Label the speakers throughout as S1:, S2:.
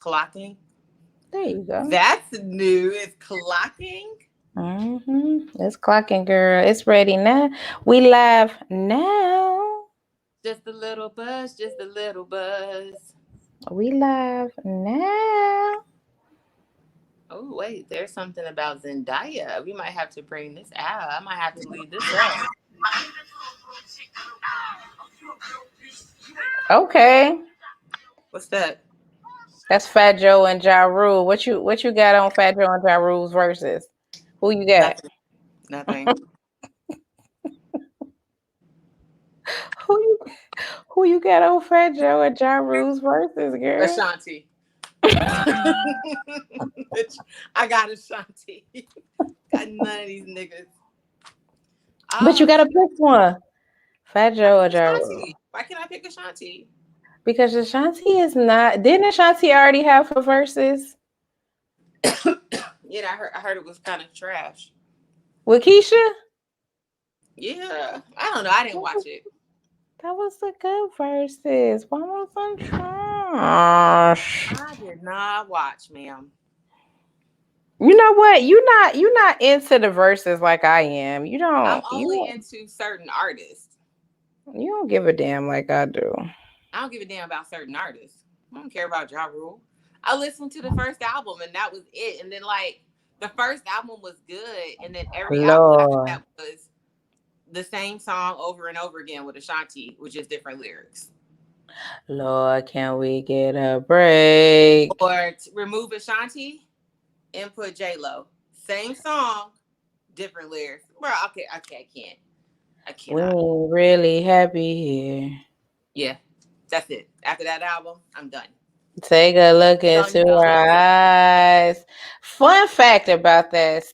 S1: Clocking.
S2: There you go.
S1: That's new. It's clocking.
S2: It's clocking, girl. It's ready now. We live now.
S1: Just a little buzz, just a little buzz.
S2: We live now.
S1: Oh, wait, there's something about Zendaya. We might have to bring this out. I might have to leave this up.
S2: Okay.
S1: What's that?
S2: That's Fat Joe and Ja Rule. What you got on Fat Joe and Ja Rule's verses? Who you got?
S1: Nothing. Nothing.
S2: Who you who you got on Fat Joe and Ja Rule's verses, girl?
S1: Ashanti. I got Ashanti. Got none of these niggas.
S2: But you
S1: Ah,
S2: gotta pick one. Fat
S1: I
S2: Joe or
S1: pick
S2: Ja Rule.
S1: Ashanti. Why can't I pick Ashanti?
S2: Because Ashanti is not. Didn't Ashanti already have her verses
S1: Yeah, I heard it was kind of trash.
S2: with Keisha?
S1: Yeah, I don't know. I didn't watch it.
S2: That was the good verses. Why was on trash?
S1: I did not watch, ma'am.
S2: You know what? You not into the verses like I am. You
S1: I'm
S2: don't you
S1: only
S2: don't
S1: into certain artists.
S2: you don't give a damn like I do.
S1: I don't give a damn about certain artists. I don't care about Ja Rule. I listened to the first album and that was it. And then like the first album was good, and then every album after
S2: Lord.
S1: that was the same song over and over again with Ashanti, with just different lyrics.
S2: Lord, can we get a break?
S1: Or remove Ashanti and put J Lo. Same song, different lyrics. Bro, okay, I can't. I
S2: We
S1: cannot.
S2: ain't really happy here.
S1: Yeah, that's it. After that album, I'm done.
S2: Take a look
S1: Don't
S2: into
S1: even know.
S2: our eyes. Fun fact about that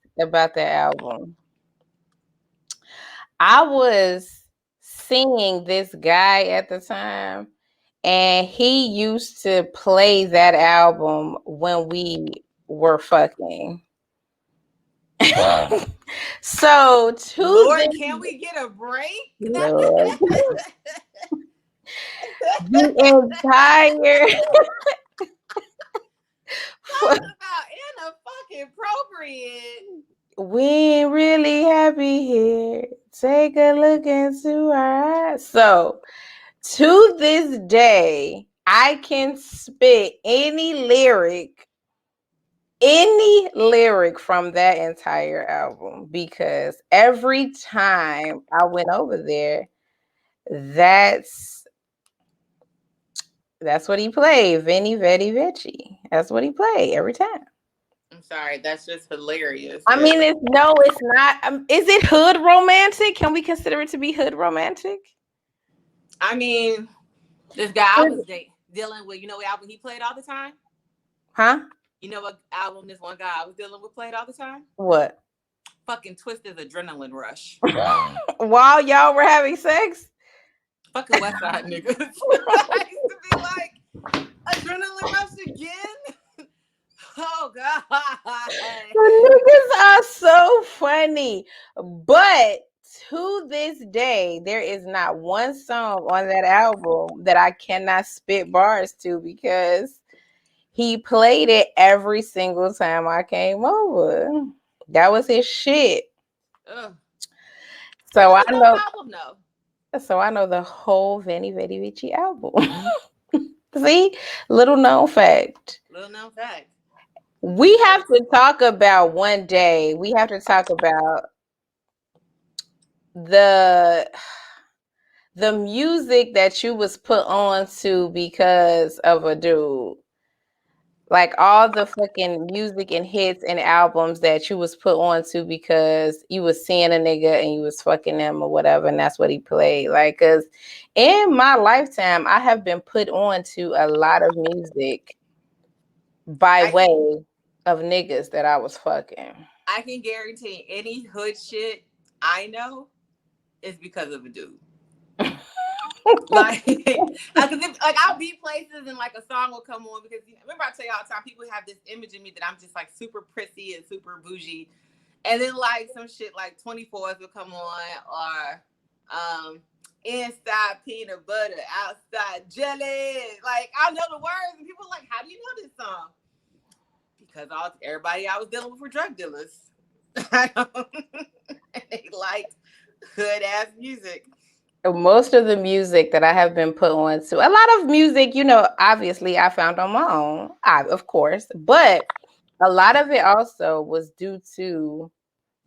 S2: album. I was seeing this guy at the time, and he used to play that album when we were fucking. So to
S1: Lord,
S2: this
S1: can we get a break?
S2: Lord, the entire
S1: Talking about inappropriate.
S2: we ain't really happy here. Take a look into our eyes. So to this day, I can spit any lyric from that entire album because every time I went over there, that's that's what he played. Vinny Vetti Vici. That's what he played every time.
S1: I'm sorry, that's just hilarious.
S2: I
S1: But
S2: mean, it's not. Is it hood romantic? Can we consider it to be hood romantic?
S1: I mean, this guy I was dealing with, you know what album he played all the time?
S2: Huh?
S1: You know what album this one guy I was dealing with played all the time?
S2: What?
S1: Fucking Twisted Adrenaline Rush.
S2: While y'all were having sex?
S1: Fucking West Side niggas. I used to be like, Adrenaline Rush again? Oh God.
S2: The niggas are so funny. But to this day, there is not one song on that album that I cannot spit bars to because he played it every single time I came over. That was his shit.
S1: Ugh. What
S2: So
S1: was
S2: I
S1: his whole
S2: know
S1: album though?
S2: so I know the whole Vanny Vetti Vici album. See? Little known fact.
S1: Little known fact.
S2: We have to talk about one day. We have to talk about the the music that you was put on to because of a dude. Like all the fucking music and hits and albums that you was put on to because you was seeing a nigga and you was fucking him or whatever, and that's what he played. Like, cause in my lifetime, I have been put on to a lot of music by
S1: I can
S2: way of niggas that I was fucking.
S1: I can guarantee any hood shit I know is because of a dude. Like, like I'll be places and like a song will come on because remember I tell you all the time people have this image of me that I'm just like super prissy and super bougie, and then like some shit like 24s will come on or inside peanut butter, outside jelly. Like, I know the words, and people are like, how do you know this song? Because everybody I was dealing with were drug dealers. They liked hood ass music.
S2: Most of the music that I have been put on to, a lot of music, obviously I found on my own, of course, but a lot of it also was due to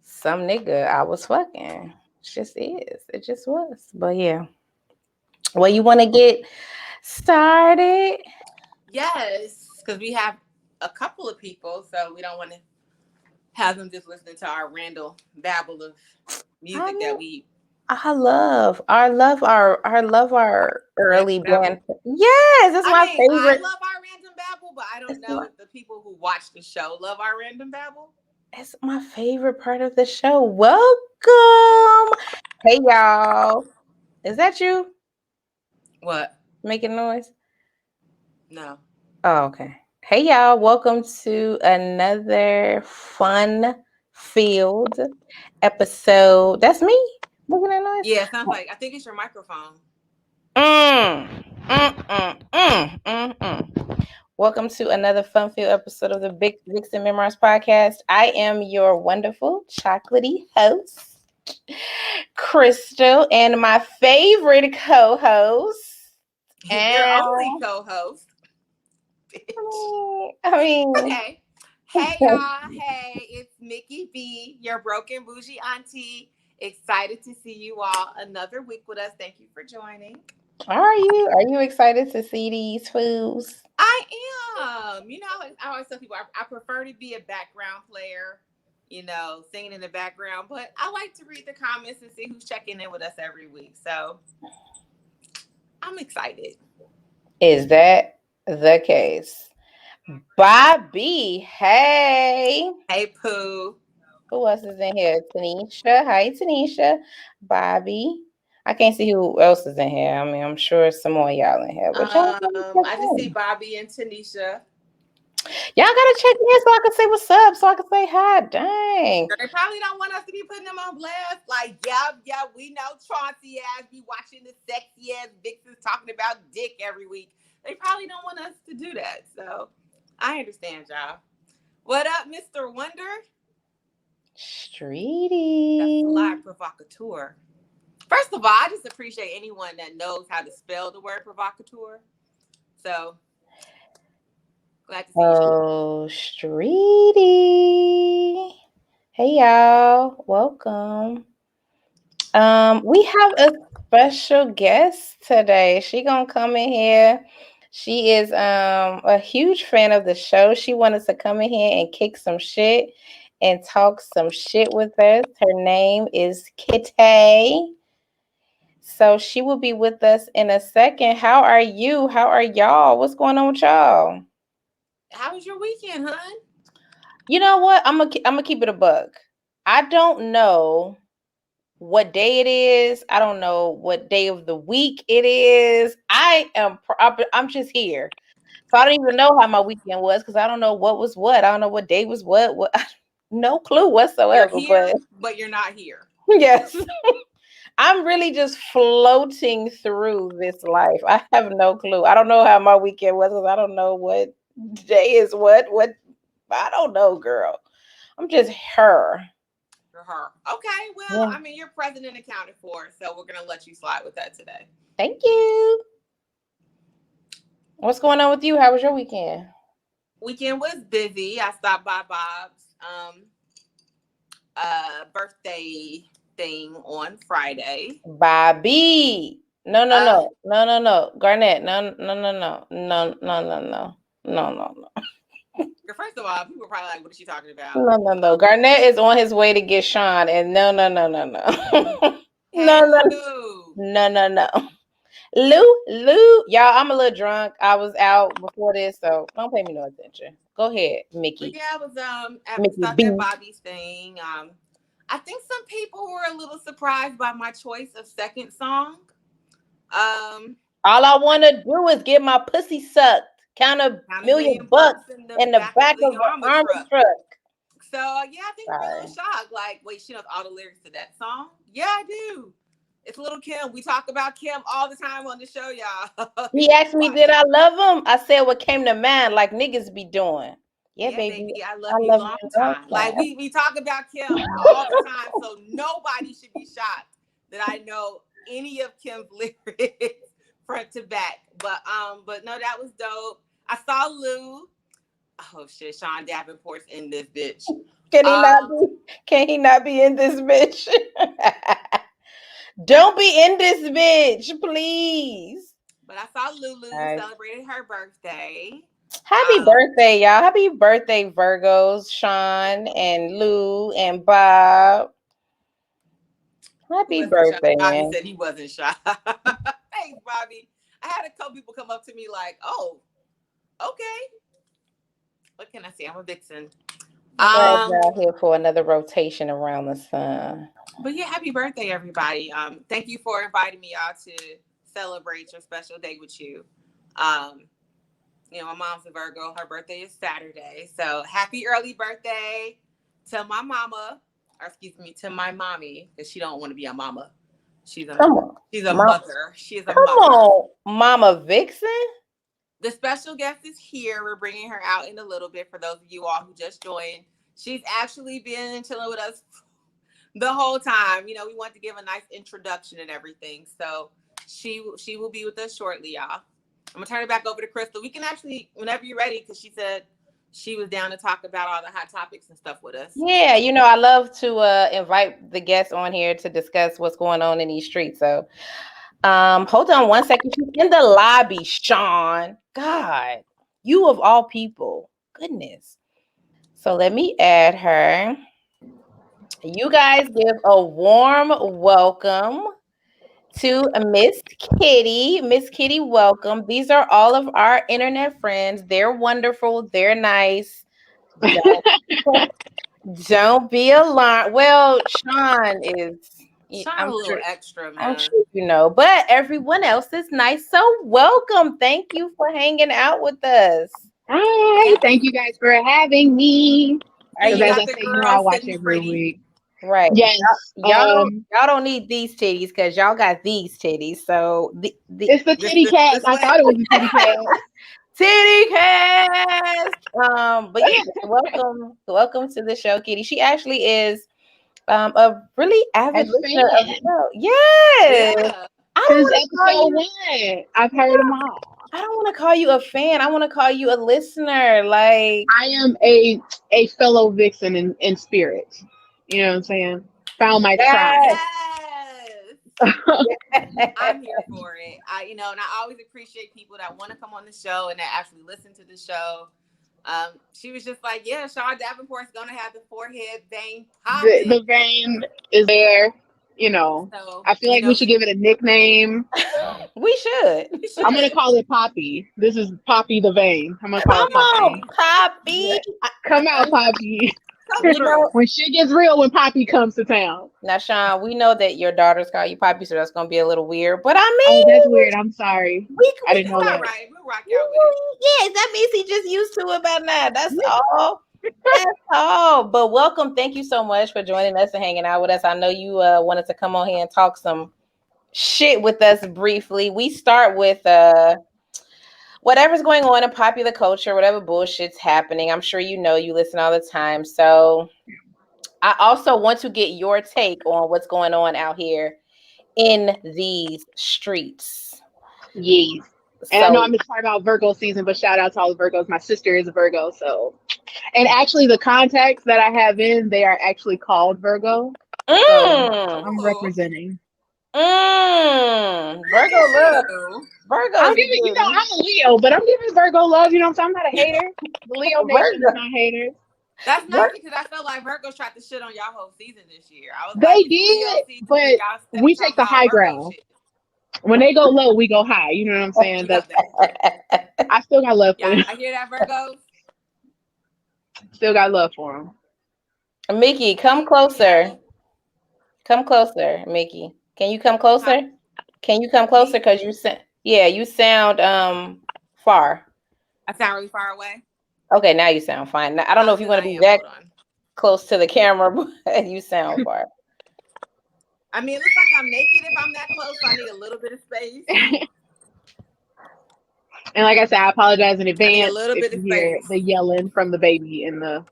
S2: some nigga I was fucking. It just is. It just was. But yeah. Well, you want to get started?
S1: Yes, because we have a couple of people, so we don't want to have them just listening to our random babble of music that we.
S2: I love our early band. Yes, that's my favorite.
S1: I love our random babble, but I don't know if the people who watch the show love our random babble.
S2: It's my favorite part of the show. Welcome. Hey, y'all. Is that you?
S1: What?
S2: Making noise?
S1: No.
S2: Oh, okay. Hey, y'all. Welcome to another fun-filled episode. That's me making that noise?
S1: Yeah, it sounds like, I think it's your microphone.
S2: Welcome to another fun-filled episode of the Vixen Memoirs podcast. I am your wonderful chocolatey host, Crystal, and my favorite co-host.
S1: Your only co-host. Okay. Hey, y'all. Hey, it's Mickey B, your broken bougie auntie. Excited to see you all another week with us. Thank you for joining.
S2: Are you excited to see these fools?
S1: I am. I always tell people I prefer to be a background player, singing in the background, but I like to read the comments and see who's checking in with us every week. So I'm excited.
S2: Is that the case? Bobby, hey.
S1: Hey, Pooh.
S2: Who else is in here? Tanisha. Hi, Tanisha. Bobby. I can't see who else is in here. I mean, I'm sure some more y'all in here. But
S1: I just see Bobby and Tanisha.
S2: Y'all gotta check in so I can say what's up, so I can say hi. Dang.
S1: They probably don't want us to be putting them on blast. Like, yeah, we know Chauncey ass be watching the sexy ass Vixens talking about dick every week. They probably don't want us to do that. So I understand, y'all. What up, Mr. Wonder?
S2: Streety.
S1: That's a live provocateur. First of all, I just appreciate anyone that knows how to spell the word provocateur. So glad to see you.
S2: Oh, Streety. Hey y'all, welcome. We have a special guest today. She gonna come in here. She is a huge fan of the show. She wanted to come in here and kick some shit and talk some shit with us. Her name is Kitty. So she will be with us in a second. How are you? How are y'all? What's going on with y'all?
S1: How was your weekend, hon?
S2: You know what? I'm gonna keep it a buck. I don't know what day it is. I don't know what day of the week it is. I'm just here. So I don't even know how my weekend was because I don't know what was what. I don't know what day was what. No clue whatsoever.
S1: You're here, but you're not here.
S2: Yes. I'm really just floating through this life. I have no clue. I don't know how my weekend was because I don't know what day is what. I don't know, girl. I'm just her.
S1: You're her. Okay, well, yeah. I mean, you're present and accounted for, so we're going to let you slide with that today.
S2: Thank you. What's going on with you? How was your weekend?
S1: Weekend was busy. I stopped by Bob's birthday thing on Friday.
S2: Bobby. No. Garnett. No.
S1: First of all, people are probably like, what is she talking about?
S2: No. Garnett is on his way to get Sean, and no. No. Lou. Y'all, I'm a little drunk. I was out before this, so don't pay me no attention. Go ahead, Mickey.
S1: But yeah, I was at Bobby's thing. I think some people were a little surprised by my choice of second song.
S2: All I want to do is get my pussy sucked. Count a million bucks in the back of the army truck.
S1: So yeah, I think we're a little shocked. Like, wait, she knows all the lyrics to that song? Yeah, I do. It's little Kim. We talk about Kim all the time on the show, y'all.
S2: He asked me, did I love him? I said what came to mind, like niggas be doing. Yeah,
S1: Yeah,
S2: baby.
S1: baby, I
S2: I
S1: love you
S2: love
S1: long
S2: you long
S1: time. Like
S2: time.
S1: we talk about Kim all the time, so nobody should be shocked that I know any of Kim's lyrics front to back. But no, that was dope. I saw Lou. Oh shit, Sean Davenport's in this bitch.
S2: Can he not be in this bitch? Don't be in this bitch, please.
S1: But I saw Lulu
S2: Nice.
S1: celebrated her birthday.
S2: Happy birthday, y'all. Happy birthday, Virgos, Sean and Lou and Bob. Happy birthday,
S1: Bobby
S2: man.
S1: said he wasn't shy. Thanks, Bobby. I had a couple people come up to me like, oh, okay. What can I say? I'm a vixen.
S2: I'm glad y'all here for another rotation around the sun.
S1: But yeah, happy birthday, everybody. Thank you for inviting me out to celebrate your special day with you. My mom's a Virgo. Her birthday is Saturday. So happy early birthday to my mama, or excuse me, to my mommy, because she don't want to be a mama. She's a mother. She's a mother.
S2: Come on, Mama Vixen.
S1: The special guest is here. We're bringing her out in a little bit for those of you all who just joined. She's actually been chilling with us the whole time. We want to give a nice introduction and everything. So she will be with us shortly, y'all. I'm gonna turn it back over to Crystal. We can actually, whenever you're ready, because she said she was down to talk about all the hot topics and stuff with us.
S2: Yeah, I love to invite the guests on here to discuss what's going on in these streets. So hold on one second. She's in the lobby, Sean. God, you of all people. Goodness. So let me add her. You guys give a warm welcome to Miss Kitty. Miss Kitty, welcome. These are all of our internet friends. They're wonderful. They're nice. Don't be alarmed. Well, Sean is.
S1: I'm a little extra, man.
S2: I'm sure but everyone else is nice. So welcome. Thank you for hanging out with us.
S3: Hi, thank you guys for having me.
S1: As I say,
S3: I watch every week.
S2: Right.
S3: Yes.
S2: Y'all don't need these titties because y'all got these titties. So
S3: it's the titty cast. I thought it was the titty cast.
S2: Titty cast. But yeah, welcome to the show, Kitty. She actually is a really avid listener of the show. Yes.
S3: Yeah. Since episode 1, I've heard them all.
S2: I don't want to call you a fan. I want to call you a listener. Like,
S3: I am a fellow vixen in spirit. You know what I'm saying? Found my tribe.
S1: Yes. I'm here for it. And I always appreciate people that want to come on the show and that actually listen to the show. She was just like, yeah, Sean Davenport's gonna have the forehead vein popping.
S3: The vein is there. So, I feel like we should give it a nickname.
S2: We should.
S3: I'm gonna call it Poppy. This is Poppy the Vein. I'm gonna call it Poppy.
S2: Poppy.
S3: Come out, Poppy. When shit gets real, when Poppy comes to town.
S2: Now, Sean, we know that your daughters call you Poppy, so that's gonna be a little weird. But I
S3: mean, that's weird. I'm sorry. I didn't know that.
S1: Right. We'll rock out with it.
S2: Yes, that means he just used to it by now. That's all. That's all. But welcome. Thank you so much for joining us and hanging out with us. I know you wanted to come on here and talk some shit with us briefly. We start with whatever's going on in popular culture, whatever bullshit's happening. I'm sure you listen all the time. So I also want to get your take on what's going on out here in these streets.
S3: Yes. And I know I'm just talking about Virgo season, but shout out to all the Virgos. My sister is a Virgo, so. And actually, the contacts that I have they are actually called Virgo. So I'm representing.
S2: Virgo love. Virgo.
S3: I'm a Leo, but I'm giving Virgo love. You know what I'm saying? I'm not a hater. The Leo nation is not haters.
S1: That's nice because I felt like Virgos tried to shit on y'all whole season this year.
S3: They did, but we take the high ground. When they go low, we go high. You know what I'm saying? I still got love for them.
S1: I hear that, Virgos.
S3: Still got love for them.
S2: Mickey, come closer. Come closer, Mickey. Can you come closer? Can you come closer? Because you sound far.
S1: I sound really far away.
S2: Okay, now you sound fine. Now, I don't know if you want to be that close to the camera, but you sound far.
S1: I mean, it looks like I'm naked if I'm that close. So I need a little bit of space.
S3: And like I said, I apologize in
S1: I need a
S3: advance
S1: little
S3: if
S1: bit
S3: you
S1: of
S3: hear
S1: space.
S3: the yelling from the baby and the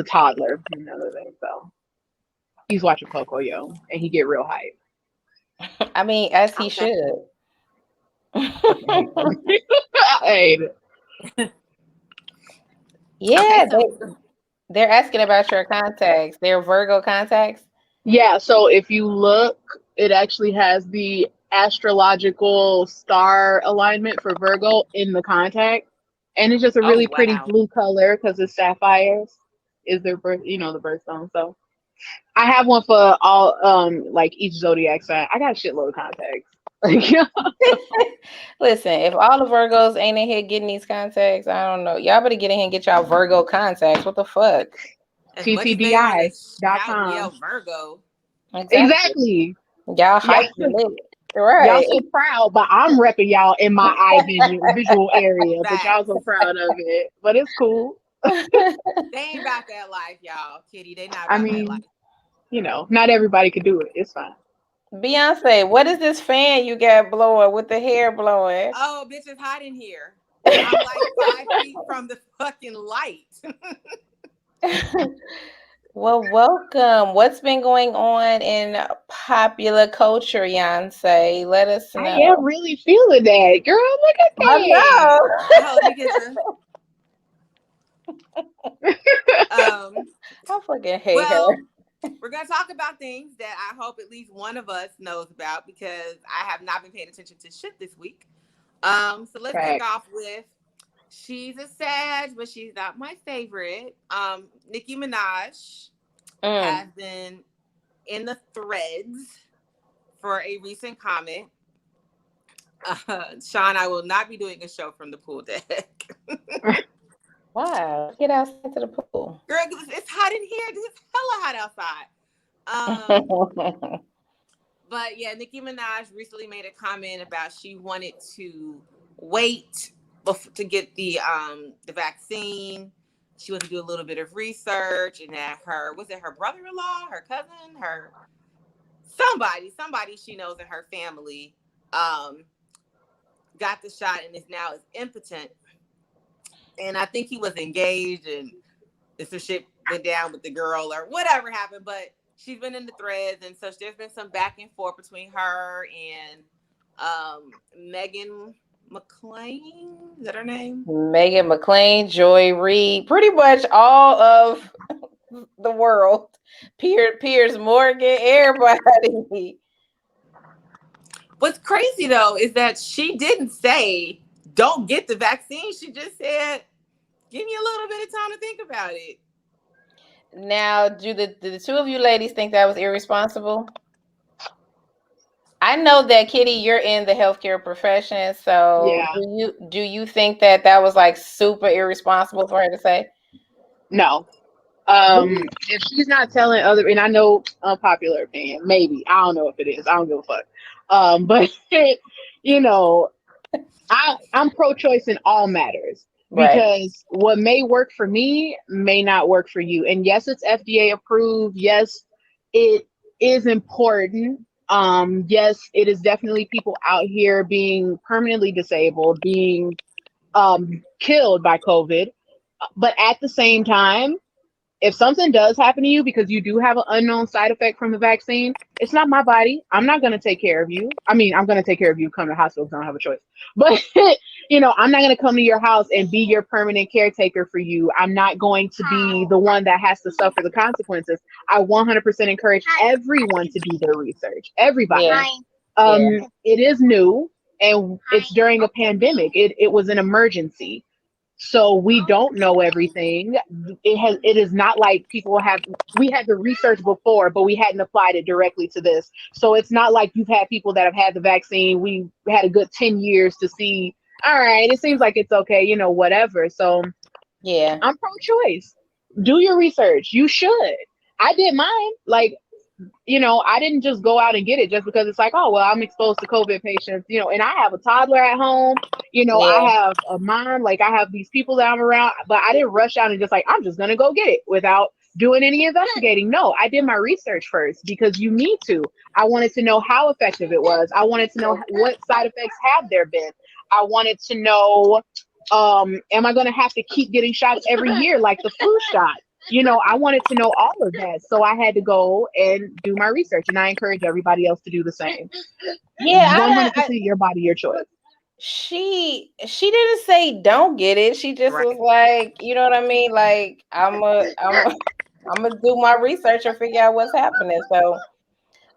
S3: toddler. You know, so he's watching Coco Yo, and he get real hype.
S2: I mean, as he
S1: Okay.
S2: should.
S3: Hey.
S2: Yeah,
S1: Okay, so
S2: they're asking about your contacts. They're Virgo contacts.
S3: Yeah, so if you look, it actually has the astrological star alignment for Virgo in the contact. And it's just a
S1: oh
S3: really pretty
S1: wow.
S3: blue color because the sapphires is their birth, the birthstone. So I have one for all like each zodiac sign. I got a shitload of contacts.
S2: Listen, if all the Virgos ain't in here getting these contacts, I don't know. Y'all better get in here and get y'all Virgo contacts. What the fuck?
S1: As much as they want to shout and
S3: TTDI.com.
S1: yell Virgo.
S3: Exactly.
S2: Y'all hype
S3: Yeah.
S2: lit. Right.
S3: Y'all so proud, but I'm repping y'all in my eye visual area. But
S1: Facts.
S3: y'all so proud of it. But it's cool.
S1: They ain't about that life, y'all. Kitty, they not about that life.
S3: Not everybody could do it. It's fine.
S2: Beyonce, what is this fan you got blowing with the hair blowing?
S1: Oh, bitch, it's hot in here. I'm like 5 feet from the fucking light.
S2: Well, welcome. What's been going on in popular culture, Beyonce? Let us know.
S3: I am really feeling that, girl. Look at that.
S2: I know.
S1: Oh, let me get
S2: I fucking hate
S1: well,
S2: her.
S1: we're gonna talk about things that I hope at least one of us knows about because I have not been paying attention to shit this week. So let's kick off with she's a Sag, but she's not my favorite. Nicki Minaj has been in the threads for a recent comment. Sean, I will not be doing a show from the pool deck.
S2: Wow. Get outside to the pool.
S1: Girl, it's hot in here. It's hella hot outside. But yeah, Nicki Minaj recently made a comment about she wanted to wait to get the vaccine. She wanted to do a little bit of research, and that her brother-in-law, her cousin, somebody she knows in her family got the shot and is impotent. And I think he was engaged and some shit went down with the girl or whatever happened, but she's been in the threads, and so there's been some back and forth between her and Megan McClain. Is that her name?
S2: Megan McClain, Joy Reid, pretty much all of the world. Piers Morgan, everybody.
S1: What's crazy though is that she didn't say don't get the vaccine. She just said, give me a little bit of time to think about it.
S2: Now, do the two of you ladies think that was irresponsible? I know that Kitty, you're in the healthcare profession, so yeah. Do you think that was like super irresponsible for her to say?
S3: No. If she's not telling other, and I know unpopular opinion, maybe, I don't know if it is. I don't give a fuck. But I'm pro-choice in all matters. Because what may work for me may not work for you. And yes, it's FDA approved. Yes, it is important. Yes, it is definitely people out here being permanently disabled, being killed by COVID. But at the same time, if something does happen to you because you do have an unknown side effect from the vaccine, it's not my body. I'm not going to take care of you. I mean, I'm going to take care of you, come to the hospital because I don't have a choice. But, I'm not going to come to your house and be your permanent caretaker for you. I'm not going to be the one that has to suffer the consequences. I 100% encourage everyone to do their research. Everybody. Yeah. It is new and it's during a pandemic. It was an emergency. So we don't know everything. It is not like we had the research before, but we hadn't applied it directly to this. So it's not like you've had people that have had the vaccine. We had a good 10 years to see, all right, it seems like it's okay, whatever. So yeah, I'm pro-choice. Do your research. You should. I did mine. Like, I didn't just go out and get it just because it's like, oh, well, I'm exposed to COVID patients, and I have a toddler at home, I have a mom, like I have these people that I'm around, but I didn't rush out and just like, I'm just going to go get it without doing any investigating. No, I did my research first because you need to. I wanted to know how effective it was. I wanted to know what side effects have there been. I wanted to know, am I going to have to keep getting shots every year like the flu shot? I wanted to know all of that. So I had to go and do my research, and I encourage everybody else to do the same.
S2: Yeah,
S3: 100% your body, your choice.
S2: She didn't say don't get it. She just was like, you know what I mean? Like, I'm gonna do my research and figure out what's happening. So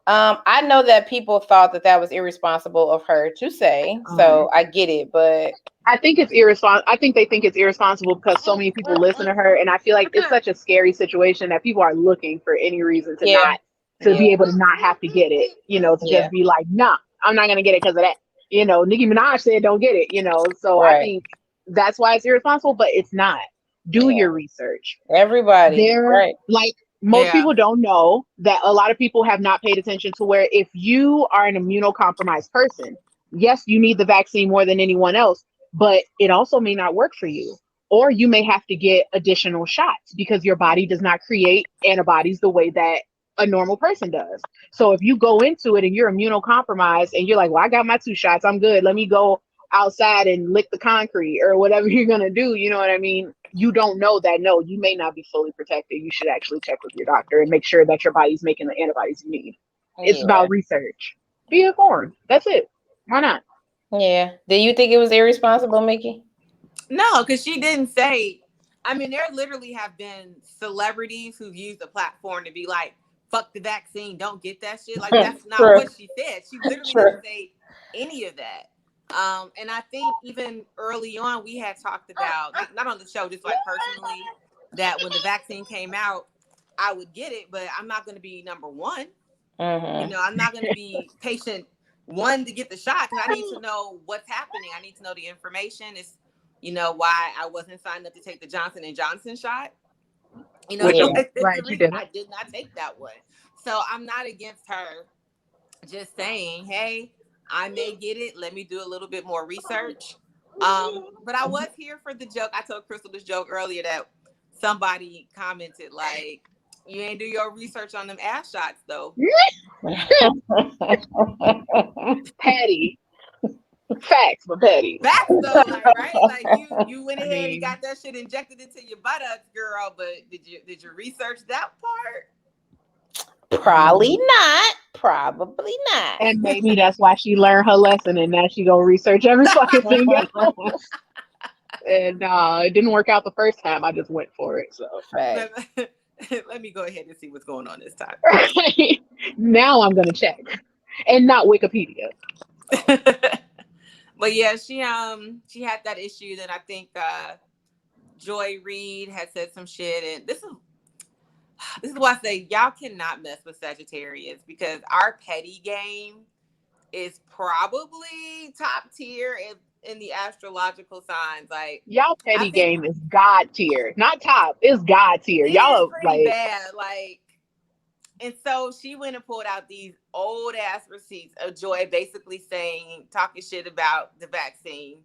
S2: I know that people thought that was irresponsible of her to say. So I get it, but
S3: I think it's irresponsible. I think they think it's irresponsible because so many people listen to her, and I feel like it's such a scary situation that people are looking for any reason to be able to not have to get it. Just be like, nah, I'm not gonna get it because of that. Nicki Minaj said don't get it. So I think that's why it's irresponsible, but it's not. Do your research.
S2: Everybody,
S3: like most people don't know that a lot of people have not paid attention to where if you are an immunocompromised person, yes, you need the vaccine more than anyone else, but it also may not work for you. Or you may have to get additional shots because your body does not create antibodies the way that a normal person does. So if you go into it and you're immunocompromised and you're like, well, I got my 2 shots, I'm good. Let me go outside and lick the concrete or whatever you're going to do. You know what I mean? You don't know that. No, you may not be fully protected. You should actually check with your doctor and make sure that your body's making the antibodies you need. It's about research. Be informed. That's it. Why not?
S2: Yeah. Do you think it was irresponsible, Mickey?
S1: No, because she didn't say. I mean, there literally have been celebrities who've used the platform to be like, fuck the vaccine, don't get that shit. Like, that's not what she said. She literally didn't say any of that. And I think even early on, we had talked about, not on the show, just like personally, that when the vaccine came out, I would get it, but I'm not going to be number one. I'm not going to be patient one to get the shot because I need to know what's happening. I need to know the information. It's, why I wasn't signed up to take the Johnson & Johnson shot.
S3: Right,
S1: I did not take that one. So I'm not against her just saying, hey, I may get it. Let me do a little bit more research. But I was here for the joke. I told Crystal this joke earlier that somebody commented like, you ain't do your research on them ass shots though.
S3: Petty. Facts, but petty.
S1: Facts though, right? Like you went ahead and got that shit injected into your buttocks, girl. But did you research that part?
S2: Probably not. Probably not.
S3: And maybe that's why she learned her lesson, and now she gonna research every fucking thing else. And it didn't work out the first time. I just went for it. So
S1: let me go ahead and see what's going on this time.
S3: Now I'm gonna check, and not Wikipedia.
S1: But yeah, she had that issue that I think Joy Reid had said some shit, and this is why I say y'all cannot mess with Sagittarius because our petty game is probably top tier in the astrological signs. Like
S3: y'all petty game is God tier, not top. It's God tier. Y'all
S1: are pretty bad. Like, and so she went and pulled out these old ass receipts of Joy basically talking shit about the vaccine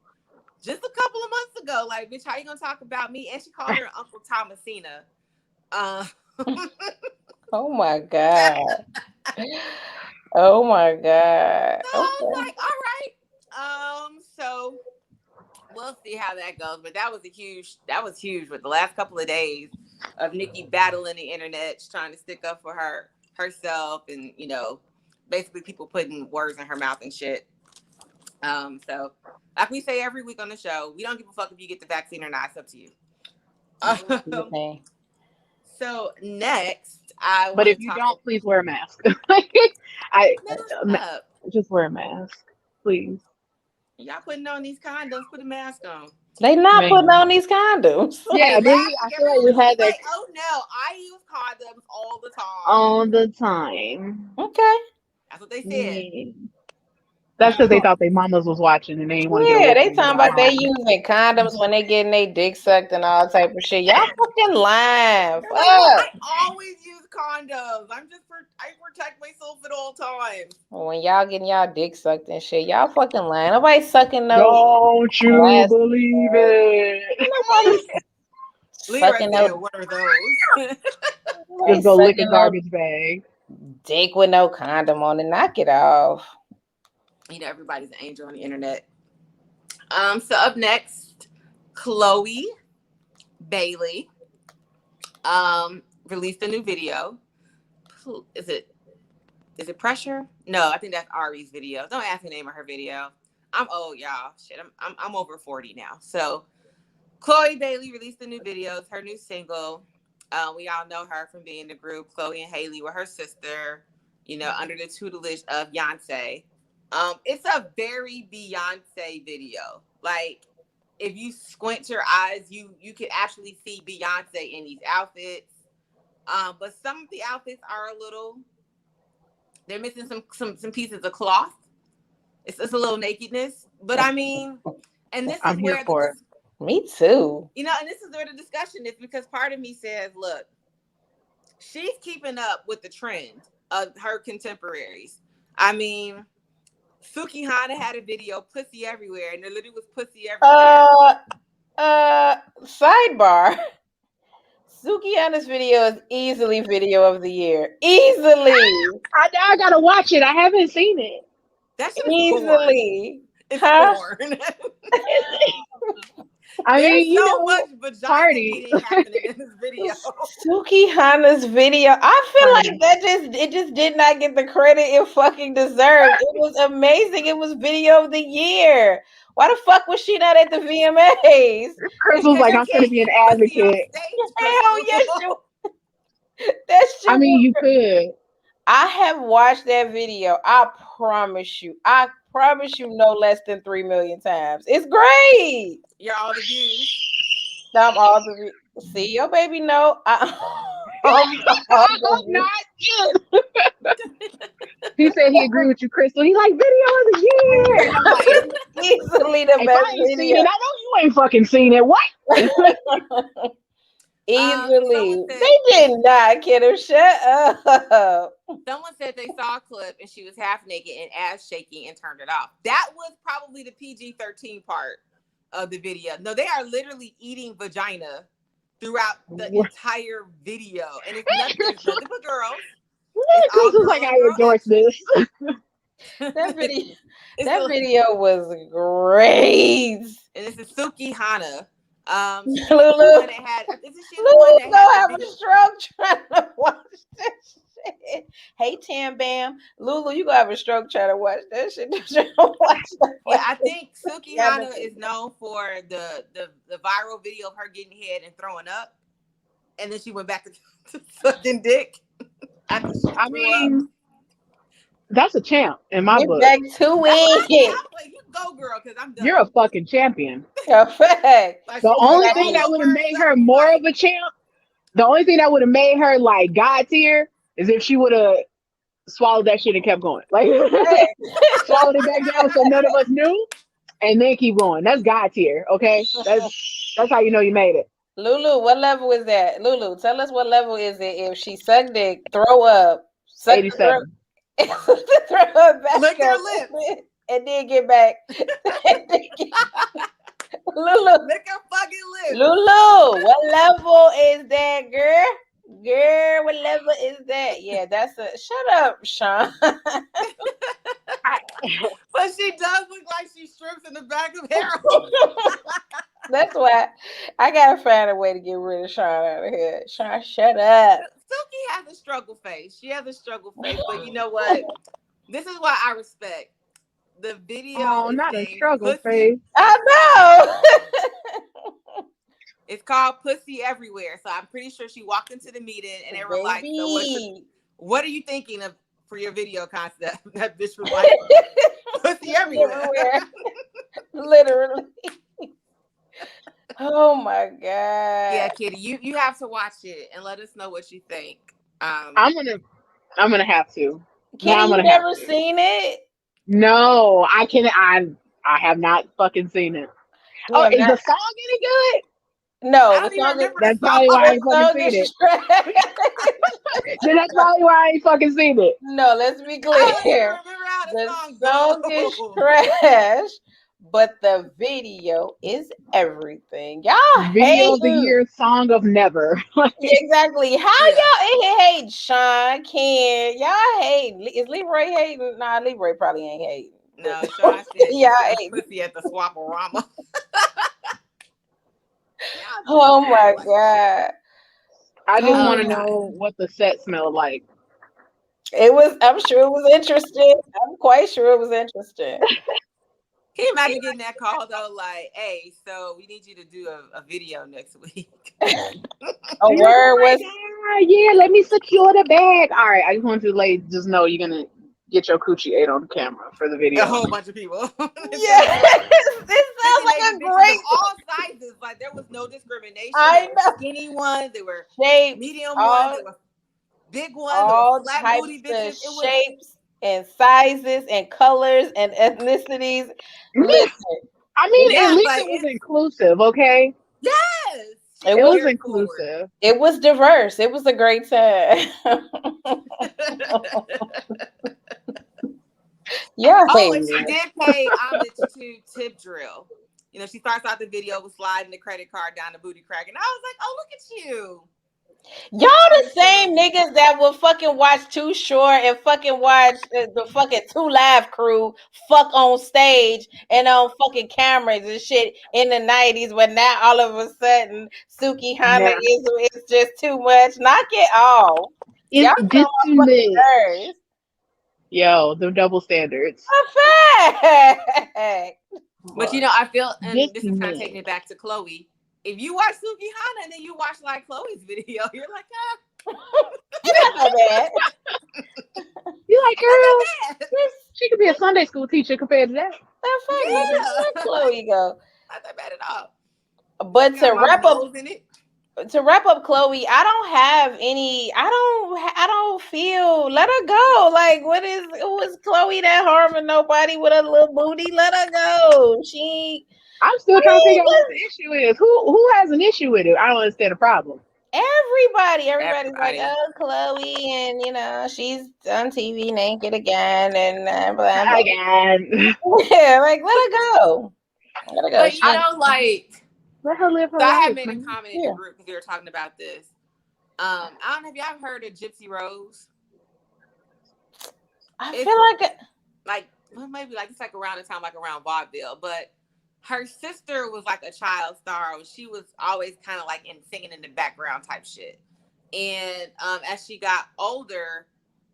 S1: just a couple of months ago. Like, bitch, how you gonna talk about me? And she called her Uncle Thomasina.
S2: Oh my God. Oh my God.
S1: So I was like, all right. So we'll see how that goes. But that was huge with the last couple of days of Nikki battling the internet, trying to stick up for herself, and basically people putting words in her mouth and shit. So like we say every week on the show, we don't give a fuck if you get the vaccine or not. It's up to you.
S2: Okay.
S1: So next,
S3: but if you don't, please wear a mask. Just wear a mask, please.
S1: Y'all putting on these condoms, put a mask on.
S2: They not putting on these condoms.
S3: Yeah, I feel like we had that.
S1: Like, oh no, I use condoms all the time.
S3: All the time.
S2: Okay.
S1: That's what they said.
S3: Yeah. That's because they thought their mamas was watching and they didn't want to
S2: get they talking about they using condoms when they getting their dick sucked and all type of shit. Y'all fucking lying. Fuck.
S1: I always use condoms. I protect myself at all times.
S2: When y'all getting y'all dick sucked and shit, y'all fucking lying. Nobody sucking no.
S3: Don't you believe it?
S1: Nobody sucking no. What are those?
S3: Just go lick a garbage bag.
S2: Dick with no condom on it. Knock it off.
S1: You know, everybody's an angel on the internet. So up next, Chloe Bailey released a new video. Is it Pressure? No, I think that's Ari's video. Don't ask me the name of her video. I'm old, y'all. Shit, I'm over 40 now. So Chloe Bailey released a new video. It's her new single. We all know her from being in the group Chloe and Haley with her sister, you know, under the tutelage of Beyonce. It's a very Beyonce video. Like, if you squint your eyes, you can actually see Beyonce in these outfits. But some of the outfits are they're missing some pieces of cloth. It's just a little nakedness. But I mean, and this is where
S2: me too.
S1: You know, and this is where the discussion is, because part of me says, look, she's keeping up with the trend of her contemporaries. I mean, Suki Hana had a video, Pussy Everywhere, and there literally was pussy everywhere.
S2: Sidebar. Suki Hana's video is easily video of the year. Easily.
S3: I gotta watch it. I haven't seen it.
S1: That's
S2: easily.
S1: It's porn.
S3: I mean, you know,
S1: much vagina happening in this video.
S2: Suki Hana's video. I feel like it just did not get the credit it fucking deserved. It was amazing. It was video of the year. Why the fuck was she not at the VMAs?
S3: Chris was like, I'm gonna be an advocate.
S2: Hell yes, that's true.
S3: I mean, you could.
S2: I have watched that video. I promise you no less than 3 million times. It's great.
S1: You're all the views.
S2: I'm all the views. See your baby no.
S3: I hope not. He said he agreed with you, Crystal. He like video of the year.
S2: Easily the best video.
S3: I know you ain't fucking seen it. What?
S2: Easily. They did not, kiddo. Shut up.
S1: Someone said they saw a clip and she was half naked and ass shaking and turned it off. That was probably the PG-13 part of the video. No, they are literally eating vagina throughout the entire video. And it's nothing but girls.
S3: Chris was like, I endorse this.
S2: That video was great.
S1: And this is Suki Hana.
S2: Lulu gonna have a stroke trying to watch that shit. Hey Tam Bam, Lulu, you gonna have a stroke trying to watch that shit.
S1: Yeah, I think Suki Hana is known for the viral video of her getting head and throwing up, and then she went back to sucking dick.
S3: I mean, that's a champ in my book.
S2: Back to it.
S1: You go, girl, because I'm done.
S3: You're a fucking champion.
S2: Perfect.
S3: The only thing that would have made her more of a champ, the only thing that would have made her like God tier, is if she would have swallowed that shit and kept going. Like swallowed it back down so none of us knew, and then keep going. That's God tier, okay? That's how you know you made it.
S2: Lulu, what level is that? Lulu, tell us what level is it if she sucked dick, throw up,
S3: 87.
S2: Throw her back,
S1: lick her lips,
S2: and then get back. Lulu,
S1: lick her fucking lips.
S2: Lulu, what level is that, girl? Girl, what level is that? Yeah, that's a shut up, Sean.
S1: But she does look like she strips in the back of Harold.
S2: That's why I gotta find a way to get rid of Sean out of here. Sean, shut up.
S1: Suki has a struggle face. She has a struggle face, but you know what? This is why I respect the video.
S3: Oh, not a struggle face.
S2: I know.
S1: It's called Pussy Everywhere. So I'm pretty sure she walked into the meeting and they were like, so what are you thinking of for your video concept? That bitch was like, pussy everywhere.
S2: Literally. Oh my God.
S1: Yeah, Kitty, you have to watch it and let us know what you think.
S3: I'm gonna have to.
S2: Kitty, you never seen it?
S3: No, I have not fucking seen it. Oh, is the song any good?
S2: No,
S3: that's probably why I ain't fucking seen it. Then that's probably why I ain't fucking seen it.
S2: No, let's be clear. The song is trash, but the video is everything. Y'all
S3: Video of the
S2: hating.
S3: year, song of never.
S2: Exactly. How y'all in here hating Sean, Ken? Y'all hating. Is Leroy hating? Nah, Leroy probably ain't hating.
S1: No, Sean said
S2: y'all
S1: hating.
S2: hating.
S1: Pussy at the Swaporama.
S2: Oh my God.
S3: I just
S2: Oh,
S3: want to
S1: God.
S3: know what the set smelled like.
S2: I'm sure it was interesting. I'm quite sure it was interesting.
S1: Can you imagine getting that call though? Like, hey, so we need you to do a video next week.
S2: A word was
S3: yeah, let me secure the bag. All right, I just want you to just know you're gonna get your coochie ate on camera for the video.
S1: A whole bunch of people.
S2: Yeah, this sounds like a great
S1: of all sizes. Like there was no discrimination.
S2: I
S1: There
S2: know.
S1: were skinny ones. There were
S2: shapes,
S1: medium
S2: all,
S1: ones. There were big ones. There
S2: all
S1: were flat
S2: types
S1: booty
S2: of
S1: bitches. It was
S2: shapes and sizes and colors and ethnicities. Listen,
S3: I mean,
S1: yeah,
S3: at least
S1: but
S3: it was inclusive, okay?
S1: yes,
S2: It
S3: It
S2: was
S3: was inclusive.
S2: it was diverse. It was a great time. Yeah.
S1: Oh, and she did pay homage to Tip Drill. You know, she starts out the video with sliding the credit card down the booty crack, and I was like, "Oh, look at you."
S2: Y'all the same niggas that will fucking watch Too Short and fucking watch the fucking 2 Live Crew fuck on stage and on fucking cameras and shit in the 90s, but now all of a sudden Suki Hana is just too much. Knock it off.
S3: It's
S2: Y'all
S3: just too
S2: much.
S3: Yo, the double standards.
S2: A fact.
S1: But you know, I feel, and
S3: This
S1: this is kind of taking it back to Chloe. If you watch Suki Hana and then you watch like Chloe's video, you're like,
S2: It's not so bad.
S3: You're like, girl, she could be a Sunday school teacher compared to that.
S2: Let Chloe go.
S1: Not that bad at all.
S2: But to wrap up Chloe, I don't have any, I don't feel, let her go. Like, who is Chloe that harming nobody with a little booty? Let her go.
S3: I'm still trying to figure out what the issue is. Who has an issue with it? I don't understand the problem.
S2: Everybody's like, oh, Chloe, and you know, she's on TV naked again, and blah, blah.
S3: Again.
S2: Yeah, like let her go. Let her go.
S1: But you know, like,
S3: let her live her
S1: so
S3: life.
S1: I had made a comment in the group because we were talking about this. I don't know if y'all heard of Gypsy Rose.
S2: I feel
S1: like well, maybe like it's like around the time, like around vaudeville, but her sister was like a child star. She was always kind of like singing in the background type shit. And as she got older,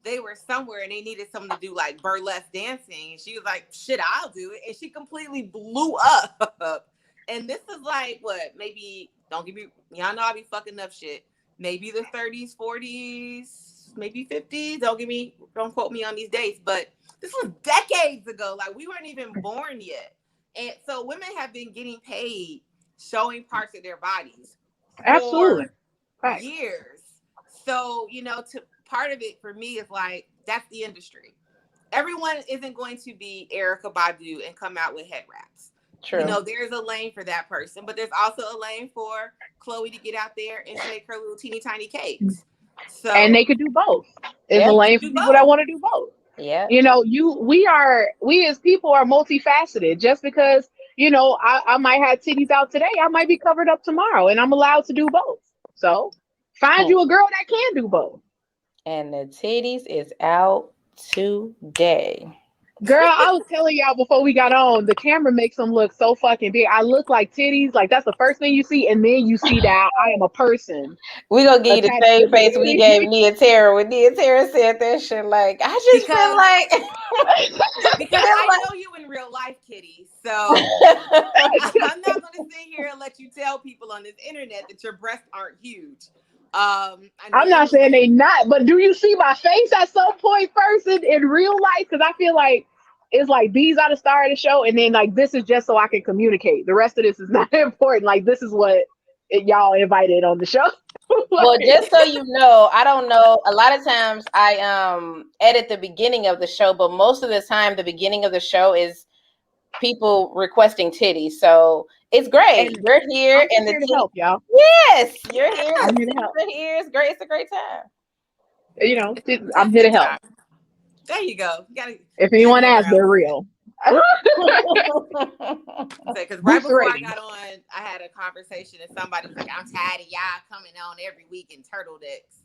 S1: they were somewhere and they needed someone to do like burlesque dancing. And she was like, shit, I'll do it. And she completely blew up. And this is like, what, maybe, don't give me, y'all know I be fucking up shit. Maybe the 30s, 40s, maybe 50s. Don't quote me on these dates. But this was decades ago. Like, we weren't even born yet. And so women have been getting paid showing parts of their bodies
S3: absolutely
S1: for years. So, you know, part of it for me is like, that's the industry. Everyone isn't going to be Erykah Badu and come out with head wraps. True. You know, there's a lane for that person, but there's also a lane for Chloe to get out there and shake her little teeny tiny cakes. So, and
S3: they could do both. There's a lane for people that want to do both.
S2: Yeah.
S3: You know, we as people are multifaceted. Just because, you know, I might have titties out today, I might be covered up tomorrow, and I'm allowed to do both. So find you a girl that can do both.
S2: And the titties is out today.
S3: Girl, I was telling y'all before we got on, the camera makes them look so fucking big. I look like titties, like that's the first thing you see, and then you see that I am a person.
S2: We gonna give you the same face we gave Nia Tara when Nia Tara said that shit. Like, I just feel like
S1: because I know you in real life, Kitty. So I'm not gonna sit here and let you tell people on this internet that your breasts aren't huge.
S3: I'm not saying they not, but do you see my face at some point first in real life? Because I feel like it's like these are the star of the show, and then like this is just so I can communicate. The rest of this is not important. Like this is what y'all invited on the show.
S2: Well, just so you know, I don't know. A lot of times I edit the beginning of the show, but most of the time the beginning of the show is people requesting titties. So it's great. And you're here,
S3: and the here to help y'all.
S2: Yes, you're here.
S3: I'm here to help.
S2: Here. It's great. It's a great time.
S3: You know, I'm here to help.
S1: There you go. You gotta,
S3: if anyone asks, they're real.
S1: Because right before I got on, I had a conversation and somebody was like, I'm tired of y'all coming on every week in turtlenecks.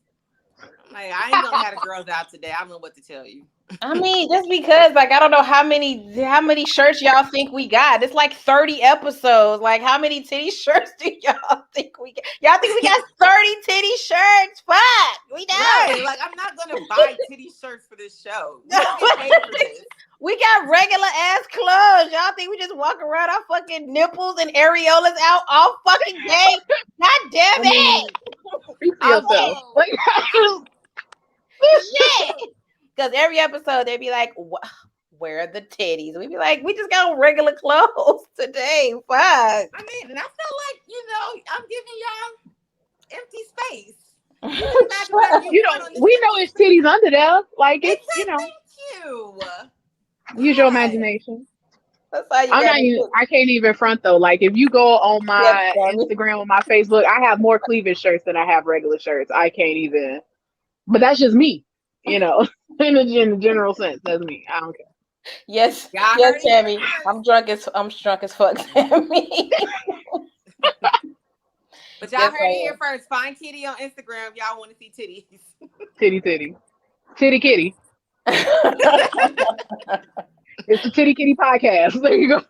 S1: I'm like, I ain't gonna have the girls out today. I don't know what to tell you.
S2: I mean, just because, like, I don't know how many shirts y'all think we got. It's like 30 episodes. Like, how many titty shirts do y'all think we got? Y'all think we got 30 titty shirts? Fuck, we don't.
S1: Right, like, I'm not gonna buy titty shirts for this show. We don't get paid for this.
S2: We got regular ass clothes. Y'all think we just walk around our fucking nipples and areolas out all fucking day? God damn it!
S3: Speak for yourself.
S2: Shit. Because every episode they'd be like, where are the titties? We'd be like, we just got regular clothes today. Fuck.
S1: I mean, and I feel like, I'm giving y'all empty space.
S3: We know it's titties under there. Like, it's,
S1: Thank you.
S3: Use your imagination.
S2: That's how you
S3: I can't even front though. Like, if you go on my Instagram or my Facebook, I have more cleavage shirts than I have regular shirts. I can't even. But that's just me, in the general sense. That's me. I don't care.
S2: Yes, Tammy. I'm drunk as fuck, Tammy.
S1: But y'all heard it here first. Find Kitty on Instagram. Y'all want to see titties.
S3: Titty kitty. It's the Titty Kitty podcast. There you go.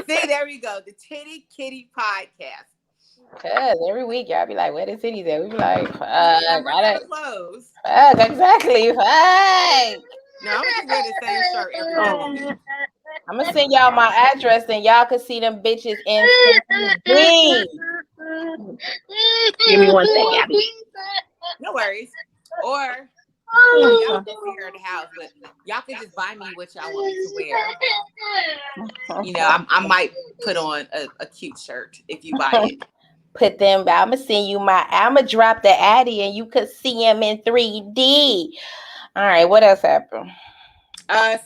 S1: See, there we go. The Titty Kitty podcast.
S2: Cause every week y'all be like, where the titties at? We be like,
S1: clothes.
S2: Exactly. Fuck.
S1: No, I'm gonna wear the same shirt every day.
S2: I'm gonna send y'all my address and y'all can see them bitches in 3D.
S3: Give me one second, Abby.
S1: No worries. Or y'all can see her at the house, but y'all can just buy me what y'all want me to wear. I might put on a cute shirt if you buy it.
S2: I'ma send you I'ma drop the Addy and you could see him in 3D. All right, what else happened?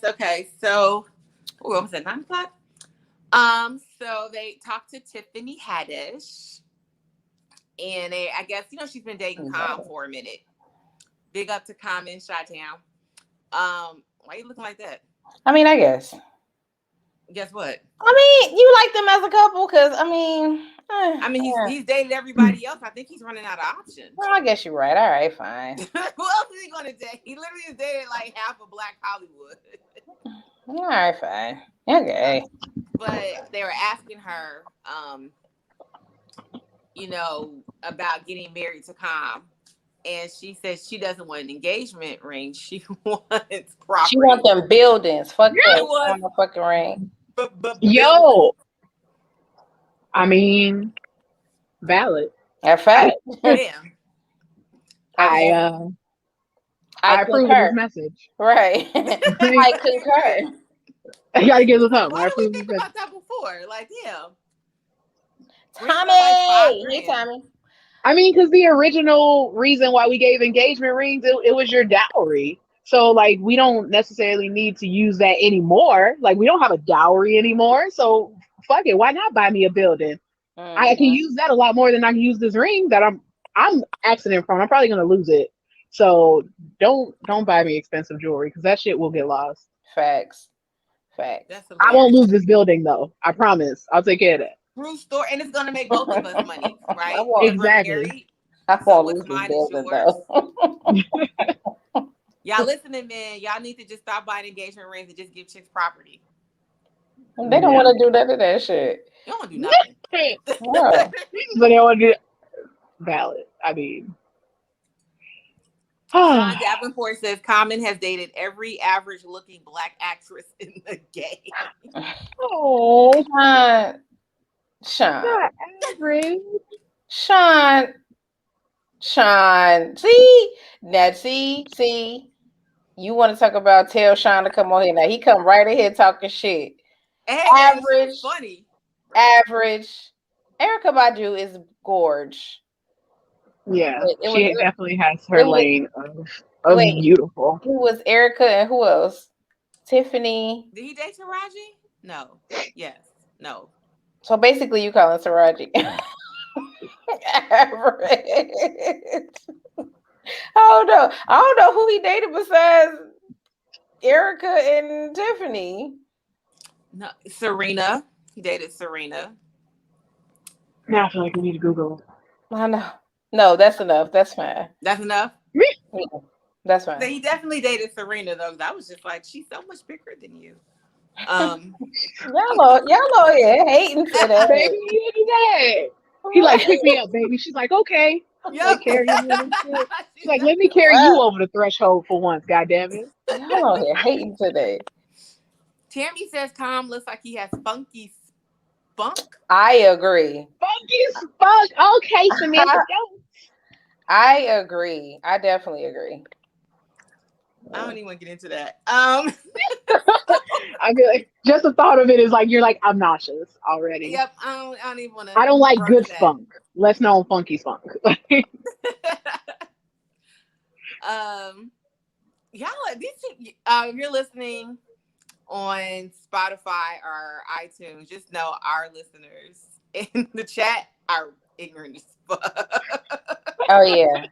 S1: Okay, so what was it, 9 o'clock? So they talked to Tiffany Haddish, and I guess she's been dating Comm for a minute. Big up to Comm in Chi-Town. Why are you looking like that?
S2: I mean, I guess.
S1: Guess what?
S2: I mean, you like them as a couple, because
S1: he's dated everybody else. I think he's running out of options.
S2: Well, I guess you're right. All right, fine.
S1: Who else is he gonna date? He literally has dated like half of Black Hollywood.
S2: All right, fine. Okay.
S1: But they were asking her, about getting married to Comm. And she says she doesn't want an engagement ring. She wants property.
S2: She wants them buildings. Fuck that. She want a fucking ring.
S3: Yo. I mean, valid.
S2: That's fact.
S1: Damn.
S3: I approve of this message.
S2: Right. I concur.
S3: I gotta give it up.
S1: Why did we think about that before? Like, damn.
S2: Tommy! Hey, Tommy.
S3: I mean, because the original reason why we gave engagement rings, it was your dowry. So, like, we don't necessarily need to use that anymore. Like, we don't have a dowry anymore. So, fuck it. Why not buy me a building? Mm-hmm. I can use that a lot more than I can use this ring that I'm accident prone. I'm probably gonna lose it. So don't buy me expensive jewelry because that shit will get lost.
S2: Facts.
S3: I won't lose this building though. I promise. I'll take care of that.
S1: True story, and it's gonna make both of us money, right?
S3: Exactly.
S2: I won't lose this building though.
S1: Y'all listening, man? Y'all need to just stop buying engagement rings and just give chicks property.
S2: They don't want to do none of that shit.
S1: You don't want to do nothing.
S3: But they don't want to do valid. I mean.
S1: Sean Davenport says Common has dated every average-looking Black actress in the game.
S3: Oh,
S2: Sean.
S3: Not average.
S2: Sean. See? Now, see. You want to talk about tell Sean to come on here. Now, he come right ahead talking shit.
S1: Hey,
S2: average.
S1: Funny.
S2: Average. Erykah Badu is gorge.
S3: Yeah, she definitely has her lane of beautiful.
S2: Who was Erykah and who else? Tiffany.
S1: Did he date Taraji? No. Yes. No.
S2: So basically, you calling Taraji average. I don't know who he dated besides Erykah and Tiffany.
S1: No, Serena. He dated Serena.
S3: Now I feel like we need to Google.
S2: I know. No, that's enough. That's fine.
S1: That's enough?
S2: Yeah, that's fine.
S1: So he definitely dated Serena, though. I was just like, she's so much bigger than you.
S2: Y'all know, yeah, hating today.
S3: Baby, you do that. He like, pick me up, baby. She's like, okay.
S1: Yep.
S3: Like, carry him and shit. She's like, let me carry you over the threshold for once, goddammit.
S2: Y'all know here hating today.
S1: Tammy says Tom looks like he has funky spunk.
S2: I agree.
S3: Funky spunk. Okay, Samantha.
S2: I agree. I definitely agree.
S1: I don't even want to get into that.
S3: I feel like just the thought of it is like you're like, I'm nauseous already.
S1: Yep, I don't even want to.
S3: I don't like good spunk. Less known funky spunk.
S1: Y'all, these two, if you're listening on Spotify or iTunes, just know our listeners in the chat are ignorant as fuck.
S2: Oh yeah.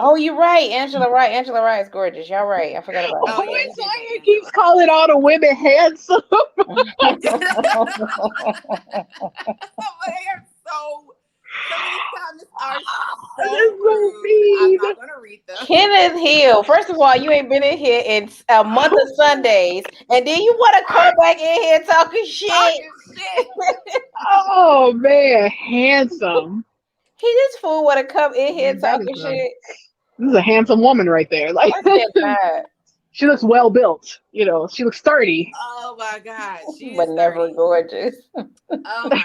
S2: Oh, you're right, Angela Wright. Angela Wright is gorgeous. Y'all right. I forgot about
S3: Oh, yeah, Toya keeps calling all the women handsome.
S1: Some of these comments are
S3: so
S1: rude. I'm not gonna read them.
S2: Kenneth Hill. First of all, you ain't been in here in a month of Sundays, and then you want to come back in here talking shit.
S3: Oh man, handsome.
S2: He this fool want to come in here talking shit.
S3: This is a handsome woman right there. Like she looks well built. You know, she looks sturdy.
S1: Oh my God,
S2: but never gorgeous.
S1: Oh my God!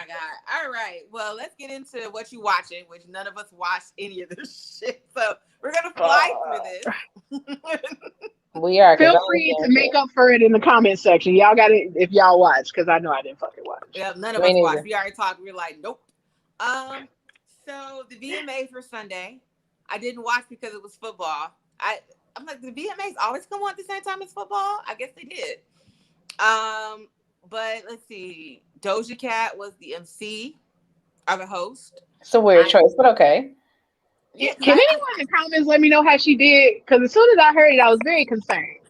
S1: All right, well, let's get into what you watching, which none of us watched any of this shit. So we're gonna fly through this.
S2: We are.
S3: Feel free to make up for it in the comment section. Y'all got it if y'all watch, because I know I didn't fucking watch.
S1: Yeah, none of us watched. We already talked. We were like, nope. So the VMAs were Sunday. I didn't watch because it was football. I'm like, the VMAs always come on at the same time as football? I guess they did. But let's see. Doja Cat was the MC or the host.
S2: It's a weird choice, but okay.
S3: Yeah, can anyone in the comments let me know how she did? Because as soon as I heard it, I was very concerned.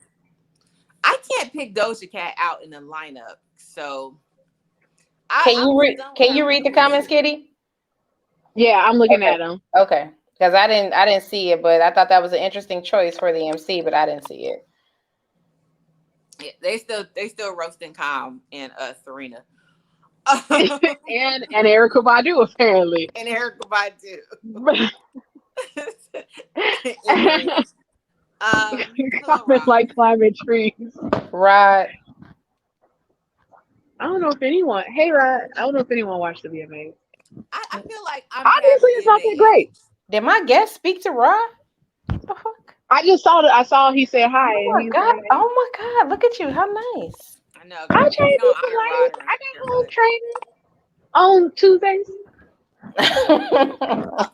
S1: I can't pick Doja Cat out in the lineup, so
S2: can you read the comments, Kitty?
S3: Yeah, I'm looking at them.
S2: Okay, because I didn't see it, but I thought that was an interesting choice for the MC, but I didn't see it.
S1: Yeah, they still roasting Calm and Serena.
S3: and Erykah Badu apparently.
S1: And Erykah Badu.
S3: Comments like climate trees.
S2: Rod.
S3: I don't know if anyone. Hey, Rod. I don't know if anyone watched the VMAs.
S1: I feel like
S3: obviously it's not that great.
S2: Did my guest speak to Rod? What the fuck?
S3: I just saw that. I saw he said hi.
S2: Oh my God! Like, oh my God! Look at you! How nice.
S1: I know.
S3: I tried to I got home training on Tuesdays.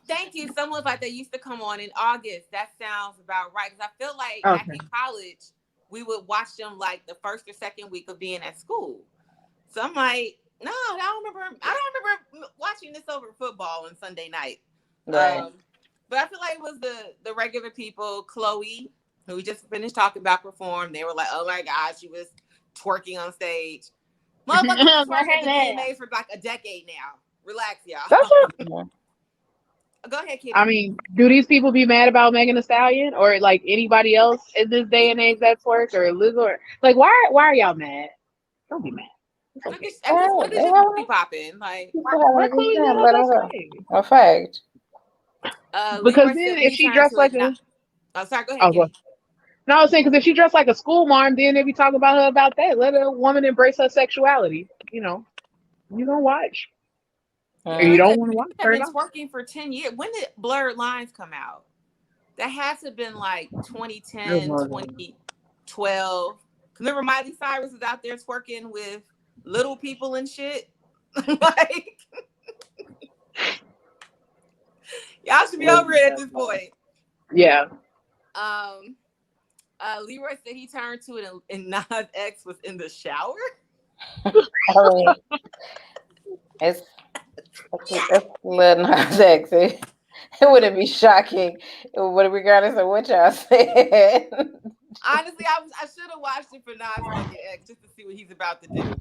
S1: Thank you. Someone like that used to come on in August. That sounds about right. Because I feel like back in college, we would watch them like the first or second week of being at school. So I'm like, no, I don't remember watching this over football on Sunday night.
S2: Right.
S1: But I feel like it was the regular people. Chloe, who we just finished talking about, performed. They were like, oh my God, she was twerking on stage. Motherfuckers twerking at the VMAs for like a decade now. Relax, y'all.
S3: That's
S1: what. Go ahead, Kitty.
S3: I mean, do these people be mad about Megan Thee Stallion or like anybody else in this day and age that twerks or Liz or like why are y'all mad? Don't be mad.
S1: Okay. Look at this movie popping. Like
S2: a fact.
S3: Because then if she dressed like a
S1: sorry, go ahead.
S3: No, I was saying because if she dressed like a school marm, then they be talking about her about that. Let a woman embrace her sexuality. You know, you gonna watch. Or you don't want to watch her.
S1: It's working for 10 years. When did Blurred Lines come out? That has to have been like 2010, 2012. Remember Miley Cyrus was out there twerking with little people and shit? Like, y'all should be over it at this point.
S3: Yeah.
S1: Leroy said he turned to it and Nas X was in the shower.
S2: It's Lil Nas X. It wouldn't be shocking, regardless of what y'all said.
S1: Honestly, I should have watched it for Nas X just to see what he's about to do.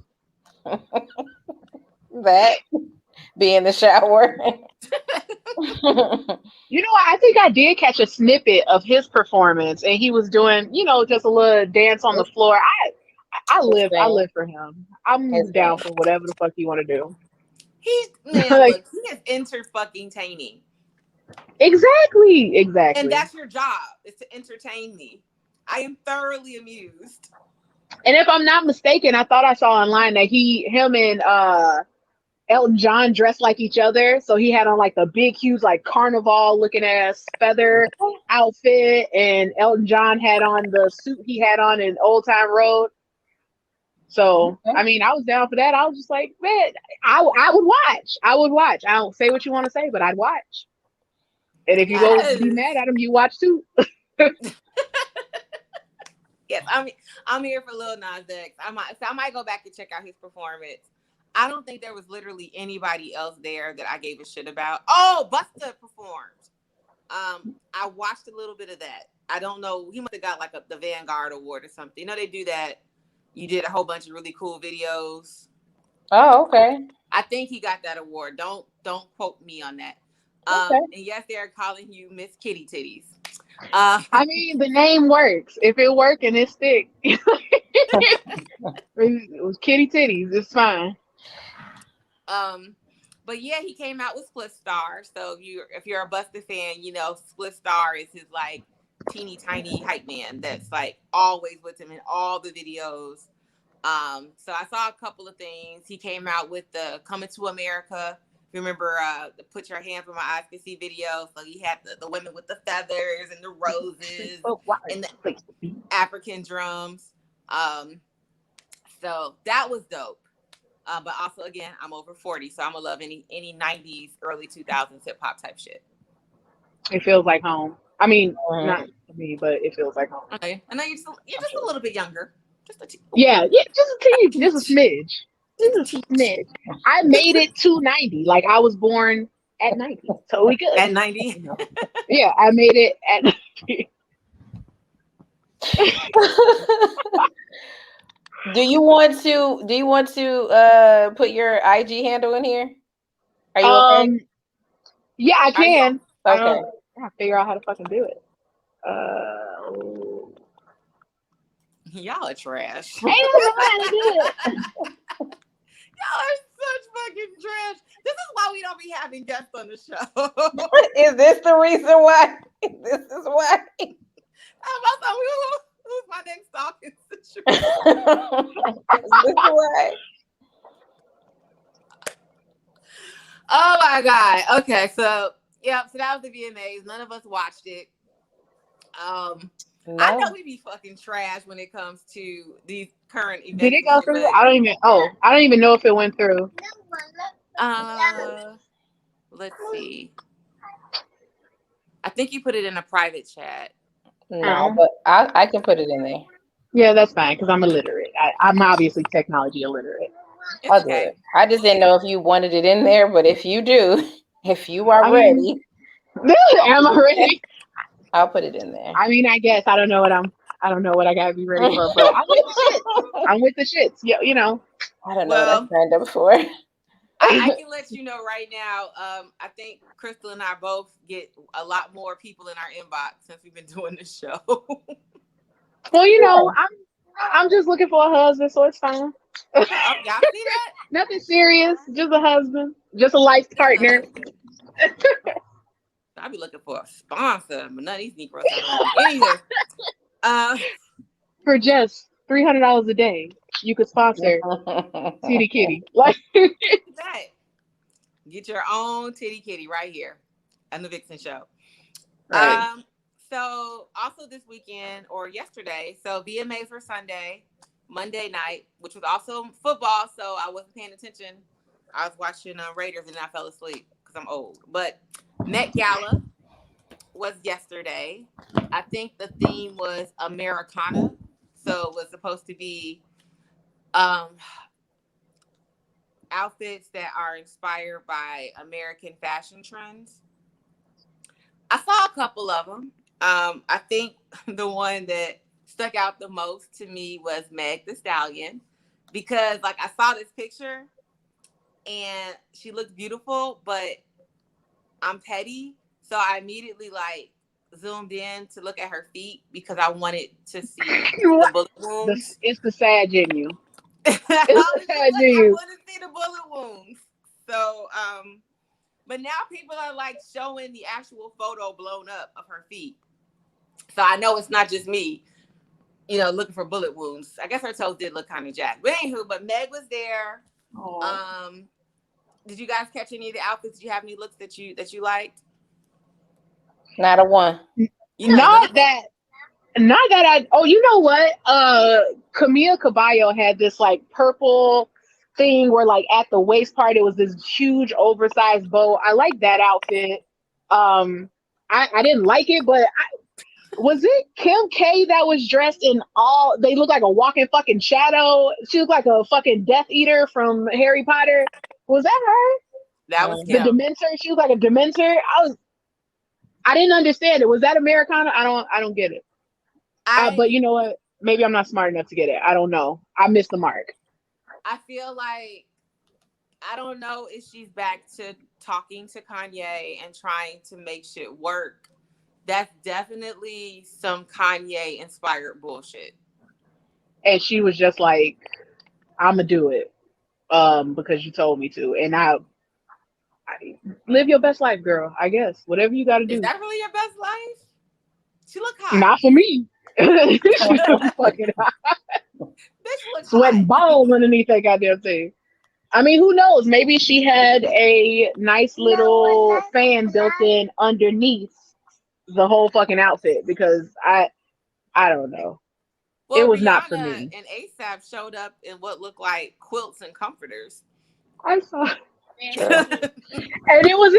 S2: That be in the shower.
S3: You know, I think I did catch a snippet of his performance, and he was doing, just a little dance on the floor.
S2: His
S3: I
S2: thing.
S3: live for him. I'm
S2: His
S3: down
S2: thing.
S3: for whatever the fuck you want to do.
S1: Look,
S3: Like,
S1: he is enter-fucking-taining.
S3: exactly.
S1: And that's your job, is to entertain me. I am thoroughly amused.
S3: And if I'm not mistaken, I thought I saw online that him and Elton John dressed like each other. So he had on like the big, huge, like carnival looking ass feather outfit, and Elton John had on the suit he had on in Old Time Road. So, I mean, I was down for that. I was just like, man, I would watch. I would watch. I don't say what you want to say, but I'd watch. And if you go be mad at him, you watch too.
S1: Yes, I'm here for Lil Nas X. I might go back and check out his performance. I don't think there was literally anybody else there that I gave a shit about. Oh, Busta performed. I watched a little bit of that. I don't know. He must have got like the Vanguard Award or something. You know, they do that. You did a whole bunch of really cool videos.
S2: Oh, okay.
S1: I think he got that award. Don't quote me on that.
S3: Okay.
S1: And yes, they're calling you Miss Kitty Titties.
S3: I mean, the name works. If it work and it stick, it was Kitty Titties. It's fine.
S1: But yeah, he came out with Split Star. So if you're a Busta fan, you know Split Star is his like teeny tiny hype man that's like always with him in all the videos. So I saw a couple of things. He came out with the Coming to America. Remember the Put Your Hands on My Eyes Can See video. So he had the women with the feathers and the roses and the African drums. So that was dope. But also, again, I'm over 40, so I'm gonna love any 90s, early 2000s hip hop type shit.
S3: It feels like home. I mean, not for me, but it feels like home.
S1: Okay, I know you're just a little bit younger.
S3: Yeah, just a teeny, just a smidge. Just a smidge. I made it to 90. Like I was born at 90. So we good.
S1: At 90?
S3: Yeah, I made it at 90.
S2: Do you want to put your IG handle in here? Are you okay?
S3: Yeah, I can.
S2: Okay.
S3: I gotta figure out how to fucking do it.
S1: Y'all are trash.
S3: I don't know how to do it.
S1: Y'all are such fucking trash. This is why we don't be having guests on the show.
S2: Is this the reason why? This is why.
S1: Who's my next talking situation?
S2: Is this why?
S1: Oh my God. Okay, so that was the VMAs. None of us watched it.
S2: No.
S1: I know we be fucking trash when it comes to these current events.
S3: Did it go through? I don't even know if it went through.
S1: Let's see. I think you put it in a private chat.
S2: No, but I can put it in there.
S3: Yeah, that's fine because I'm illiterate. I'm obviously technology illiterate.
S2: I'll do it. I just didn't know if you wanted it in there, but if you do, if you are ready.
S3: Am I ready?
S2: I'll put it in there.
S3: I mean, I guess I don't know what I gotta be ready for, but I'm with the shits. I'm with the shits. Yeah, you know.
S2: I don't know what I've signed up for.
S1: I can let you know right now. I think Crystal and I both get a lot more people in our inbox since we've been doing this show.
S3: Well, you know, I'm just looking for a husband, so it's fine.
S1: Y'all see that?
S3: Nothing serious, just a husband, just a life partner.
S1: I'll be looking for a sponsor, but none of these Negroes are.
S3: For just $300 a day, you could sponsor Titty Kitty. Like
S1: that. Get your own Titty Kitty right here on the Vixen Show. Right. So also this weekend or yesterday, so VMAs were Sunday, Monday night, which was also football, so I wasn't paying attention. I was watching Raiders and I fell asleep because I'm old. But Met Gala was yesterday. I think the theme was Americana. So it was supposed to be outfits that are inspired by American fashion trends. I saw a couple of them. I think the one that stuck out the most to me was Meg Thee Stallion, because like I saw this picture and she looked beautiful, but I'm petty, so I immediately like zoomed in to look at her feet because I wanted to see the bullet wounds.
S3: It's the sad in you.
S1: I want to see the bullet wounds. So, but now people are like showing the actual photo blown up of her feet. So I know it's not just me, you know, looking for bullet wounds. I guess her toes did look kind of jacked. But anywho, but Meg was there. Aww. Did you guys catch any of the outfits? Did you have any looks that you liked?
S2: Not a one.
S3: Not that I. Oh, you know what? Camila Cabello had this like purple thing where like at the waist part it was this huge oversized bow. I like that outfit. I didn't like it, but was it Kim K that was dressed in all? They look like a walking fucking shadow. She looked like a fucking Death Eater from Harry Potter. Was that her?
S1: That was
S3: the Dementor. She was like a Dementor. I didn't understand it. Was that Americana? I don't get it. But you know what? Maybe I'm not smart enough to get it. I don't know. I missed the mark.
S1: I feel like I don't know if she's back to talking to Kanye and trying to make shit work. That's definitely some Kanye inspired bullshit.
S3: And she was just like, "I'ma do it, because you told me to." And I live your best life, girl. I guess whatever you got to do.
S1: Is that really your best life? She look hot.
S3: Not for me. She fucking hot. Sweating balls underneath that goddamn thing. I mean, who knows? Maybe she had a nice little fan built in underneath the whole fucking outfit, because I don't know. Well, it was Rihanna not for me.
S1: And ASAP showed up in what looked like quilts and comforters.
S3: I saw. And it was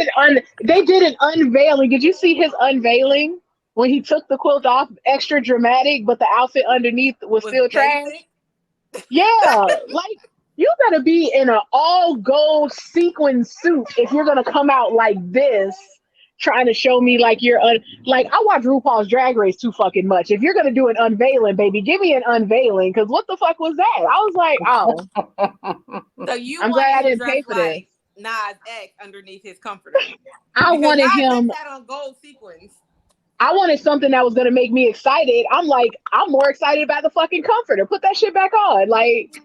S3: they did an unveiling. Did you see his unveiling when he took the quilt off? Extra dramatic, but the outfit underneath was still trash. Yeah, like you better be in an all gold sequin suit if you're gonna come out like this, trying to show me like you're like I watch RuPaul's Drag Race too fucking much. If you're gonna do an unveiling, baby, give me an unveiling, because what the fuck was that? I was like, oh.
S1: So
S3: I'm glad I didn't pay for this.
S1: Nas X underneath his comforter.
S3: I wanted him.
S1: Had on gold sequins.
S3: I wanted something that was gonna make me excited. I'm like, I'm more excited about the fucking comforter. Put that shit back on. Like,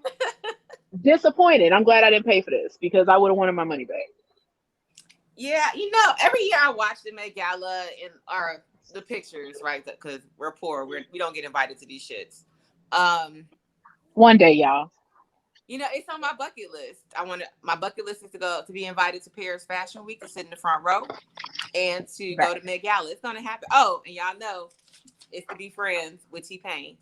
S3: disappointed. I'm glad I didn't pay for this, because I would have wanted my money back.
S1: Yeah, you know, every year I watch the Met Gala and the pictures, right? Because we're poor, we don't get invited to these shits.
S3: One day, y'all.
S1: You know, it's on my bucket list. My bucket list is to be invited to Paris Fashion Week, to sit in the front row, and to go to Met Gala. It's gonna happen. Oh, and y'all know it's to be friends with T-Pain.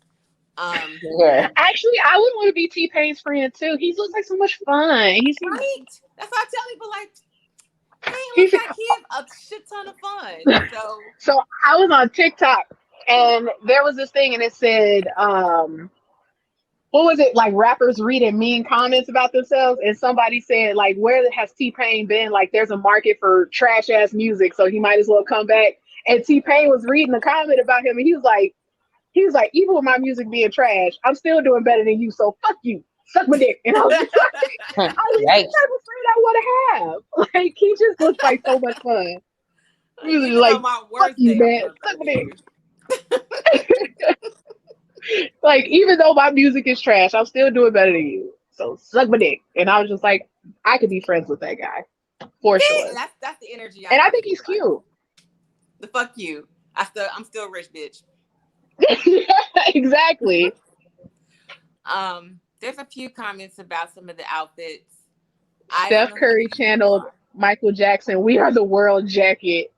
S3: Actually, I would want to be T-Pain's friend too. He looks like so much fun. He's
S1: right. That's why I tell people, like, He looks like he has a shit ton of fun.
S3: So I was on TikTok and there was this thing and it said, what was it, like rappers reading mean comments about themselves, and somebody said like, where has T-Pain been? Like, there's a market for trash ass music, so he might as well come back. And T-Pain was reading a comment about him and he was like, even with my music being trash, I'm still doing better than you, so fuck you. Suck my dick. And I was like, I was like, that's the friend I want to have. Like, he just looks like so much fun. He was like, fuck you, man. Suck my dick. Like, even though my music is trash, I'm still doing better than you. So suck my dick. And I was just like, I could be friends with that guy. For sure.
S1: That's the energy.
S3: And I think he's cute.
S1: The fuck you. I'm still rich, bitch.
S3: Yeah, exactly.
S1: There's a few comments about some of the outfits.
S3: Steph Curry channeled Michael Jackson, "We Are the World" jacket.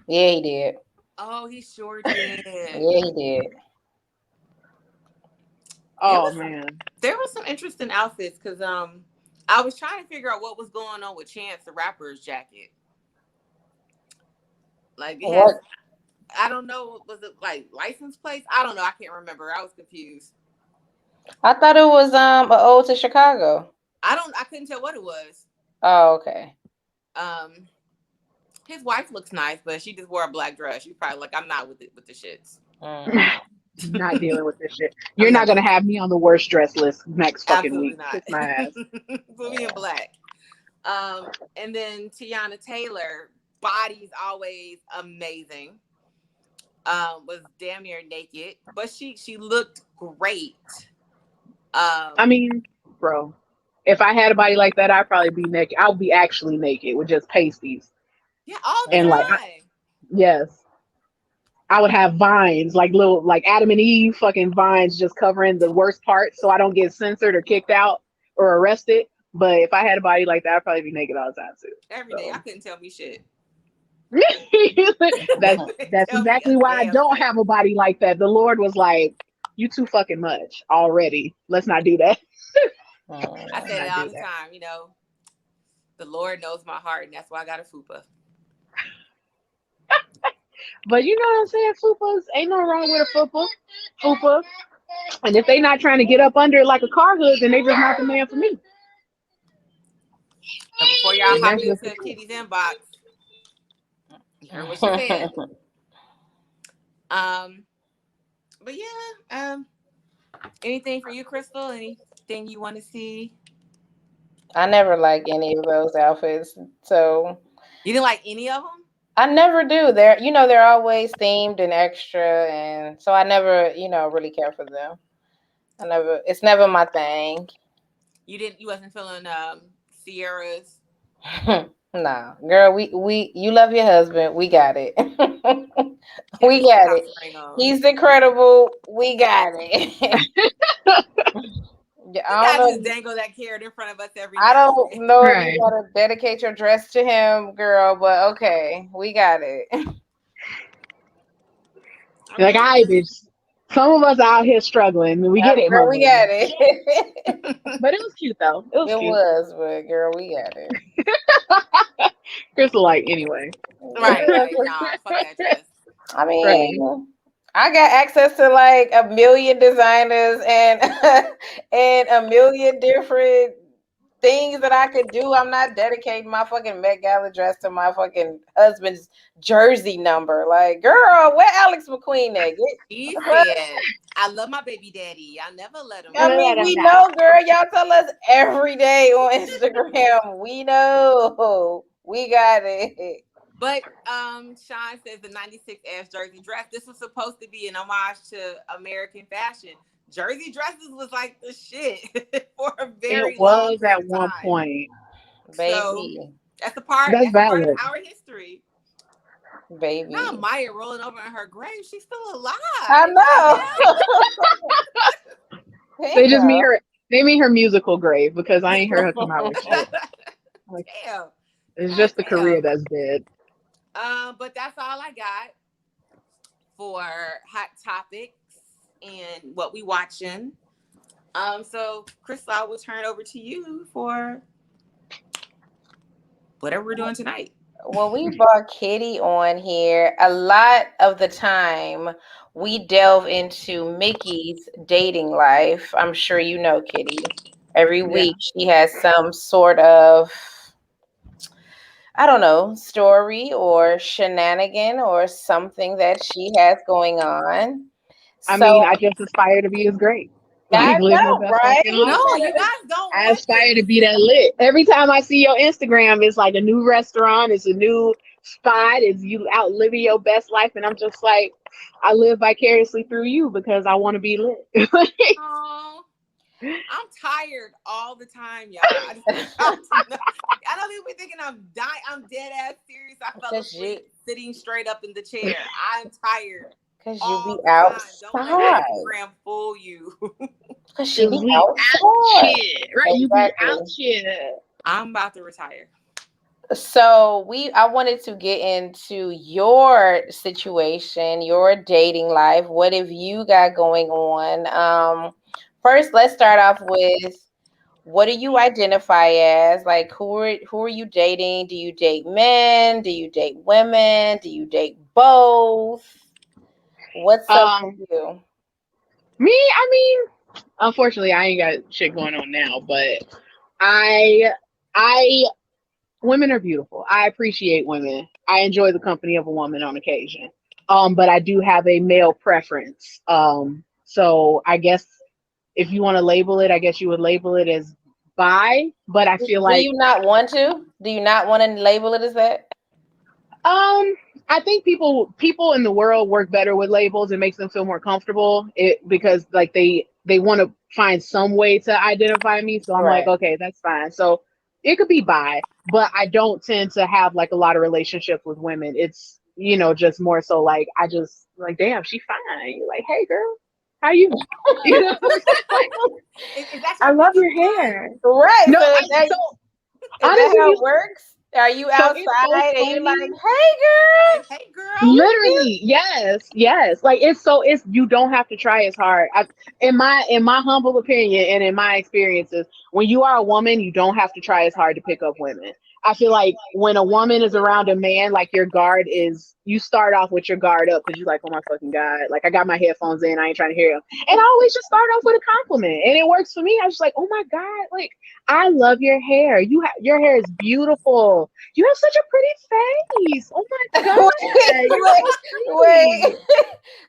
S2: Yeah, he did.
S1: Oh, he sure did.
S2: Yeah, he did.
S3: Oh, man.
S1: There was some interesting outfits because I was trying to figure out what was going on with Chance the Rapper's jacket. Like, I don't know, was it like license plates? I don't know. I can't remember. I was confused.
S2: I thought it was an ode to Chicago.
S1: I couldn't tell what it was.
S2: Oh, okay.
S1: His wife looks nice, but she just wore a black dress. She's probably like, I'm not with the shits.
S3: Not dealing with this shit. You're not gonna have me on the worst dress list next fucking
S1: Absolutely
S3: week.
S1: not.
S3: Kiss my ass.
S1: Put me in black. And then Tiana Taylor, body's always amazing. Was damn near naked, but she looked great.
S3: I mean, bro, if I had a body like that, I'd probably be naked. I would be actually naked with just pasties.
S1: Yeah, all the
S3: And like,
S1: time.
S3: yes, I would have vines, like little, like Adam and Eve fucking vines just covering the worst parts so I don't get censored or kicked out or arrested. But if I had a body like that, I'd probably be naked all the time too.
S1: Every day. I couldn't tell me shit.
S3: That's exactly why I don't have a body like that. The Lord was like, you too fucking much already. Let's not do that.
S1: I say it all the time, you know. The Lord knows my heart, and that's why I got a fupa.
S3: But you know what I'm saying? Fupas, ain't no wrong with a fupa. And if they not trying to get up under it like a car hood, then they just not the man for me.
S1: So before y'all hop into Kitty's inbox, you heard what she said. But yeah, anything for you, Crystal? Anything you want to see?
S2: I never like any of those outfits, so
S1: you didn't like any of them.
S2: I never do. They're always themed and extra, and so I never, really care for them. It's never my thing.
S1: You wasn't feeling Sierra's.
S2: Nah, girl, you love your husband. We got it. We got it. He's incredible. We got it.
S1: I don't just dangle that carrot in front of us every day.
S2: I don't know if you gotta dedicate your dress to him, girl, but okay, we got it.
S3: Like, bitch. Some of us out here struggling. We get it,
S2: girl. We got it.
S3: But it was cute though. It was,
S2: but girl, we got it.
S3: Crystal, like, anyway.
S1: Right. Nah, fuck that dress.
S2: I mean, I got access to like a million designers and and a million different things that I could do. I'm not dedicating my fucking Met Gala dress to my fucking husband's jersey number. Like, girl, where Alex McQueen at?
S1: He said, I love my baby daddy. I never let him.
S2: I mean, we know, girl. Y'all tell us every day on Instagram. We know. We got it.
S1: But Sean says the 96 Ash jersey dress. This was supposed to be an homage to American fashion. Jersey dresses was like the shit for a very long time.
S3: At one point.
S2: Baby.
S1: So that's part of our history.
S2: Baby.
S1: Now Maya rolling over in her grave. She's still alive.
S2: I
S3: know. They just mean her musical grave because I ain't heard her come out with shit. Like, damn. It's just the career that's dead.
S1: But that's all I got for hot topics and what we watching. So Crystal, I will turn it over to you for whatever we're doing tonight.
S2: When we brought Kitty on here, a lot of the time we delve into Mickey's dating life. I'm sure you know Kitty. Every week she has some sort of, I don't know, story or shenanigan or something that she has going on.
S3: I mean, I just aspire to be as great.
S2: I know, right?
S1: No, you guys don't.
S3: I aspire to be that lit. Every time I see your Instagram, it's like a new restaurant, it's a new spot, it's you out living your best life, and I'm just like, I live vicariously through you because I want to be lit.
S1: I'm tired all the time, y'all. I don't even be thinking I'm dying. I'm dead ass serious. I fell asleep sitting straight up in the chair. I'm tired.
S2: Because you be outside.
S1: Don't let Instagram fool you.
S2: Because you be outside.
S3: Right, you be out here.
S1: I'm about to retire.
S2: So I wanted to get into your situation, your dating life. What have you got going on? First, let's start off with, what do you identify as? Like, who are you dating? Do you date men? Do you date women? Do you date both? What's up with you?
S3: Me, I mean, unfortunately, I ain't got shit going on now, but women are beautiful. I appreciate women. I enjoy the company of a woman on occasion. But I do have a male preference. So I guess if you want to label it, I guess you would label it as bi. But I feel like,
S2: do you not want to? Do you not want to label it as that?
S3: I think people in the world work better with labels. It makes them feel more comfortable. Because like they want to find some way to identify me. So I'm like, okay, that's fine. So it could be bi, but I don't tend to have like a lot of relationships with women. It's, just more so like I just like, damn, she fine. You're like, hey girl, how you? You know what I'm saying? I love your hair.
S2: Right.
S3: No,
S2: so is that how it works? Are you outside and you're like, hey girl?
S1: Like, hey girl.
S3: Literally, yes. Like it's you don't have to try as hard. In my humble opinion and in my experiences, when you are a woman, you don't have to try as hard to pick up women. I feel like when a woman is around a man, like you start off with your guard up because you're like, oh my fucking God, like I got my headphones in, I ain't trying to hear him. And I always just start off with a compliment, and it works for me. I was just like, oh my God, like I love your hair. Your hair is beautiful. You have such a pretty face. Oh my God.
S2: Wait.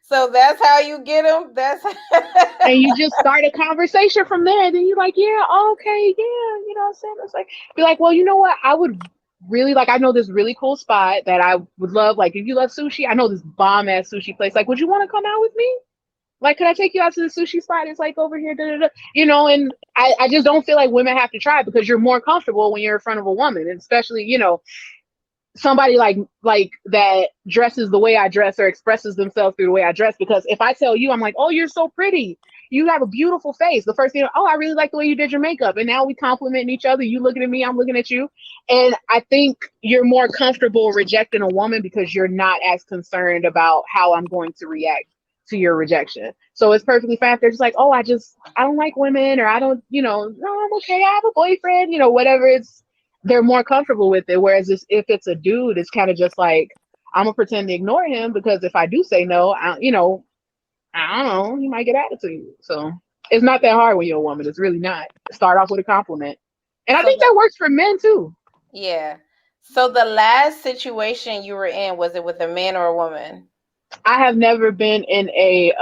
S2: So that's how you get them?
S3: And you just start a conversation from there. And then you're like, yeah, okay, yeah. You know what I'm saying? It's like, be like, well, you know what? I would really like, I know this really cool spot that I would love. Like, if you love sushi, I know this bomb ass sushi place. Like, would you want to come out with me? Like, could I take you out to the sushi spot? It's like over here, and I just don't feel like women have to try because you're more comfortable when you're in front of a woman, and especially, somebody like that dresses the way I dress or expresses themselves through the way I dress. Because if I tell you, I'm like, oh, you're so pretty. You have a beautiful face. The first thing, oh, I really like the way you did your makeup. And now we complimenting each other. You looking at me, I'm looking at you. And I think you're more comfortable rejecting a woman because you're not as concerned about how I'm going to react to your rejection. So it's perfectly fine if they're just like, oh, I don't like women, or I don't, no, I'm okay, I have a boyfriend, whatever. They're more comfortable with it. Whereas if it's a dude, it's kind of just like, I'm gonna pretend to ignore him because if I do say no, I don't know, he might get attitude. So it's not that hard when you're a woman. It's really not. Start off with a compliment. And I think that works for men too.
S2: Yeah. So the last situation you were in, was it with a man or a woman?
S3: I have never been in a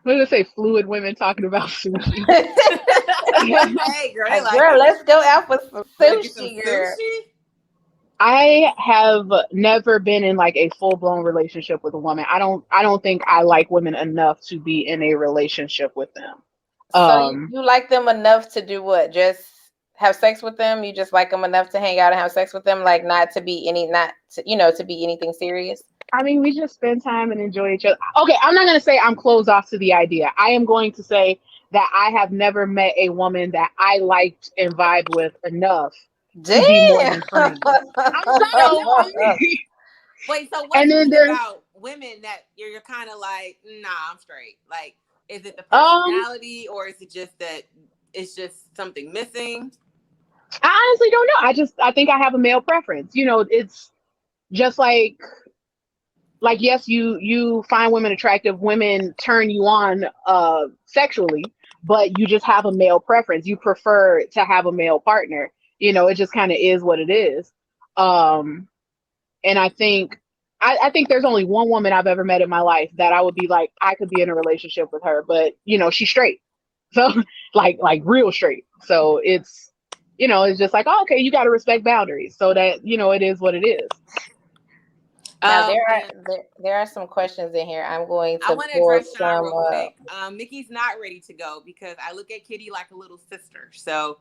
S3: what did I say? Fluid women talking about sushi.
S1: Hey girl,
S2: girl, let's go out for some sushi, girl.
S3: I have never been in like a full blown relationship with a woman. I don't think I like women enough to be in a relationship with them.
S2: So you like them enough to do what? Just have sex with them? You just like them enough to hang out and have sex with them, like not to be anything serious?
S3: I mean, we just spend time and enjoy each other. Okay, I'm not going to say I'm closed off to the idea. I am going to say that I have never met a woman that I liked and vibed with enough to be more than friends. I'm sorry.
S1: Wait, so what is it about women that you're kind of like, nah, I'm straight? Like, is it the personality or is it just that it's just something missing?
S3: I honestly don't know. I think I have a male preference. It's just like yes, you find women attractive, women turn you on sexually, but you just have a male preference. You prefer to have a male partner. It just kind of is what it is. And I think there's only one woman I've ever met in my life that I would be like, I could be in a relationship with her, but she's straight. So like real straight. So it's just like, oh, okay, you got to respect boundaries. So that, it is what it is.
S2: Now there are some questions in here. I want to
S1: address Sean real quick. Mickey's not ready to go because I look at Kitty like a little sister. So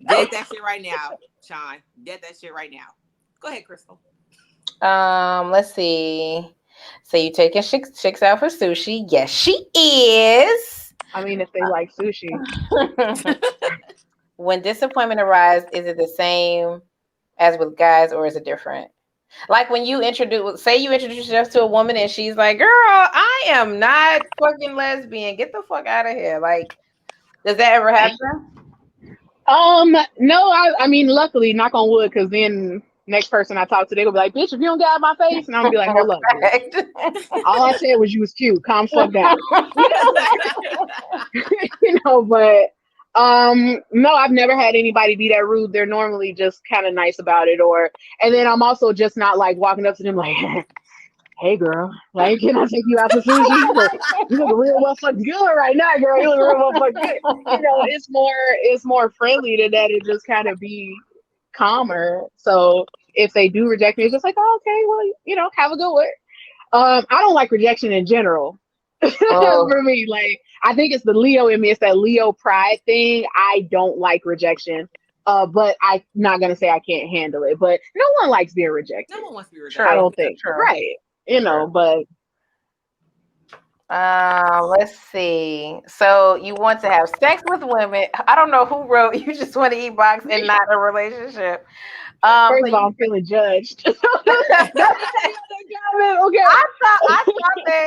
S1: get that shit right now, Sean. Get that shit right now. Go ahead, Crystal.
S2: Let's see. So you taking chicks out for sushi? Yes, she is.
S3: I mean, if they like sushi.
S2: When disappointment arises, is it the same as with guys or is it different? Like when you introduce yourself to a woman and she's like, girl, I am not fucking lesbian. Get the fuck out of here. Like, does that ever happen?
S3: No, I mean, luckily, knock on wood, because then next person I talk to, they will be like, bitch, if you don't get out of my face, and I'm gonna be like, hold up. All I said was you was cute. Calm fuck down. But No, I've never had anybody be that rude. They're normally just kind of nice about it, and then I'm also just not like walking up to them like, "Hey, girl, like, can I take you out for sushi? You look real well fucking good right now, girl. You look real well fucking good." It's more friendly than that. It just kind of be calmer. So if they do reject me, it's just like, oh, okay, well, have a good one. I don't like rejection in general.
S2: Oh.
S3: For me, like, I think it's the Leo in me. It's that Leo pride thing. I don't like rejection. But I'm not gonna say I can't handle it. But no one likes being rejected.
S1: No one wants to be rejected.
S3: I don't think.
S2: True.
S3: Right. But
S2: let's see. So you want to have sex with women. I don't know who wrote you just want to eat box and not a relationship.
S3: First of all, I'm feeling judged. Okay.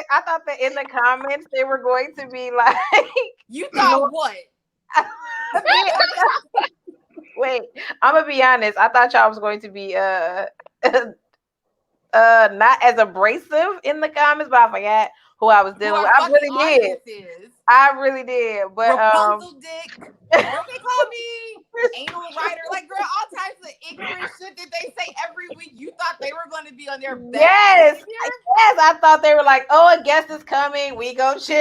S2: I thought that in the comments they were going to be like,
S1: you thought what?
S2: Wait, I'm gonna be honest. I thought y'all was going to be not as abrasive in the comments, but I forgot who I was dealing with. I really did. But
S1: Rapunzel dick. What they call me? Anal writer. Like, girl, all types of ignorant shit that they say every week. You thought they were going to be on their best.
S2: Yes, I thought they were like, oh, a guest is coming. We go chill.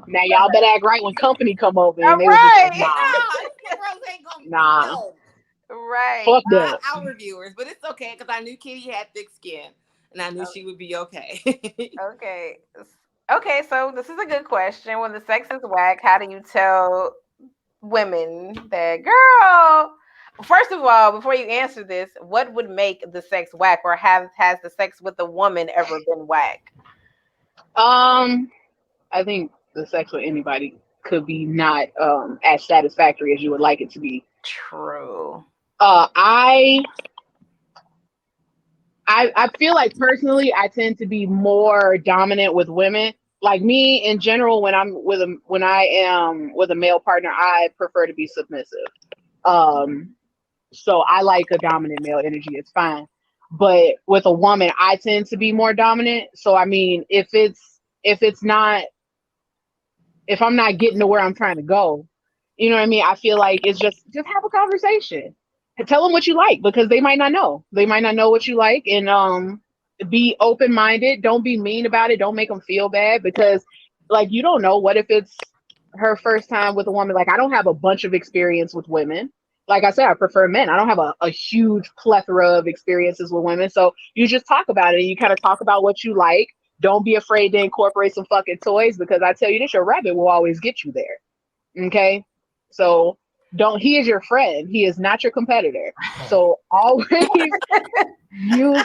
S3: Now y'all better act right when company come over.
S2: And
S3: they
S2: right.
S3: Just like,
S1: girls ain't gonna
S3: nah.
S2: Right.
S3: Fuck that.
S1: Our viewers, but it's okay because I knew Kitty had thick skin, and I knew she would be okay.
S2: Okay, so this is a good question. When the sex is whack, how do you tell women that, girl? First of all, before you answer this, what would make the sex whack, or has the sex with a woman ever been whack?
S3: I think the sex with anybody could be not as satisfactory as you would like it to be.
S2: True.
S3: I feel like personally, I tend to be more dominant with women. Like me in general, when I am with a male partner, I prefer to be submissive. So I like a dominant male energy. It's fine. But with a woman, I tend to be more dominant. So I mean, if I'm not getting to where I'm trying to go, you know what I mean? I feel like it's just have a conversation. Tell them what you like, because they might not know. They might not know what you like, and be open-minded. Don't be mean about it. Don't make them feel bad, because like, you don't know, what if it's her first time with a woman. Like, I don't have a bunch of experience with women. Like I said, I prefer men. I don't have a huge plethora of experiences with women. So you just talk about it, and you kind of talk about what you like. Don't be afraid to incorporate some fucking toys, because I tell you this, your rabbit will always get you there. Okay? So he is your friend. He is not your competitor. So always use,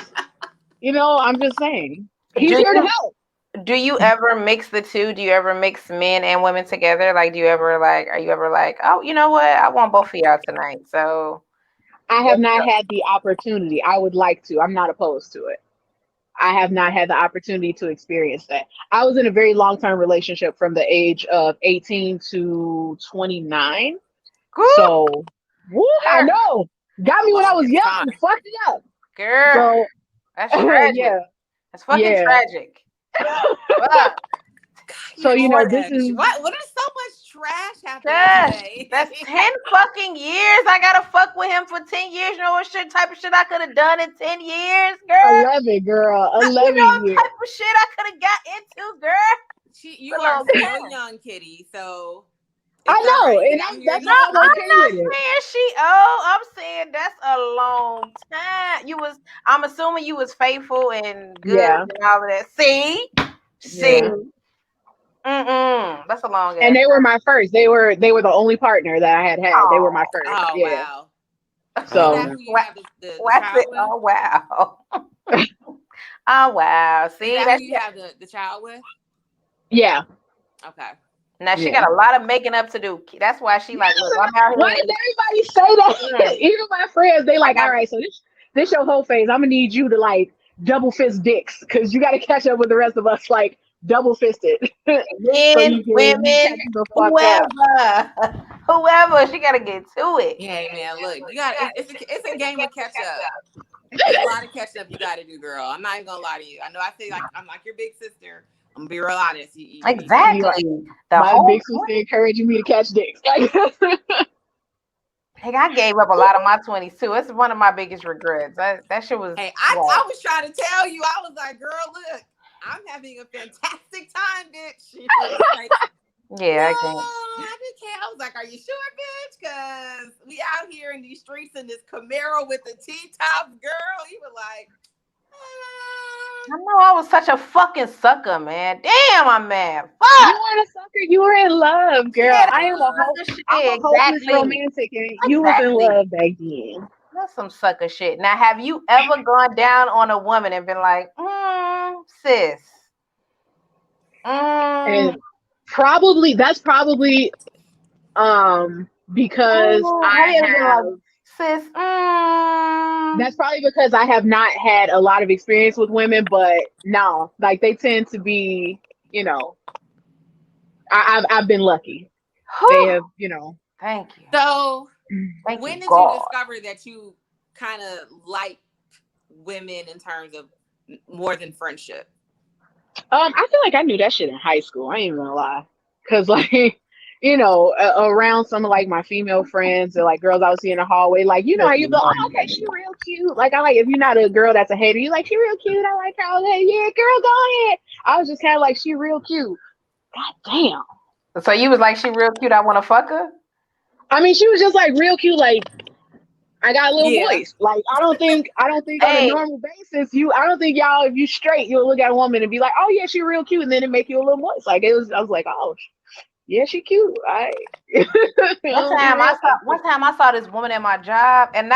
S3: I'm just saying, he's here to help.
S2: Do you ever mix the two? Do you ever mix men and women together? Like, are you ever like, oh, you know what? I want both of y'all tonight. So
S3: I have not had the opportunity. I would like to. I'm not opposed to it. I have not had the opportunity to experience that. I was in a very long-term relationship from the age of 18 to 29.
S2: Cool.
S3: So, I know. Got me when I was young. Fucked it up.
S2: Girl, so, that's tragic.
S3: Yeah.
S2: That's fucking tragic.
S3: So, this is...
S1: What is so much trash happening today?
S2: That's 10 fucking years. I gotta fuck with him for 10 years. You know what type of shit I could have done in 10 years, girl?
S3: 11, girl. 11 years.
S2: Type of shit I could have got into, girl.
S1: You are so young, Kitty, so...
S3: I know, and that's not
S2: I'm not saying she I'm saying that's a long time. I'm assuming you was faithful and good and all of that. See? That's a long.
S3: And they were my first. They were the only partner that I had. They were my first.
S1: Oh wow.
S3: So
S2: oh wow. Oh wow. See,
S1: that's who you have the child with?
S3: Yeah.
S1: Okay.
S2: Now she got a lot of making up to do. That's why she like, look, I'm out here.
S3: Why does everybody say that? Even my friends, they like, all right, so this your whole phase. I'm gonna need you to like double fist dicks, because you got to catch up with the rest of us, like double fisted.
S2: Men, women, whoever, she got to get to it.
S1: Yeah, man. Look, you got it's a game of catch up. There's a lot of catch up you got to do, girl. I'm not even gonna lie to you. I know I say like I'm like your big sister, I'm gonna be real honest.
S2: Exactly. The
S3: My
S2: whole
S3: Vix was encouraging me to catch dicks.
S2: Hey, I gave up a lot of my 20s too. It's one of my biggest regrets. That shit was.
S1: Hey, I was trying to tell you. I was like, girl, look, I'm having a fantastic time, bitch. She was like,
S2: yeah,
S1: no,
S2: I
S1: just can't. I was like, are you sure, bitch? Because we out here in these streets in this Camaro with the T-tops, girl. You were like,
S2: know I was such a fucking sucker, man. Damn, I'm mad. Fuck.
S3: You weren't a sucker. You were in love, girl.
S2: Yeah,
S3: I'm a hopeless romantic, and you was in love back then.
S2: That's some sucker shit. Now, have you ever gone down on a woman and been like, sis?
S3: And that's probably because I have
S2: sis.
S3: That's probably because I have not had a lot of experience with women, but no, like they tend to be, I've been lucky. They have,
S2: Thank you.
S1: So, when did you discover that you kind of like women in terms of more than friendship?
S3: I feel like I knew that shit in high school. I ain't even gonna lie, because like, around some of like my female friends or like girls I would see in the hallway, like how you go, oh, okay, she real cute. Like I like if you're not a girl that's a hater, you like she real cute. I like her. Okay, yeah, girl, go ahead. I was just kind of like she real cute. God damn.
S2: So you was like she real cute. I want to fuck her.
S3: I mean, she was just like real cute. Like I got a little voice. Like I don't think on a normal basis, I don't think y'all, if you straight, you'll look at a woman and be like, oh yeah, she real cute, and then it make you a little moist. Like I was like, oh yeah, she cute.
S2: One time I saw this woman at my job, and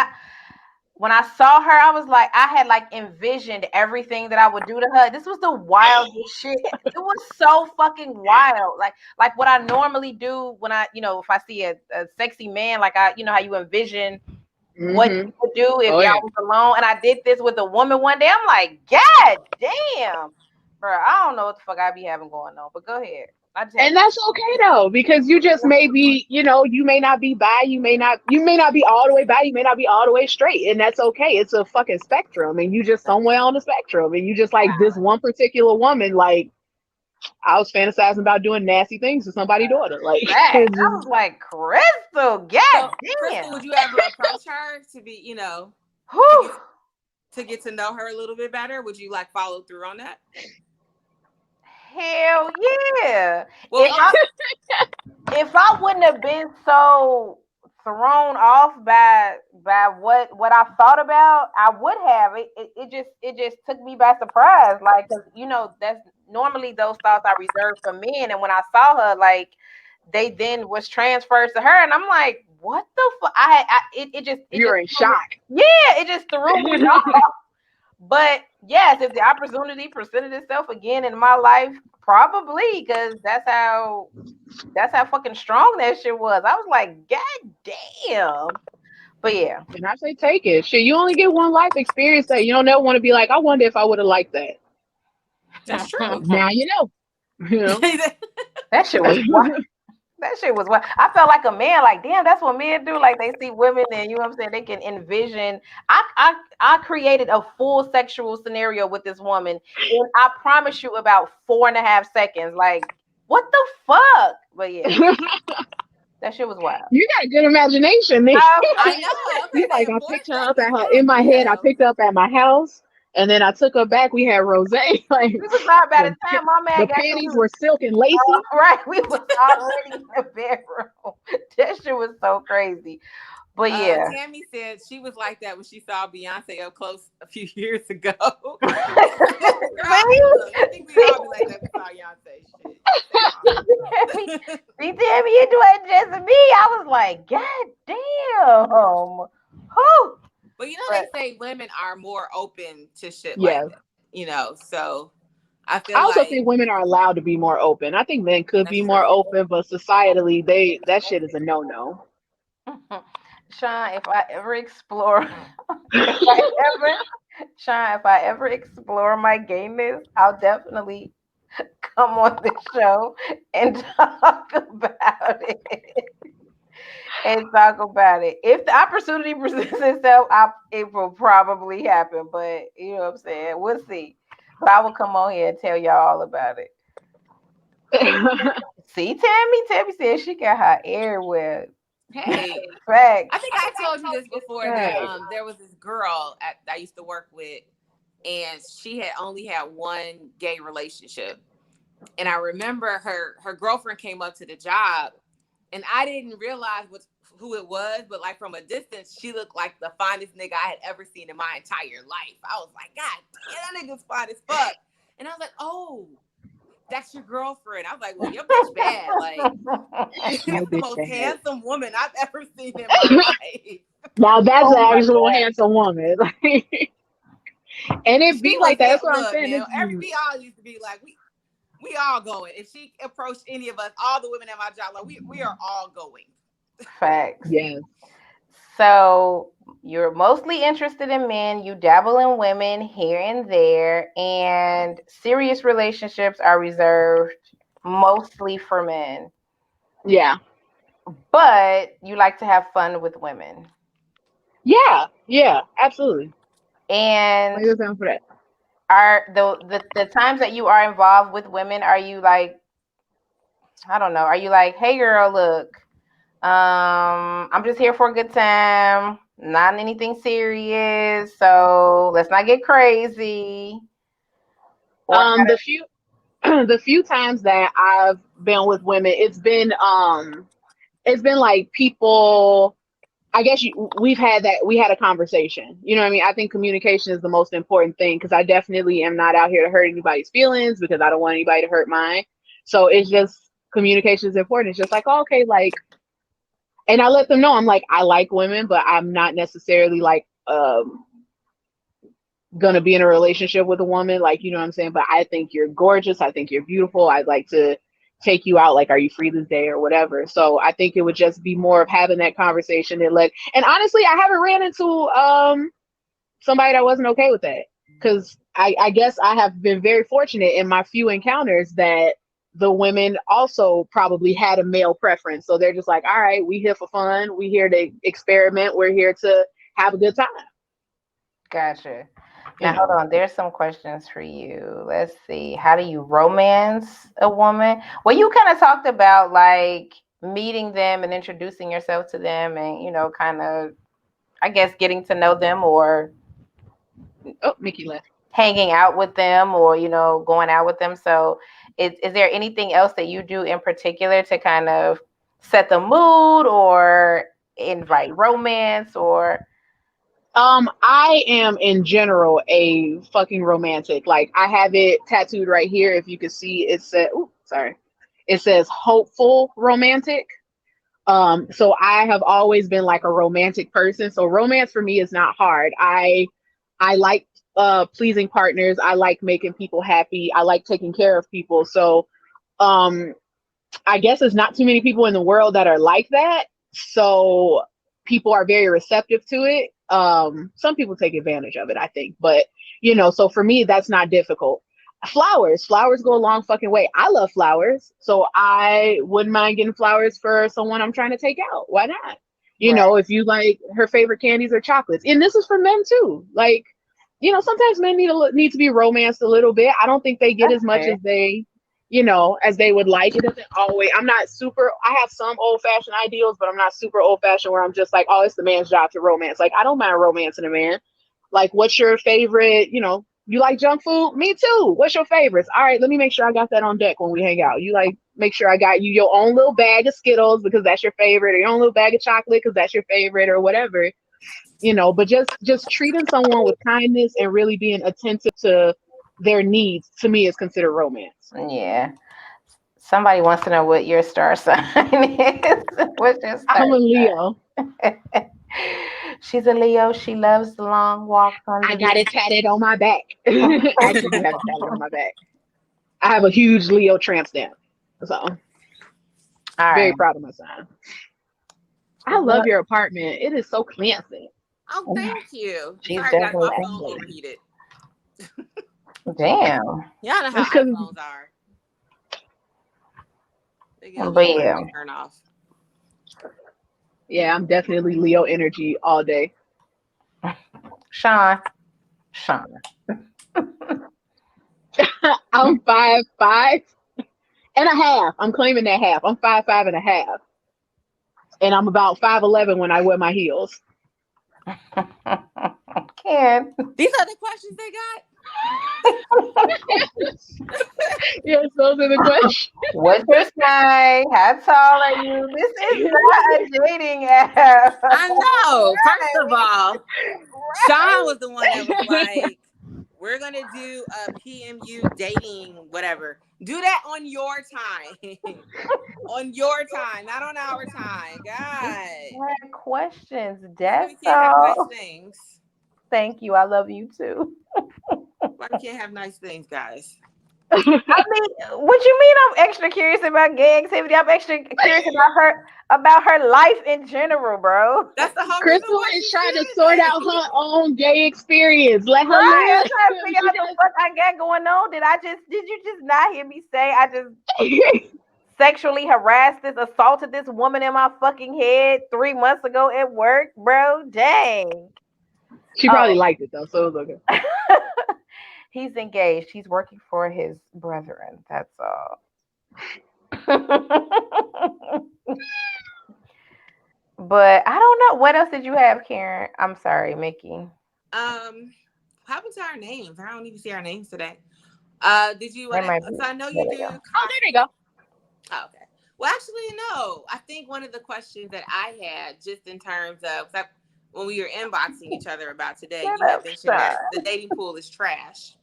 S2: when I saw her, I was like, I had like envisioned everything that I would do to her. This was the wildest shit. It was so fucking wild. Like what I normally do when I, if I see a sexy man, like how you envision what you would do if y'all was alone. And I did this with a woman one day. I'm like, God damn, bro. I don't know what the fuck I be having going on, but go ahead.
S3: And that's okay though, because you just may be, you may not be bi, you may not be all the way bi, you may not be all the way straight, and that's okay. It's a fucking spectrum, and you just somewhere on the spectrum, and you just like this one particular woman. Like I was fantasizing about doing nasty things to somebody's daughter. Like
S2: I was like, Crystal, damn.
S1: Crystal, would you ever approach her to be, to get to know her a little bit better? Would you like follow through on that?
S2: Hell yeah. Well, if I wouldn't have been so thrown off by what I thought about, I would have. It just took me by surprise. Like, cause that's normally those thoughts I reserve for men. And when I saw her, like they then was transferred to her, and I'm like, what the fuck? You're
S3: in shock.
S2: Yeah, it just threw me off. But yes, if the opportunity presented itself again in my life, probably, because that's how fucking strong that shit was. I was like, God damn. But yeah.
S3: And I say take it. Shit, you only get one life experience that you don't ever want to be like, I wonder if I would have liked that.
S1: That's true.
S3: Now you know.
S2: That shit was wild. That shit was what I felt like a man. Like, damn, that's what men do. Like, they see women, and you know what I'm saying, they can envision. I created a full sexual scenario with this woman, and I promise you, about 4.5 seconds. Like, what the fuck? But yeah, that shit was wild.
S3: You got a good imagination, man.
S1: I know.
S3: Okay, like I picked her up at her in my head. I picked her up at my house. And then I took her back. We had rosé. Like
S2: we was not by the time my man
S3: the panties were silk and lacy.
S2: Right, we was already in the bedroom. That shit was so crazy. But yeah,
S1: Tammy said she was like that when she saw Beyonce up close a few years ago. I think we all be like that when we saw Beyonce shit.
S2: See, Tammy, you doing just me. I was like, God damn. Whew.
S1: But they say women are more open to shit like that. So I
S3: also think women are allowed to be more open. I think men could be more open, but societally, that shit is a no-no.
S2: Sean, if I ever explore my gayness, I'll definitely come on the show and talk about it. If the opportunity presents itself, it will probably happen. But you know what I'm saying? We'll see. But I will come on here and tell y'all all about it. See, Tammy said she got her ear wet.
S1: Hey,
S2: Facts.
S1: I think I told you this before that there was this girl I used to work with, and she had only had one gay relationship. And I remember her girlfriend came up to the job, and I didn't realize who it was, but like from a distance, she looked like the finest nigga I had ever seen in my entire life. I was like, God damn, that nigga's fine as fuck. And I was like, oh, that's your girlfriend. I was like, well, your bitch bad. Like, you're the most handsome woman I've ever seen in my life.
S3: Now that's an actual handsome woman. And it be like that. That's what I'm saying.
S1: Man, we all used to be like, we all going. If she approached any of us, all the women at my job, like we are all going.
S2: Facts.
S3: Yes.
S2: So you're mostly interested in men, you dabble in women here and there, and serious relationships are reserved mostly for men.
S3: Yeah.
S2: But you like to have fun with women.
S3: Yeah, absolutely.
S2: And
S3: for that.
S2: Are the times that you are involved with women, are you like, I don't know, are you like, hey girl, look, I'm just here for a good time, not anything serious, so let's not get crazy?
S3: The few times that I've been with women, it's been like people, I guess we had a conversation. You know what I mean? I think communication is the most important thing, because I definitely am not out here to hurt anybody's feelings, because I don't want anybody to hurt mine. So it's just, communication is important. It's just like, oh, okay, like, and I let them know, I'm like, I like women, but I'm not necessarily like gonna be in a relationship with a woman, like, you know what I'm saying? But I think you're gorgeous. I think you're beautiful. I'd like to take you out. Like, are you free this day or whatever? So I think it would just be more of having that conversation and honestly, I haven't ran into somebody that wasn't okay with that, because I guess I have been very fortunate in my few encounters that the women also probably had a male preference. So they're just like, all right, we here for fun. We here to experiment. We're here to have a good time.
S2: Gotcha. Now, hold on. There's some questions for you. Let's see. How do you romance a woman? Well, you kind of talked about like meeting them and introducing yourself to them, and, you know, kind of, I guess, getting to know them, or
S3: Mickey left.
S2: Hanging out with them, or, you know, going out with them. So is there anything else that you do in particular to kind of set the mood or invite romance? Or
S3: I am in general a fucking romantic. Like, I have it tattooed right here. If you can see, it says hopeful romantic. So I have always been like a romantic person. So romance for me is not hard. I like pleasing partners. I like making people happy. I like taking care of people. So I guess there's not too many people in the world that are like that. So people are very receptive to it. Some people take advantage of it, I think, but you know, so for me, that's not difficult. Flowers go a long fucking way. I love flowers, so I wouldn't mind getting flowers for someone I'm trying to take out. Why not? You know, if you like, her favorite candies or chocolates, and this is for men too. Like, you know, sometimes men need to be romanced a little bit. I don't think they get as much as they, you know, as they would like. It doesn't always, I'm not super, I have some old fashioned ideals, but I'm not super old fashioned where I'm just like, oh, it's the man's job to romance. Like, I don't mind romancing a man. Like, what's your favorite, you know, you like junk food? Me too. What's your favorites? All right, let me make sure I got that on deck when we hang out. You like, make sure I got you your own little bag of Skittles because that's your favorite, or your own little bag of chocolate because that's your favorite, or whatever. You know, but just treating someone with kindness and really being attentive to their needs, to me, is considered romance.
S2: Yeah. Somebody wants to know what your star sign is. What's your star
S3: I'm a Leo.
S2: She's a Leo. She loves the long walks on the
S3: I got it tatted on my back. I actually do have it tatted on my back. I have a huge Leo tramp stamp. So very proud of my sign. I love your apartment. It is so classy.
S1: Oh, thank you.
S2: She's
S1: sorry, guys, my phone overheated.
S2: Damn.
S1: Y'all know how iPhones are. They get turn off.
S3: Yeah, I'm definitely Leo energy all day.
S2: Sean.
S3: I'm 5'5" and a half. I'm claiming that half. I'm 5'5.5", and I'm about 5'11" when I wear my heels.
S2: Can't.
S1: These are the questions they got.
S3: Yes, those are the questions.
S2: What's your sign? How tall are you? This is not a dating app.
S1: I know. First of all, Sean was the one that was like, we're going to do a PMU dating, whatever. Do that on your time. On your time, not on our time. God.
S2: Questions.
S1: We
S2: That's
S1: can't have
S2: all.
S1: nice things.
S2: Thank you. I love you too.
S1: Why we can't have nice things, guys?
S2: I mean, what you mean? I'm extra curious about gay activity. I'm extra curious about her life in general, bro.
S1: That's the whole reason
S3: Crystal
S1: why
S3: is
S1: she's
S3: trying to
S1: doing
S3: sort
S1: it.
S3: out her own gay experience. Let her
S2: Right,
S3: live.
S2: I'm trying to figure out what the fuck I got going on. Did you just not hear me say I just sexually harassed assaulted this woman in my fucking head 3 months ago at work, bro? Dang.
S3: She probably liked it though, so it was okay.
S2: He's engaged. He's working for his brethren. That's all. But I don't know. What else did you have, Karen? I'm sorry, Mickey.
S1: What happened to our names? I don't even see our names today. Did you? So I know you do.
S3: Oh, there they go.
S1: Oh, okay. Well, actually, no. I think one of the questions that I had, just in terms of when we were inboxing each other about today, you had mentioned that the dating pool is trash.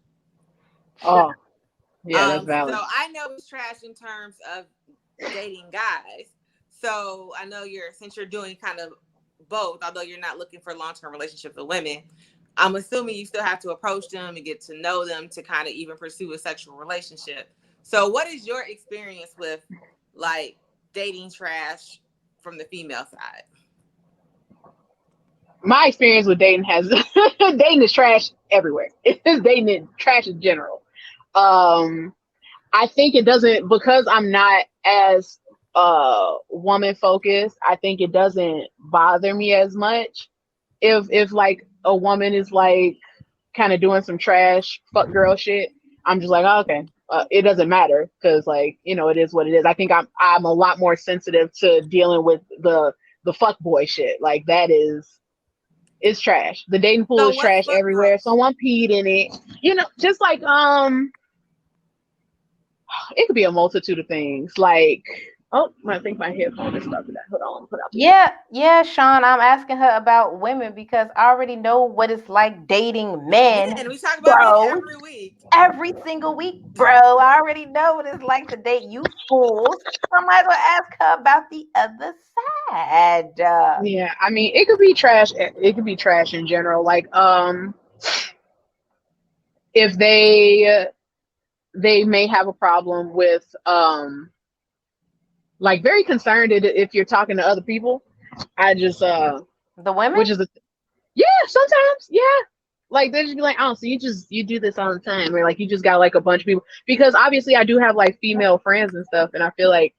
S3: Oh, yeah, that's valid.
S1: So I know it's trash in terms of dating guys. So I know since you're doing kind of both, although you're not looking for long-term relationships with women, I'm assuming you still have to approach them and get to know them to kind of even pursue a sexual relationship. So what is your experience with like dating trash from the female side?
S3: My experience with dating dating is trash everywhere. It's dating trash in general. I think it doesn't, because I'm not as woman focused, I think it doesn't bother me as much if like a woman is like kind of doing some trash fuck girl shit. I'm just like, oh, okay, it doesn't matter, because like, you know, it is what it is. I think I'm a lot more sensitive to dealing with the fuck boy shit. Like that it's trash. The dating pool is trash everywhere. Someone peed in it. You know, just like it could be a multitude of things. Like, oh, I think my headphone is stuck to that. Hold on, put out.
S2: Yeah, Sean. I'm asking her about women because I already know what it's like dating men.
S1: And we talk about it every week.
S2: Every single week, bro. I already know what it's like to date you fools. So I might as well ask her about the other side.
S3: Yeah, I mean, it could be trash. It could be trash in general. Like, if they may have a problem with like very concerned if you're talking to other people. I just
S2: the women,
S3: which is sometimes like they just be like, oh, so you do this all the time, or like you just got like a bunch of people, because obviously I do have like female friends and stuff, and I feel like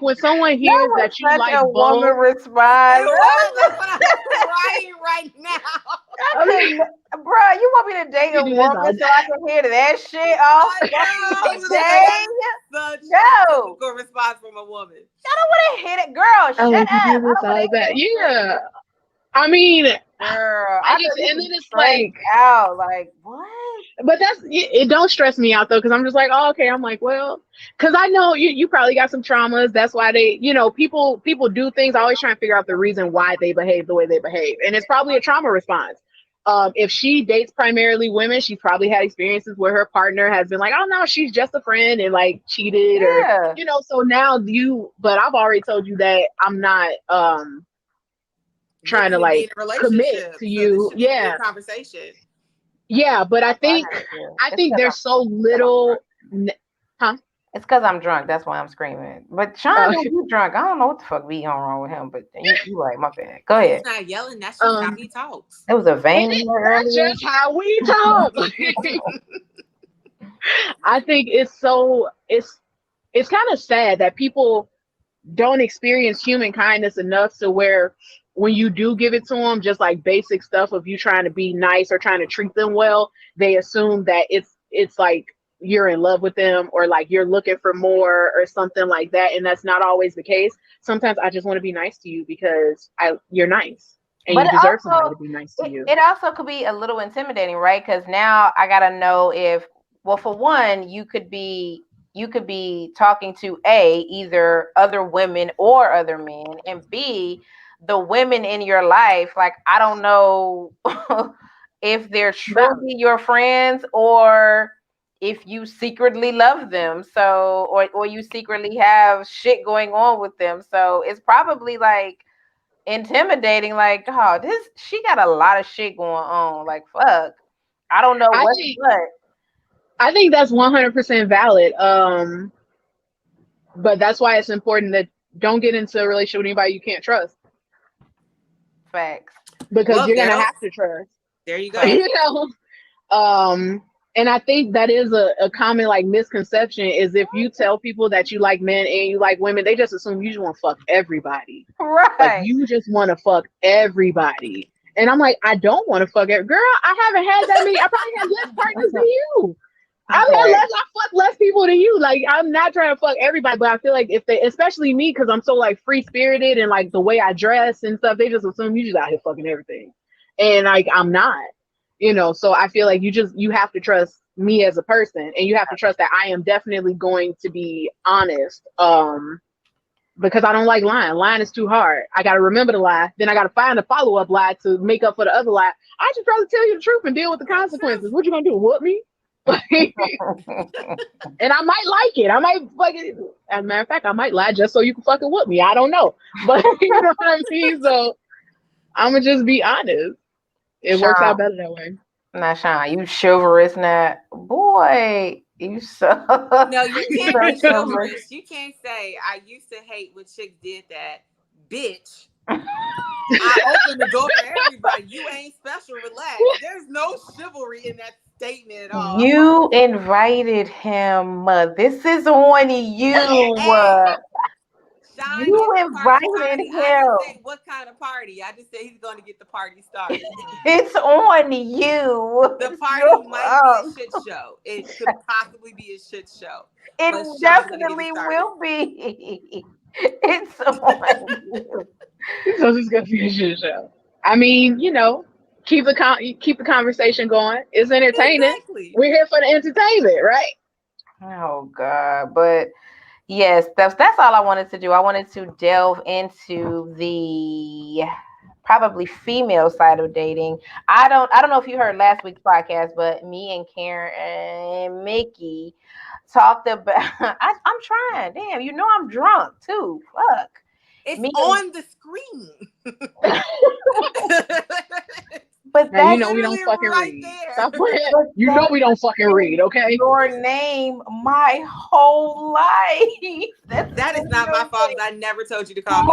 S3: when someone hears that you like
S2: a woman response,
S1: that's what I'm crying right now.
S2: Bro, you want me to date a woman so I can hear that shit all fucking day?
S1: Such a typical response from a woman.
S2: I don't want to hit it, girl. Shut up.
S3: Yeah. I mean,
S2: girl,
S3: and then it's like
S2: out, like what?
S3: But it don't stress me out though, because I'm just like, oh, okay. I'm like, well, because I know you probably got some traumas. That's why people do things. I always try and figure out the reason why they behave the way they behave, and it's probably a trauma response. If she dates primarily women, she's probably had experiences where her partner has been like, oh no, she's just a friend, and like cheated, or so now but I've already told you that I'm not trying to like commit to you. Yeah.
S1: Conversation.
S3: Yeah, but I think there's so little. Huh?
S2: It's because I'm drunk. That's why I'm screaming. But Sean, you drunk. I don't know what the fuck be wrong with him. But you right. My bad. Go ahead.
S1: He's not yelling. That's just how he talks.
S2: It was a vein.
S3: That's just how we talk. I think it's kind of sad that people don't experience human kindness enough to where when you do give it to them, just like basic stuff of you trying to be nice or trying to treat them well, they assume that it's like you're in love with them or like you're looking for more or something like that. And that's not always the case. Sometimes I just want to be nice to you because you're nice and
S2: But
S3: you deserve somebody to be nice to you.
S2: it also could be a little intimidating, right? Because now I gotta know if, well, for one, you could be talking to either other women or other men, and B, the women in your life. Like, I don't know if they're truly your friends or if you secretly love them. So, or you secretly have shit going on with them. So it's probably like intimidating. Like, oh, she got a lot of shit going on. Like, fuck, I don't know what's what.
S3: I think that's 100% valid. But that's why it's important that don't get into a relationship with anybody you can't trust.
S2: Facts.
S3: Because you're gonna have to trust.
S1: There you go.
S3: You know. And I think that is a common like misconception is if you tell people that you like men and you like women, they just assume you just want to fuck everybody.
S2: Right.
S3: Like you just want to fuck everybody. And I'm like, I don't want to fuck it. Girl, I haven't had that many. I probably have less partners than you. I fuck less people than you. Like, I'm not trying to fuck everybody, but I feel like if they, especially me, because I'm so like free spirited and like the way I dress and stuff, they just assume you just out here fucking everything. And like, I'm not, you know, so I feel like you have to trust me as a person and you have to trust that I am definitely going to be honest. Because I don't like lying. Lying is too hard. I got to remember the lie. Then I got to find a follow-up lie to make up for the other lie. I just rather tell you the truth and deal with the consequences. What you gonna do? Whoop me? And I might like it. I might fucking, as a matter of fact, I might lie just so you can fucking whoop me. I don't know. But you know what I mean? So I'm going to just be honest. It works out better that way.
S2: Nah, Sean, you chivalrous now. Boy, you so...
S1: No, you can't be chivalrous. You can't say, I used to hate when chicks did that. Bitch. I opened the door for everybody. You ain't special. Relax. There's no chivalry in that statement at all.
S2: You invited him. This is on you.
S1: Hey, Sean,
S2: you invited him.
S1: I didn't say what kind of party. I just said he's going to get the party started.
S2: It's on you.
S1: The party might be a shit show. It could possibly be a shit show.
S2: It definitely will be. It's on you.
S3: So it's gonna be a shit show. I mean, you know, keep the conversation going. It's entertaining. Exactly. We're here for the entertainment, right?
S2: Oh God, but yes, that's all I wanted to do. I wanted to delve into the probably female side of dating. I don't know if you heard last week's podcast, but me and Karen and Mickey talked about. I'm trying. Damn, you know I'm drunk too. Fuck.
S1: It's on the screen.
S2: But
S3: now, you know we don't fucking read. Stop playing. You know we don't fucking read, okay?
S2: Your name my whole life.
S1: That is not my fault. I never told you to call me.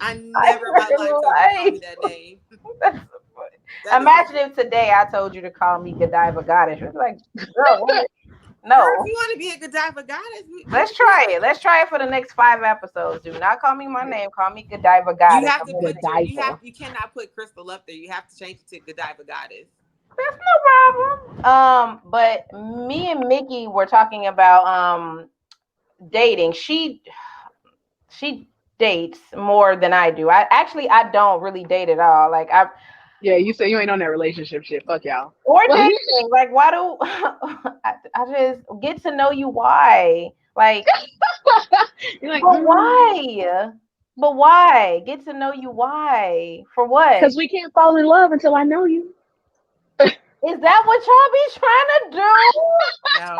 S1: I never in my life told you to call me that name.
S2: Imagine if today I told you to call me Godiva Goddess. You're like, girl, what? No.
S1: Girl, if you want to be a Godiva Goddess,
S2: let's try it. Let's try it for the next 5 episodes. Do not call me my name. Call me Godiva Goddess.
S1: You have to put you cannot put Crystal up there. You have to change it to Godiva Goddess.
S2: That's no problem. But me and Mickey were talking about dating. She dates more than I do. I don't really date at all. Like
S3: yeah, you say you ain't on that relationship shit. Fuck y'all.
S2: Or dating. Like, why do I just get to know you? Why? Like,
S3: you're like,
S2: but why? But why? Get to know you. Why? For what?
S3: Because we can't fall in love until I know you.
S2: Is that what y'all be trying to do?
S1: No.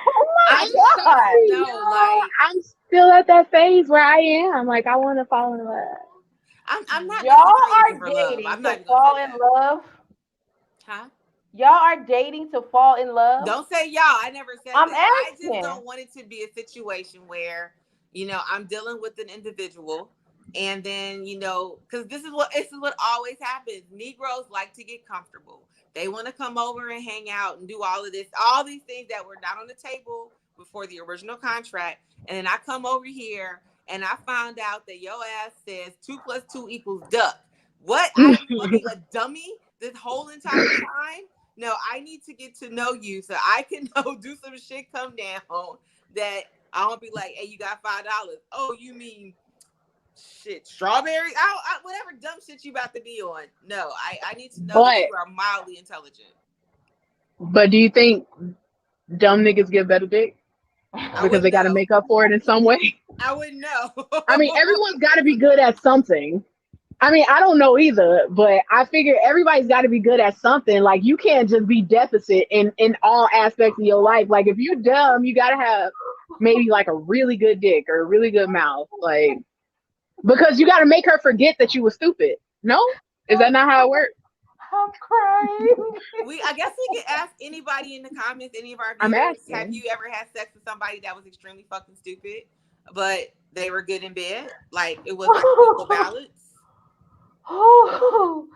S2: Oh my God.
S1: No, like
S3: I'm still at that phase where I am. Like, I want to fall in love.
S1: I'm not.
S2: Y'all are dating to fall in love?
S1: Huh?
S2: Y'all are dating to fall in love?
S1: Don't say y'all. I never said that. I just don't want it to be a situation where, you know, I'm dealing with an individual and then, you know, because this is what always happens. Negroes like to get comfortable. They want to come over and hang out and do all of this, all these things that were not on the table before the original contract. And then I come over here and I found out that your ass says 2 + 2 = duck. What? I'm looking a dummy this whole entire time? No, I need to get to know you so I can know do some shit come down that I won't be like, hey, you got $5. Oh, you mean shit, strawberry? Whatever dumb shit you about to be on. No, I need to know that you are mildly intelligent.
S3: But do you think dumb niggas get better dick? Because they got to make up for it in some way?
S1: I wouldn't know.
S3: I mean, everyone's got to be good at something. I mean, I don't know either, but I figure everybody's got to be good at something. Like, you can't just be deficit in all aspects of your life. Like, if you're dumb, you got to have maybe like a really good dick or a really good mouth. Like, because you got to make her forget that you were stupid. No? Is that not how it works?
S2: I'm crying.
S1: I guess we could ask anybody in the comments, any of our
S3: I'm
S1: viewers,
S3: asking.
S1: have you ever had sex with somebody that was extremely fucking stupid, but they were good in bed? Like, it was like equal balance?
S2: Oh,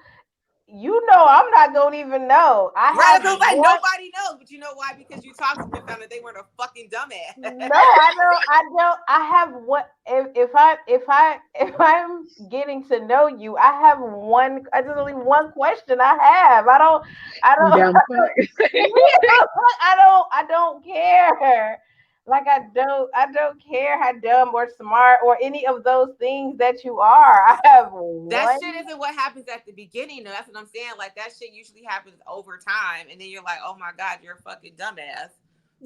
S2: you know, I'm not gonna even know.
S1: Nobody knows, but you know why? Because you talked to them and found that they weren't a fucking dumbass.
S2: No, I don't. I have what if I'm getting to know you, I have one. There's only one question I have. I don't. I don't care. Like I don't care how dumb or smart or any of those things that you are. I have
S1: that shit isn't what happens at the beginning. No, that's what I'm saying. Like that shit usually happens over time, and then you're like, oh my god, you're a fucking dumbass.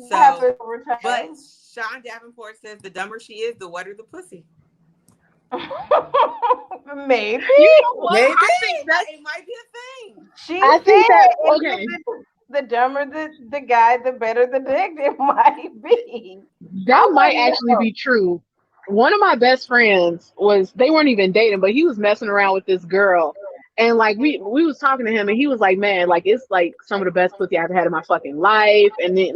S1: So, but Sean Davenport says the dumber she is, the wetter the pussy.
S2: Maybe.
S1: Maybe. I think that it might be a thing.
S3: I think that okay.
S2: The dumber the guy, the better the dick it might be.
S3: That might actually be true. One of my best friends they weren't even dating, but he was messing around with this girl. And like we was talking to him and he was like, man, like it's like some of the best pussy I've ever had in my fucking life. And then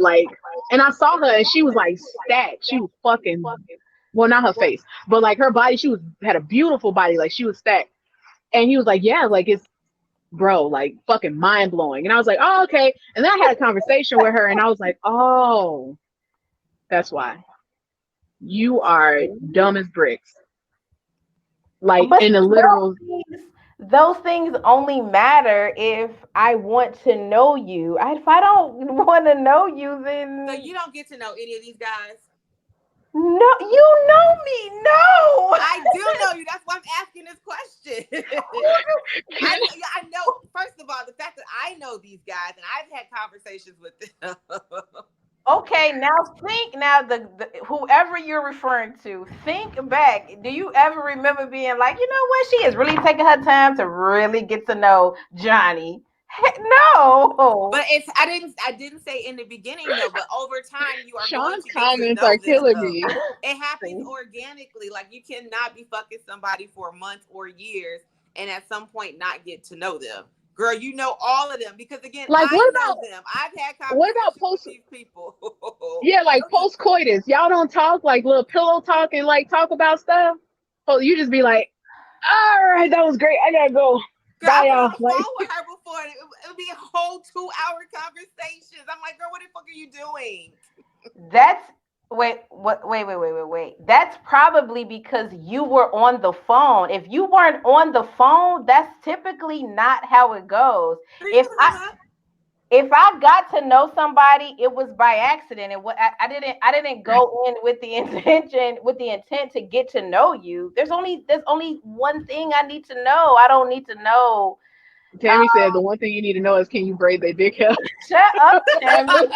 S3: and I saw her and she was like stacked. She was fucking, well, not her face, but like her body, had a beautiful body. Like she was stacked. And he was like, yeah, like it's, bro, like fucking mind blowing. And I was like, oh, okay. And then I had a conversation with her and I was like, oh, that's why you are dumb as bricks. Like in a literal.
S2: Those things only matter if I want to know you. If I don't want to know you, then
S1: so you don't get to know any of these guys.
S2: No, you know me. No,
S1: I do know you. That's why I'm asking this question. I know. First of all, the fact that I know these guys and I've had conversations with them.
S2: Okay, now the whoever you're referring to, think back. Do you ever remember being like, you know what, she is really taking her time to really get to know Johnny? No,
S1: but I didn't say in the beginning though. But over time, you are.
S3: Sean's comments are killing me.
S1: It happens organically. Like you cannot be fucking somebody for months or years, and at some point not get to know them. Girl, you know all of them because again, like, I know them. I've had conversations with these people.
S3: Yeah, like post coitus, y'all don't talk like little pillow talk and like talk about stuff. Oh, you just be like, all right, that was great. I gotta go.
S1: Girl, I was on the phone with her before. It would be a whole 2-hour conversations. I'm like, girl, what the fuck are you doing?
S2: Wait. That's probably because you were on the phone. If you weren't on the phone, that's typically not how it goes. If I got to know somebody, it was by accident. I didn't go in with the intent to get to know you. There's only one thing I need to know. I don't need to know.
S3: Tammy said the one thing you need to know is can you braid their dick hair?
S2: Shut up, Tammy.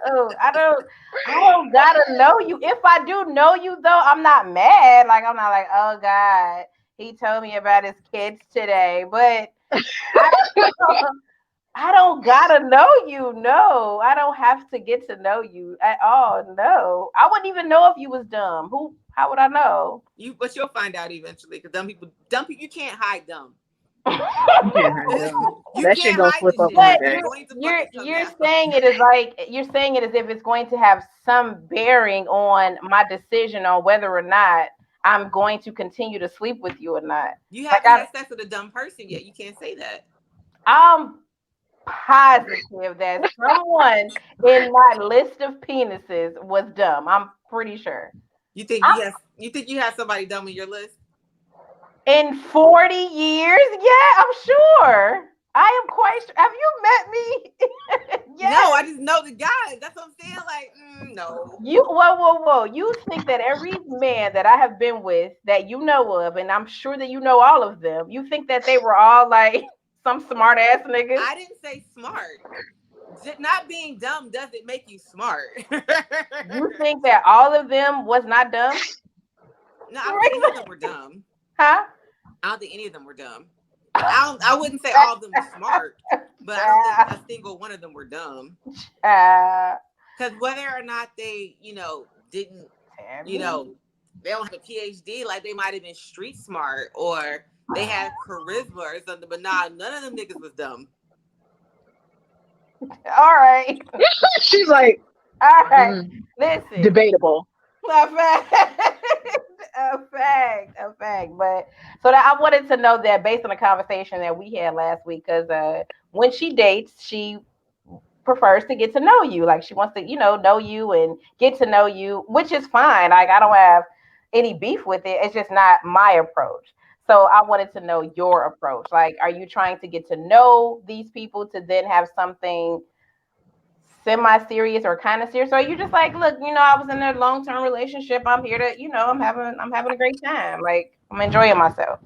S2: No, I don't gotta know you. If I do know you though, I'm not mad. Like I'm not like, oh God, he told me about his kids today. But I don't gotta know you. No, I don't have to get to know you at all. No, I wouldn't even know if you was dumb. How would I know?
S1: But you'll find out eventually. Because dumb people, you can't hide dumb.
S3: That shit goes flip up.
S2: You're saying it as if it's going to have some bearing on my decision on whether or not I'm going to continue to sleep with you or not.
S1: You haven't had sex with a dumb person yet. You can't say that.
S2: I'm positive that someone in my list of penises was dumb. I'm pretty sure.
S1: You think you have somebody dumb in your list?
S2: In 40 years? Yeah, I'm sure. I am quite sure. Have you met me?
S1: No,
S2: Yes.
S1: I just know the guys. That's what I'm saying. Like, no.
S2: You whoa. You think that every man that I have been with that you know of, and I'm sure that you know all of them, you think that they were all like some smart ass niggas?
S1: I didn't say smart. Not being dumb doesn't make you smart.
S2: You think that all of them was not dumb?
S1: No, I don't think any of them were dumb.
S2: Huh?
S1: I don't think any of them were dumb. I wouldn't say all of them were smart, but I don't think a single one of them were dumb. Because whether or not they, didn't, they don't have a PhD, like they might have been street smart or they had charisma or something, but nah, none of them niggas was dumb.
S2: All right.
S3: She's like,
S2: all right. Listen.
S3: Debatable.
S2: A fact. But so that I wanted to know that based on the conversation that we had last week, because when she dates, she prefers to get to know you. Like she wants to, know you and get to know you, which is fine. Like I don't have any beef with it. It's just not my approach. So I wanted to know your approach. Like, are you trying to get to know these people to then have something semi-serious or kind of serious? Or are you just like, look, I was in a long-term relationship. I'm here to, I'm having a great time. Like I'm enjoying myself.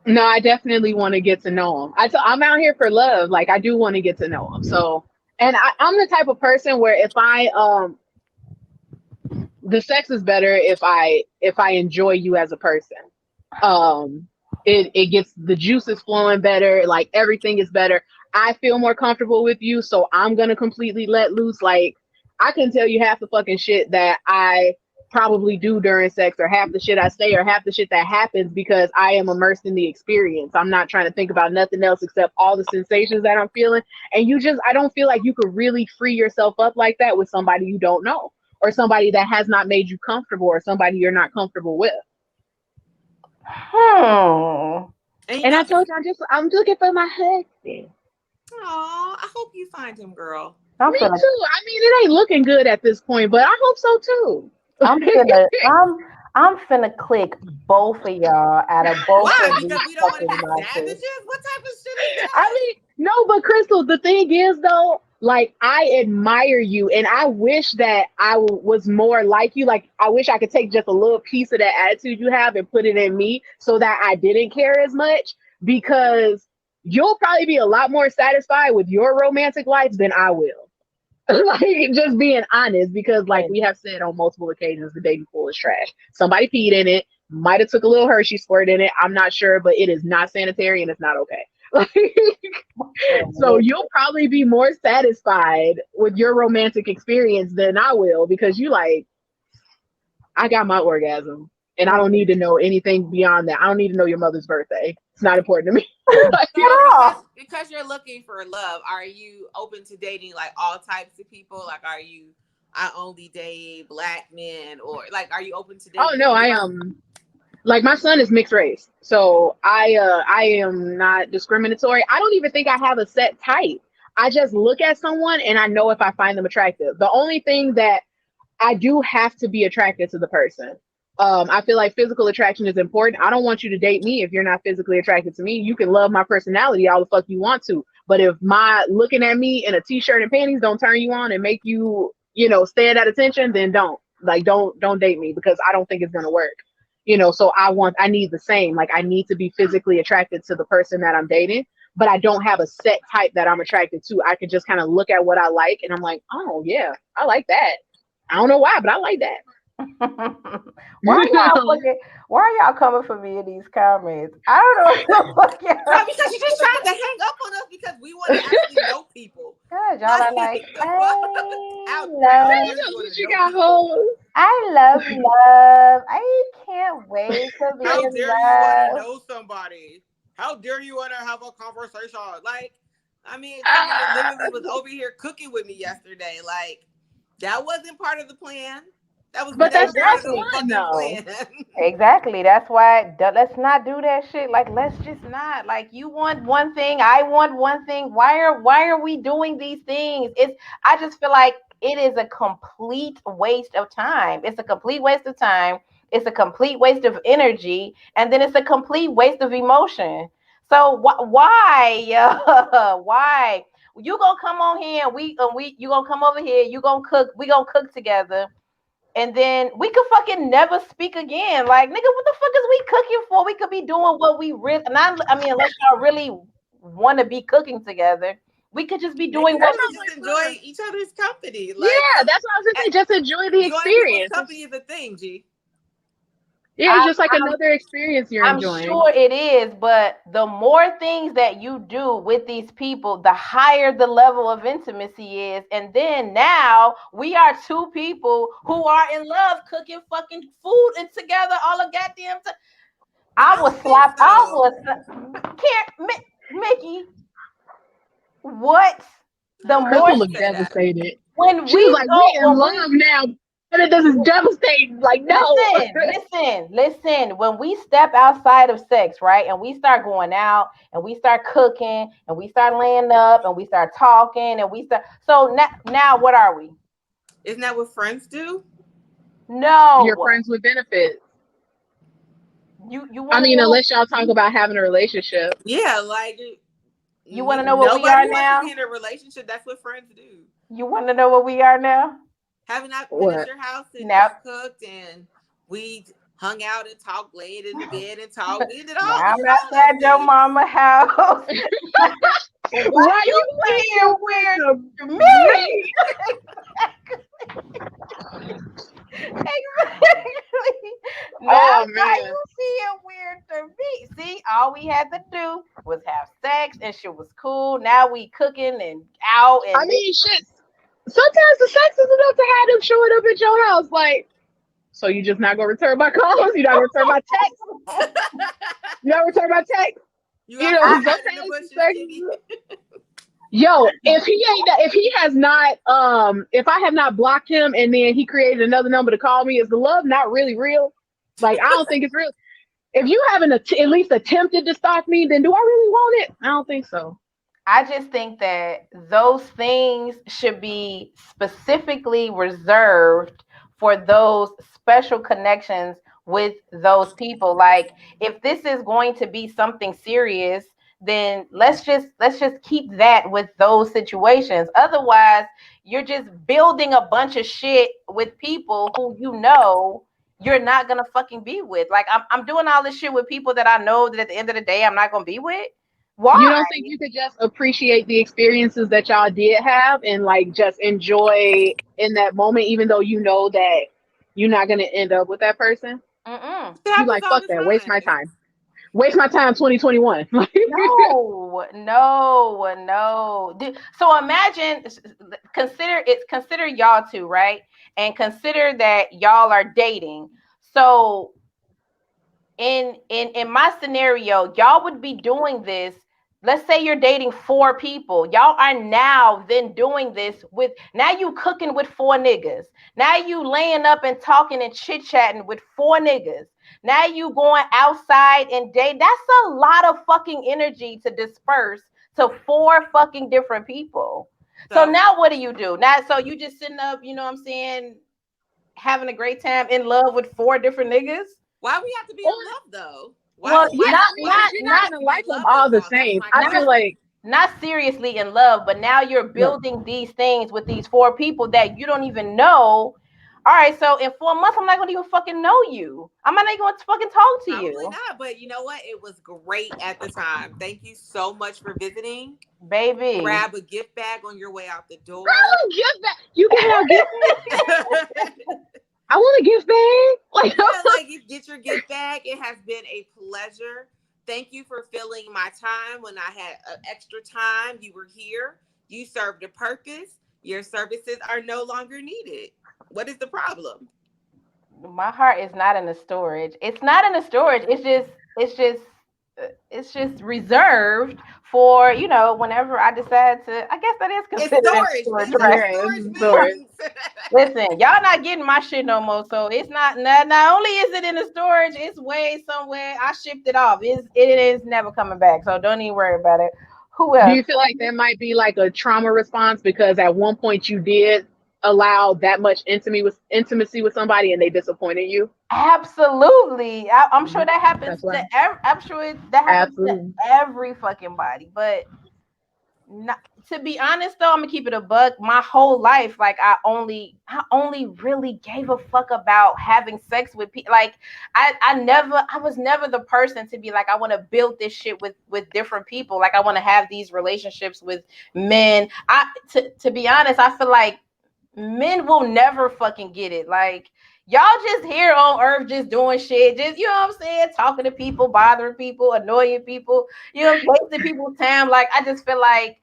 S3: No, I definitely want to get to know him. I'm out here for love. Like I do want to get to know him. So, and I'm the type of person where if the sex is better if I enjoy you as a person. It gets the juices flowing better. Like everything is better. I feel more comfortable with you, so I'm gonna completely let loose. Like I can tell you half the fucking shit that I probably do during sex, or half the shit I say, or half the shit that happens because I am immersed in the experience. I'm not trying to think about nothing else except all the sensations that I'm feeling. And I don't feel like you could really free yourself up like that with somebody you don't know, or somebody that has not made you comfortable, or somebody you're not comfortable with. And I told you I'm looking for my husband.
S1: Oh, I hope you find him, girl.
S3: Me too. I mean, it ain't looking good at this point, but I hope so too.
S2: I'm finna click both of y'all out of both.
S1: Why?
S2: Of
S1: Because we don't want to be savages? What type of shit is that?
S3: I mean, no, but Crystal, the thing is though, like I admire you, and I wish that I was more like you. Like I wish I could take just a little piece of that attitude you have and put it in me, so that I didn't care as much. Because you'll probably be a lot more satisfied with your romantic life than I will. Like just being honest, because like we have said on multiple occasions, the dating pool is trash. Somebody peed in it, might have took a little Hershey squirt in it. I'm not sure, but it is not sanitary and it's not okay. So you'll probably be more satisfied with your romantic experience than I will, because you like, I got my orgasm and I don't need to know anything beyond that. I don't need to know your mother's birthday. It's not important to me.
S1: Because you're looking for love, are you open to dating like all types of people? Like, I only date black men, or like, are you open to dating?
S3: Oh no, I am. Like my son is mixed race, so I am not discriminatory. I don't even think I have a set type. I just look at someone and I know if I find them attractive. The only thing that I do have to be attracted to the person. I feel like physical attraction is important. I don't want you to date me if you're not physically attracted to me. You can love my personality all the fuck you want to, but if my looking at me in a t-shirt and panties don't turn you on and make you, stand at attention, then don't date me, because I don't think it's gonna work. So I need the same. Like I need to be physically attracted to the person that I'm dating, but I don't have a set type that I'm attracted to. I can just kind of look at what I like and I'm like, oh yeah, I like that. I don't know why, but I like that.
S2: Why are y'all coming for me in these comments? I don't know.
S1: Because you're just trying to hang up on us because we want to actually know people.
S2: Good, y'all are like, I love love. I can't wait to be
S1: How
S2: in
S1: dare
S2: love.
S1: you want to know somebody? How dare you want to have a conversation? Like, I mean, literally was over here cooking with me yesterday. Like, that wasn't part of the plan. That's
S3: fun though.
S2: Exactly. That's why let's not do that shit. Like, let's just not. Like, you want one thing, I want one thing. Why are we doing these things? I just feel like it is a complete waste of time. It's a complete waste of time. It's a complete waste of energy, and then it's a complete waste of emotion. So why? Why? You gonna come on here and we you gonna come over here, you gonna cook, we gonna cook together, and then we could fucking never speak again. Like, nigga, what the fuck is we cooking for? We could be doing what we really, not, I mean, unless y'all really want to be cooking together, we could just be doing
S1: Maybe
S2: what
S1: we just enjoy each other's company. Like,
S3: yeah, that's what I was gonna say. Just enjoy the
S1: enjoying people's
S3: experience.
S1: company is a thing, G.
S3: Yeah, it's just like another experience you're
S2: I'm
S3: enjoying.
S2: sure it is, but the more things that you do with these people, the higher the level of intimacy is. And then now we are two people who are in love, cooking fucking food and together all the goddamn time. I was slapped. So. I was Mickey. What? The
S3: Crystal looked devastated.
S2: When
S3: she was like, "We in love now." And this is devastating. Like, no.
S2: Listen. When we step outside of sex, right, and we start going out and we start cooking and we start laying up and we start talking and we start. So now what are we?
S1: Isn't that what friends do?
S2: No,
S3: you're friends with benefits.
S2: You
S3: I mean, unless y'all talk about having a relationship.
S1: Yeah, like
S2: you want to know what we are now?
S1: Nobody wants to be in a relationship. That's what friends do.
S2: You want to know what we are now?
S1: Having not been at your house and cooked and we hung out and talked, laid in the bed and talked. We did all.
S2: I'm outside your mama house.
S3: Why you being weird to me?
S2: Exactly. Now you being weird to me. See, all we had to do was have sex and shit was cool. Now we cooking and out. And
S3: I mean, shit. Sometimes the sex is enough to have them showing up at your house. Like, so you just not gonna return my calls? You not gonna return my text? You not return my text? You know, yo, if he has not, if I have not blocked him and then he created another number to call me, is the love not really real? Like, I don't think it's real. If you haven't at least attempted to stalk me, then do I really want it? I don't think so.
S2: I just think that those things should be specifically reserved for those special connections with those people. Like, if this is going to be something serious, then let's just keep that with those situations. Otherwise, you're just building a bunch of shit with people who you're not gonna fucking be with. Like, I'm doing all this shit with people that I know that at the end of the day I'm not gonna be with. Why?
S3: You don't think you could just appreciate the experiences that y'all did have and like just enjoy in that moment, even though you know that you're not gonna end up with that person? You like, fuck that, waste my time. Waste my time 2021.
S2: No. So imagine, consider y'all two, right? And consider that y'all are dating. So in my scenario, y'all would be doing this. Let's say you're dating 4 people. Y'all are now then doing this with, now you cooking with 4 niggas. Now you laying up and talking and chit-chatting with 4 niggas. Now you going outside and date. That's a lot of fucking energy to disperse to 4 fucking different people. So now what do? Now, so you just sitting up, you know what I'm saying, having a great time in love with 4 different niggas?
S1: Why we have to be in love though?
S3: You're not gonna like them all the same. I feel like
S2: not seriously in love, but now you're building these things with these 4 people that you don't even know. All right, so in 4 months, I'm not gonna even fucking know you. I'm not even gonna fucking talk to you.
S1: Probably not, but you know what? It was great at the time. Thank you so much for visiting,
S2: baby.
S1: Grab a gift bag on your way out the door.
S3: Gift bag. You get out gift bag. I want a gift bag.
S1: Like, get your gift bag. It has been a pleasure. Thank you for filling my time when I had extra time. You were here. You served a purpose. Your services are no longer needed. What is the problem?
S2: My heart is not in the storage. It's not in the storage. It's just reserved for, you know, whenever I decide to. I guess that is considered storage. Right? Listen, y'all not getting my shit no more, so it's not only is it in the storage, it's way somewhere. I shipped it off. It is never coming back, so don't even worry about it. Who else?
S3: Do you feel like there might be like a trauma response because at one point you did allow that much intimacy with somebody and they disappointed you?
S2: Absolutely. I'm sure that happens
S3: That's why.
S2: to I'm sure that happens to
S3: Absolutely.
S2: every fucking body. But not, to be honest though, I'm gonna keep it a buck. My whole life, like I only really gave a fuck about having sex with people. Like I was never the person to be like, I want to build this shit with different people. Like I want to have these relationships with men. To be honest, I feel like men will never fucking get it. Like y'all just here on earth just doing shit, just you know what I'm saying, talking to people, bothering people, annoying people, wasting people's time. Like I just feel like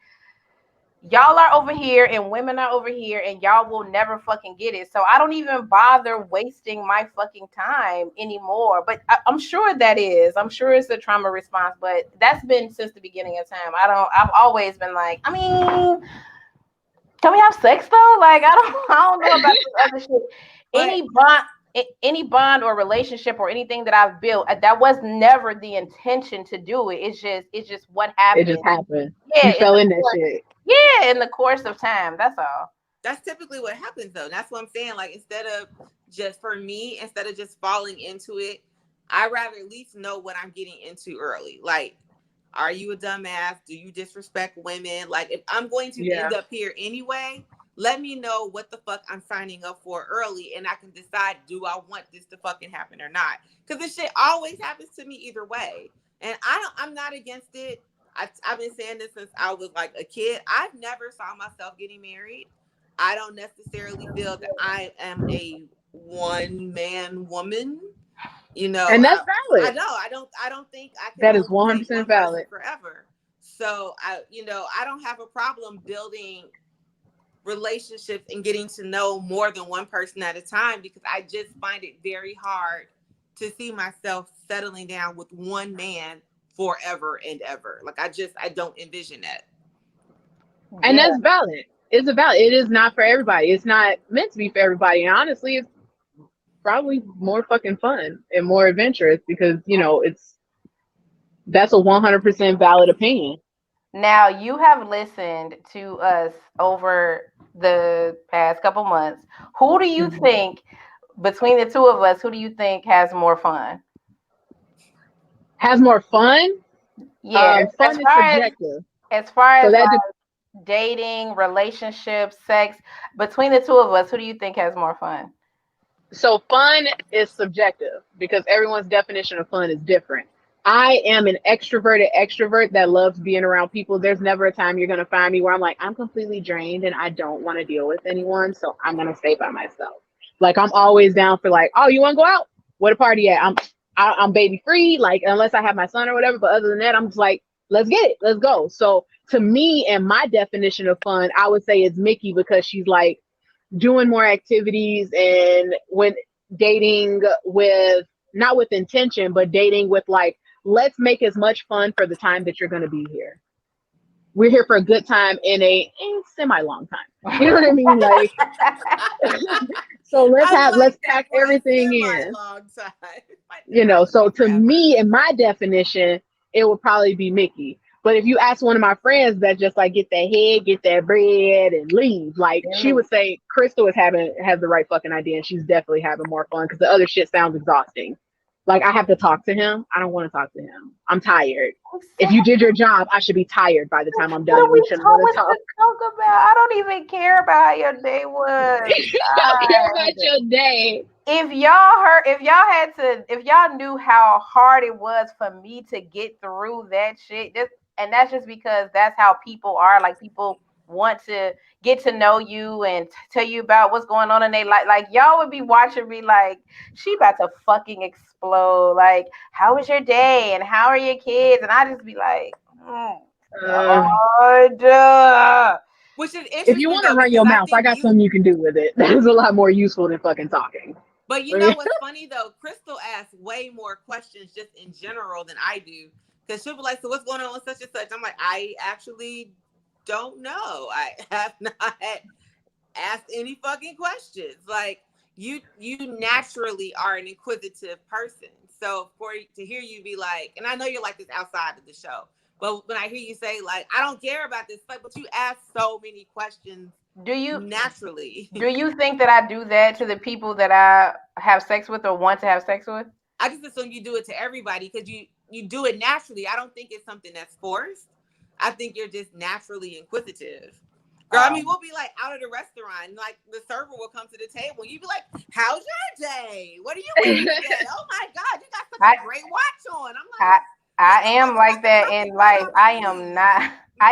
S2: y'all are over here and women are over here and y'all will never fucking get it. So I don't even bother wasting my fucking time anymore. But I'm sure I'm sure it's a trauma response, but that's been since the beginning of time. I've always been like, I mean, can we have sex though? Like I don't know about this other shit. Any bond or relationship or anything that I've built, that was never the intention to do it. It's just what
S3: It
S2: happened.
S3: just happened.
S2: Yeah,
S3: You fell in that shit.
S2: in the course of time. That's all.
S1: That's typically what happens though. That's what I'm saying. Like instead of just falling into it, I rather at least know what I'm getting into early. Like, are you a dumbass? Do you disrespect women? Like, if I'm going to end up here anyway, let me know what the fuck I'm signing up for early, and I can decide, do I want this to fucking happen or not? Because this shit always happens to me either way, and I'm not against it. I've been saying this since I was like a kid. I've never saw myself getting married. I don't necessarily feel that I am a one man woman. You know,
S3: And that's
S1: I
S3: valid.
S1: know I don't think I can
S3: That is
S1: only date
S3: 100%
S1: one person
S3: valid.
S1: forever. So I don't have a problem building relationships and getting to know more than one person at a time, because I just find it very hard to see myself settling down with one man forever and ever. Like I don't envision that.
S3: And that's valid. It is not for everybody. It's not meant to be for everybody. And honestly, it's probably more fucking fun and more adventurous because, that's a 100% valid opinion.
S2: Now you have listened to us over the past couple months. Who do you think, between the two of us, who do you think has more fun?
S3: Has more fun?
S2: Yeah,
S3: Fun is subjective.
S2: as far
S3: So
S2: as
S3: that
S2: like dating, relationships, sex, between the two of us, who do you think has more fun?
S3: So fun is subjective because everyone's definition of fun is different. I am an extroverted extrovert that loves being around people. There's never a time you're going to find me where I'm like, I'm completely drained and I don't want to deal with anyone. So I'm going to stay by myself. Like I'm always down for like, oh, you want to go out? What a party at? I'm baby free. Like unless I have my son or whatever. But other than that, I'm just like, let's get it. Let's go. So to me and my definition of fun, I would say it's Mickey because she's like, doing more activities and when dating with not with intention but dating with like, let's make as much fun for the time that you're going to be here. We're here for a good time in a semi long time, you know what I mean, like so let's
S1: That
S3: pack
S1: for a
S3: everything in,
S1: semi-long time.
S3: so to me and my definition it would probably be Mickey. But if you ask one of my friends that just like get that head, get that bread, and leave, like she would say, Crystal has the right fucking idea, and she's definitely having more fun because the other shit sounds exhausting. Like I have to talk to him. I don't want to talk to him. I'm tired. If you did your job, I should be tired by the time I'm done. We shouldn't want to
S2: talk about? I don't even care about how your day was.
S3: You don't care about your day.
S2: If y'all knew how hard it was for me to get through that shit, and that's just because that's how people are. Like people want to get to know you and tell you about what's going on in their life. Like y'all would be watching me like she about to fucking explode. Like, how was your day and how are your kids? And I just be like, God.
S1: Which is interesting.
S3: If you want to run your mouth, I got something you can do with it. That is a lot more useful than fucking talking.
S1: But you know what's funny though? Crystal asks way more questions just in general than I do. Because she'll be like, so what's going on with such and such? I'm like, I actually don't know. I have not asked any fucking questions. Like you naturally are an inquisitive person. So to hear you be like, and I know you're like this outside of the show, but when I hear you say like, I don't care about this, like, but you ask so many questions naturally.
S2: Do you think that I do that to the people that I have sex with or want to have sex with?
S1: I just assume you do it to everybody because you do it naturally. I don't think it's something that's forced. I think you're just naturally inquisitive. Girl, I mean, we'll be like out at a restaurant, and like the server will come to the table, and you be like, "How's your day? What are you wearing today? Oh my God, you got such a great watch on." I'm like,
S2: I am like that in life. I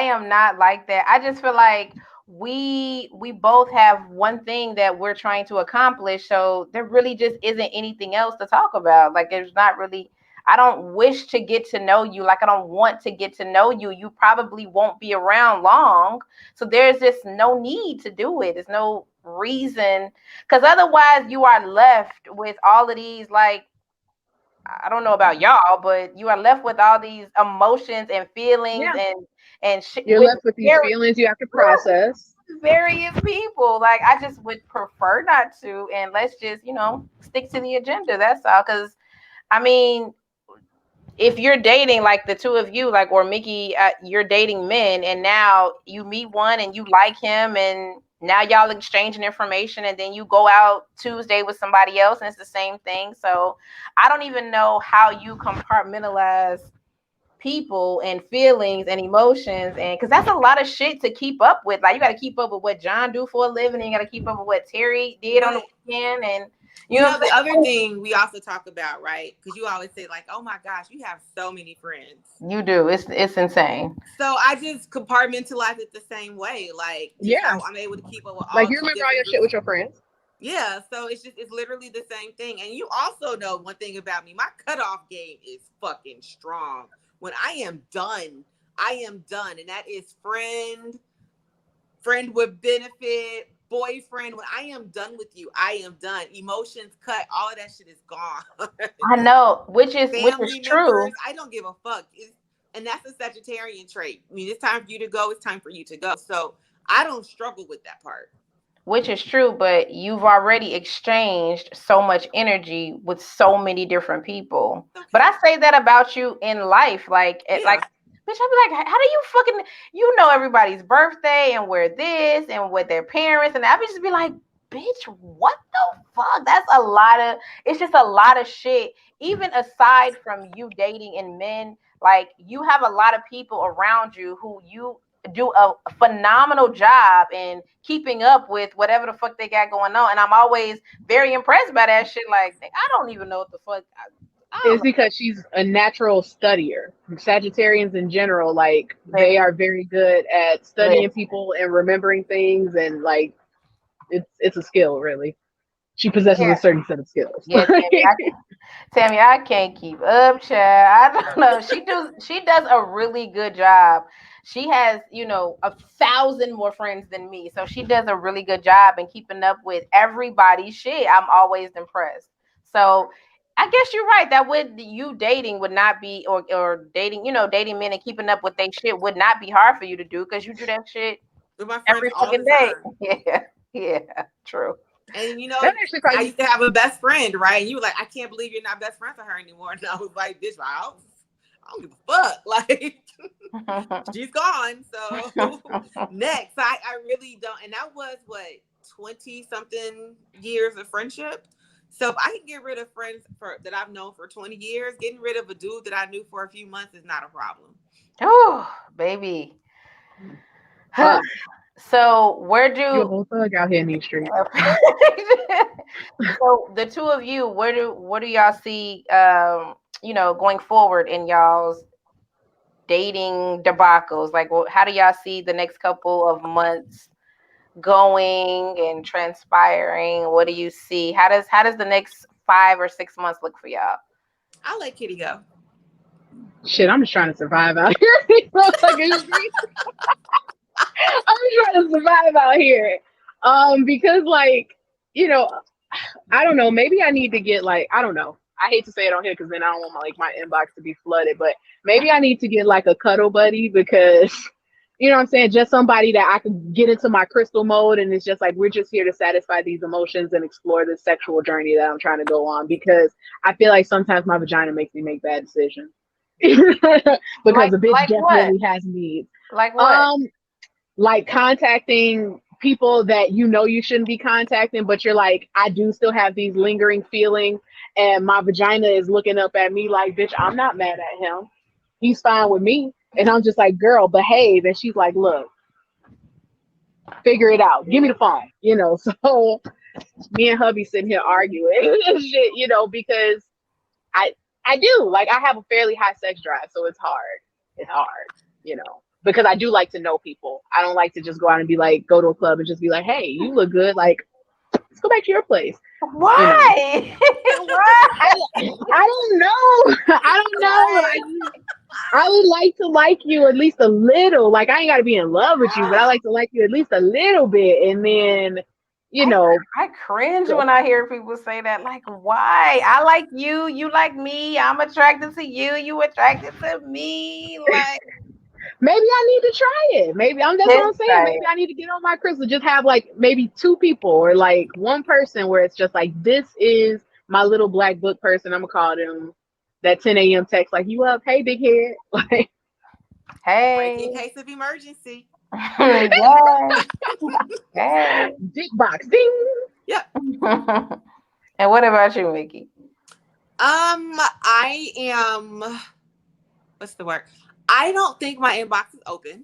S2: am not like that. I just feel like we both have one thing that we're trying to accomplish, so there really just isn't anything else to talk about. Like there's not really, I don't wish to get to know you. Like I don't want to get to know you. You probably won't be around long. So there's just no need to do it. There's no reason, because otherwise you are left with all of these, like, I don't know about y'all, but you are left with all these emotions and feelings and shit.
S3: You're left with these feelings you have to process.
S2: Various people. Like I just would prefer not to, and let's just stick to the agenda. That's all. Because I mean, if you're dating like the two of you, like, or Mickey, you're dating men, and now you meet one and you like him, and now y'all exchanging information, and then you go out Tuesday with somebody else, and it's the same thing. So I don't even know how you compartmentalize people and feelings and emotions, and because that's a lot of shit to keep up with. Like you got to keep up with what John do for a living, and you got to keep up with what Terry did on the weekend, and
S1: you know the other thing we also talk about, right? Because you always say like, "Oh my gosh, you have so many friends."
S2: You do. It's insane.
S1: So I just compartmentalize it the same way. Like, how I'm able to keep up with all.
S3: Like you remember all your shit with your friends.
S1: Yeah, so it's literally the same thing. And you also know one thing about me: my cutoff game is fucking strong. When I am done, and that is friend with benefit. Boyfriend, when I am done with you, I am done. Emotions cut, all of that shit is gone.
S2: I know, which is true.
S1: Members, I don't give a fuck. And that's a Sagittarian trait. I mean, it's time for you to go. It's time for you to go. So I don't struggle with that part.
S2: Which is true, but you've already exchanged so much energy with so many different people. Okay. But I say that about you in life, like, bitch, I'd be like, how do you fucking, know everybody's birthday and where this and with their parents, and I would just be like, bitch, what the fuck? That's it's just a lot of shit. Even aside from you dating and men, like you have a lot of people around you who you do a phenomenal job in keeping up with whatever the fuck they got going on, and I'm always very impressed by that shit. Like, I don't even know what the fuck.
S3: It's because she's a natural studier. Sagittarians in general, like they are very good at studying people and remembering things, and like it's a skill, really. She possesses a certain set of skills.
S2: Yeah, Tammy, I can't keep up, child. I don't know. She does a really good job. She has, 1,000 more friends than me, so she does a really good job in keeping up with everybody's shit. I'm always impressed. So I guess you're right. That you dating would not be, or dating, dating men and keeping up with their shit would not be hard for you to do, because you do that shit
S1: with my friends
S2: every
S1: all
S2: fucking
S1: day.
S2: Yeah, true.
S1: And I used to have a best friend, right? And you were like, I can't believe you're not best friends with her anymore. And I was like, bitch, I don't give a fuck. Like, she's gone. So next, I really don't. And that was 20 something years of friendship. So if I can get rid of friends that I've known for 20 years, getting rid of a dude that I knew for a few months is not a problem.
S2: Oh, baby. So where do
S3: you're a whole thug out here in these streets?
S2: So the two of you, what do y'all see? Going forward in y'all's dating debacles. Like, how do y'all see the next couple of months going and transpiring? What do you see? How does the next 5 or 6 months look for y'all?
S1: I'll let Kitty go.
S3: Shit, I'm just trying to survive out here. I'm trying to survive out here. Because I don't know, maybe I need to get I don't know. I hate to say it on here because then I don't want my inbox to be flooded, but maybe I need to get a cuddle buddy, because you know what I'm saying, just somebody that I can get into my crystal mode, and it's just we're just here to satisfy these emotions and explore this sexual journey that I'm trying to go on, because I feel like sometimes my vagina makes me make bad decisions. Because a bitch definitely has needs.
S2: Like what?
S3: Like contacting people that you know you shouldn't be contacting, but you're like, I do still have these lingering feelings, and my vagina is looking up at me like, bitch, I'm not mad at him. He's fine with me. And I'm just like, girl, behave. And she's like, look, figure it out. Give me the phone. You know, so me and hubby sitting here arguing and shit, you know, because I I do. Like, I have a fairly high sex drive, so it's hard. It's hard, you know. Because I do like to know people. I don't like to just go out and be like, go to a club and just be like, hey, you look good. Like, let's go back to your place.
S2: Why?
S3: You know? I don't know. I don't know. I would like to like you at least a little. Like, I ain't got to be in love with you, but I like to like you at least a little bit. And then, you know.
S2: I cringe when I hear people say that. Like, why? I like you. You like me. I'm attracted to you. You attracted to me. Like,
S3: maybe I need to try it. Maybe that's what I'm saying. Maybe I need to get on my crystal. Just have like maybe 2 people or like 1 person where it's just like, this is my little black book person. I'm gonna call them that 10 a.m. text like, you up? Hey, big head. Like,
S2: hey,
S1: in case of emergency.
S2: yeah. Hey,
S3: dick box, ding.
S1: Yep.
S2: And what about you, Mickey?
S1: I am. What's the word? I don't think my inbox is open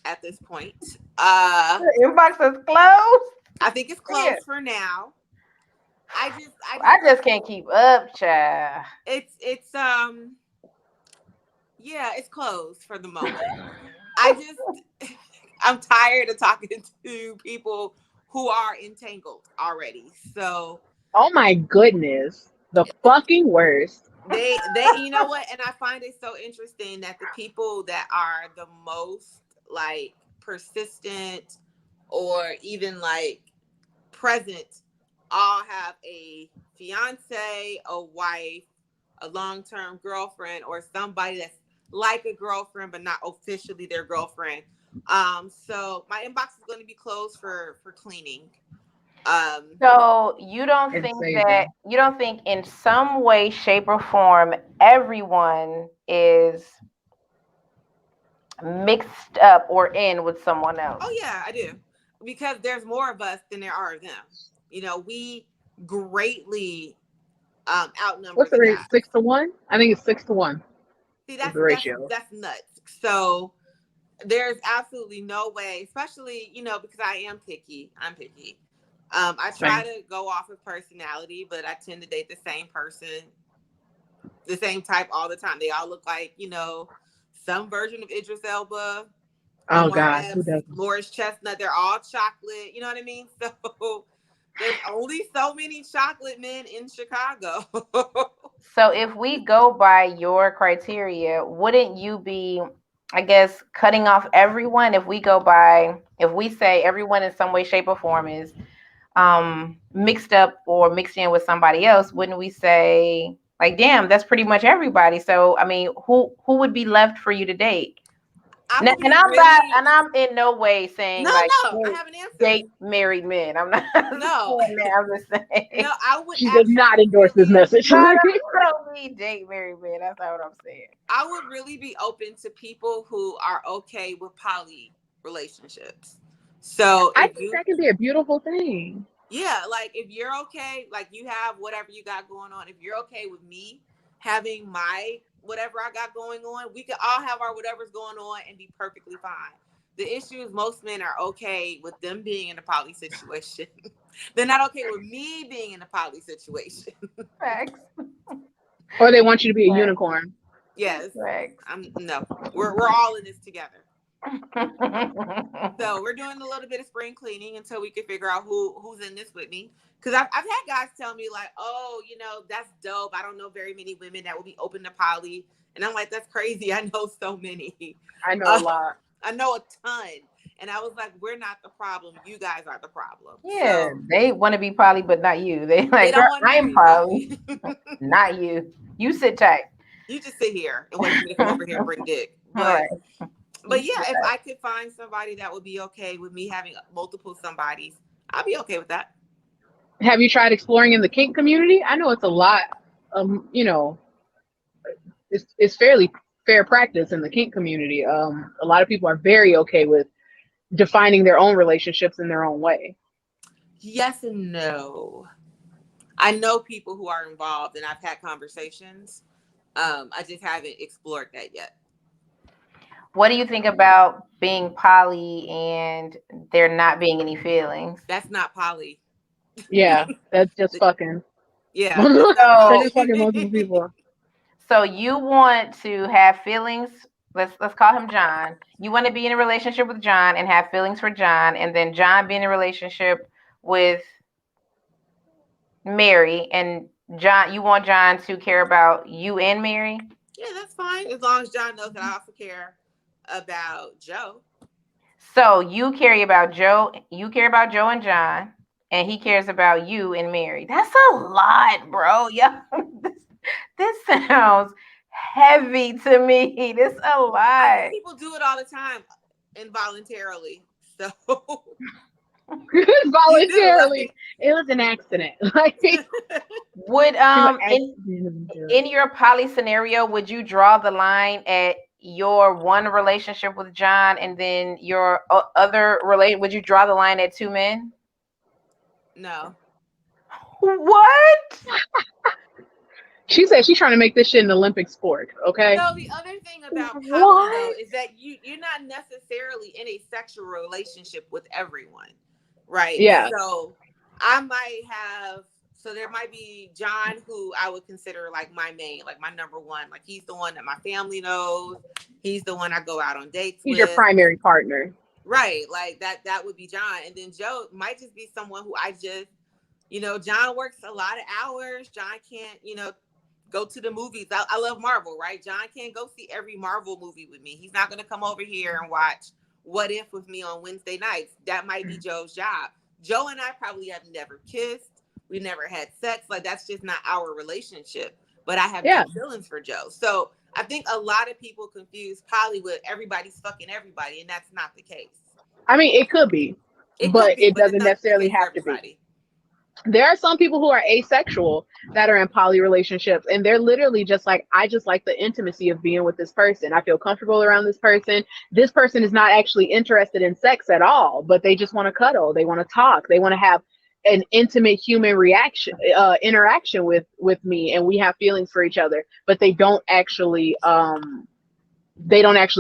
S1: at this point.
S2: Your inbox is closed.
S1: I think it's closed for now. I
S2: just can't keep up, child.
S1: It's yeah, it's closed for the moment. I'm tired of talking to people who are entangled already. So,
S3: oh my goodness, the fucking worst.
S1: They you know what? And I find it so interesting that the people that are the most like persistent or even like present all have a fiance, a wife, a long-term girlfriend, or somebody that's like a girlfriend but not officially their girlfriend. So my inbox is going to be closed for cleaning.
S2: So you don't think in some way, shape, or form everyone is mixed up or in with someone else?
S1: Oh yeah, I do. Because there's more of us than there are of them. You know, we greatly outnumber.
S3: What's the rate? 6 to 1? I think it's 6 to 1.
S1: See, that's the ratio. That's nuts. So there's absolutely no way, especially, you know, because I am picky. I'm picky. I try to go off of personality, but I tend to date the same person, the same type all the time. They all look like, you know, some version of Idris Elba.
S3: Oh God, who doesn't?
S1: Morris Chestnut. They're all chocolate. You know what I mean? So there's only so many chocolate men in Chicago.
S2: So if we go by your criteria, wouldn't you be, I guess, cutting off everyone? If we say everyone in some way, shape, or form is mixed up or mixed in with somebody else, wouldn't we say, like, damn, that's pretty much everybody? So I mean, who would be left for you to date? I'm in no way saying
S1: I have an answer.
S2: Date married men. I'm not.
S1: No,
S2: I'm just saying.
S1: No, I would.
S3: She does not endorse this message.
S2: I don't mean date married men. That's not what I'm saying.
S1: I would really be open to people who are okay with poly relationships. So
S3: I think that can be a beautiful thing.
S1: Yeah, like if you're okay, like you have whatever you got going on. If you're okay with me having my whatever I got going on, we could all have our whatever's going on and be perfectly fine. The issue is most men are okay with them being in a poly situation. They're not okay with me being in a poly situation.
S2: Facts.
S3: Or they want you to be a unicorn.
S1: Yes.
S2: Facts.
S1: No, we're all in this together. So we're doing a little bit of spring cleaning until we can figure out who's in this with me. Because I've had guys tell me like, oh, you know, that's dope. I don't know very many women that will be open to poly. And I'm like, that's crazy. I know so many.
S3: I know a lot.
S1: I know a ton. And I was like, we're not the problem. You guys are the problem.
S2: Yeah,
S1: so,
S2: they want to be poly, but not you. They like, girl, I'm poly, not you. You sit tight.
S1: You just sit here and wait for me to come over here and bring dick. But yeah, if I could find somebody that would be okay with me having multiple somebodies, I'd be okay with that.
S3: Have you tried exploring in the kink community? I know it's a lot. You know, it's fairly fair practice in the kink community. A lot of people are very okay with defining their own relationships in their own way.
S1: Yes and no. I know people who are involved, and I've had conversations. I just haven't explored that yet.
S2: What do you think about being poly and there not being any feelings?
S1: That's not poly.
S3: Yeah, that's just fucking.
S1: Yeah.
S3: They're just fucking multiple people.
S2: So you want to have feelings. Let's call him John. You want to be in a relationship with John and have feelings for John, and then John be in a relationship with Mary, and John, you want John to care about you and Mary?
S1: Yeah, that's fine. As long as John knows that I also care about Joe.
S2: So you care about Joe and John, and he cares about you and Mary. That's a lot, bro. Yeah. This sounds heavy to me. This a lot.
S1: People do it all the time involuntarily. So
S3: voluntarily. It was an accident. Like,
S2: would in your poly scenario, would you draw the line at your one relationship with John, and then your other would you draw the line at two men?
S1: No.
S2: What?
S3: She said she's trying to make this shit an Olympic sport. Okay.
S1: So the other thing about poly though is that you're not necessarily in a sexual relationship with everyone, right?
S3: Yeah.
S1: So I might have. So there might be John, who I would consider like my main, like my number one. Like he's the one that my family knows. He's the one I go out on dates with.
S3: He's your primary partner.
S1: Right. Like that would be John. And then Joe might just be someone who I just, John works a lot of hours. John can't, go to the movies. I love Marvel, right? John can't go see every Marvel movie with me. He's not going to come over here and watch What If with me on Wednesday nights. That might be Joe's job. Joe and I probably have never kissed. We never had sex. Like that's just not our relationship. But I have no feelings for Joe. So I think a lot of people confuse poly with everybody's fucking everybody, and that's not the case.
S3: I mean, it could be, but it doesn't necessarily have to be. There are some people who are asexual that are in poly relationships, and they're literally just like, I just like the intimacy of being with this person. I feel comfortable around this person. This person is not actually interested in sex at all, but they just want to cuddle. They want to talk. They want to have an intimate human interaction with me, and we have feelings for each other, but they don't actually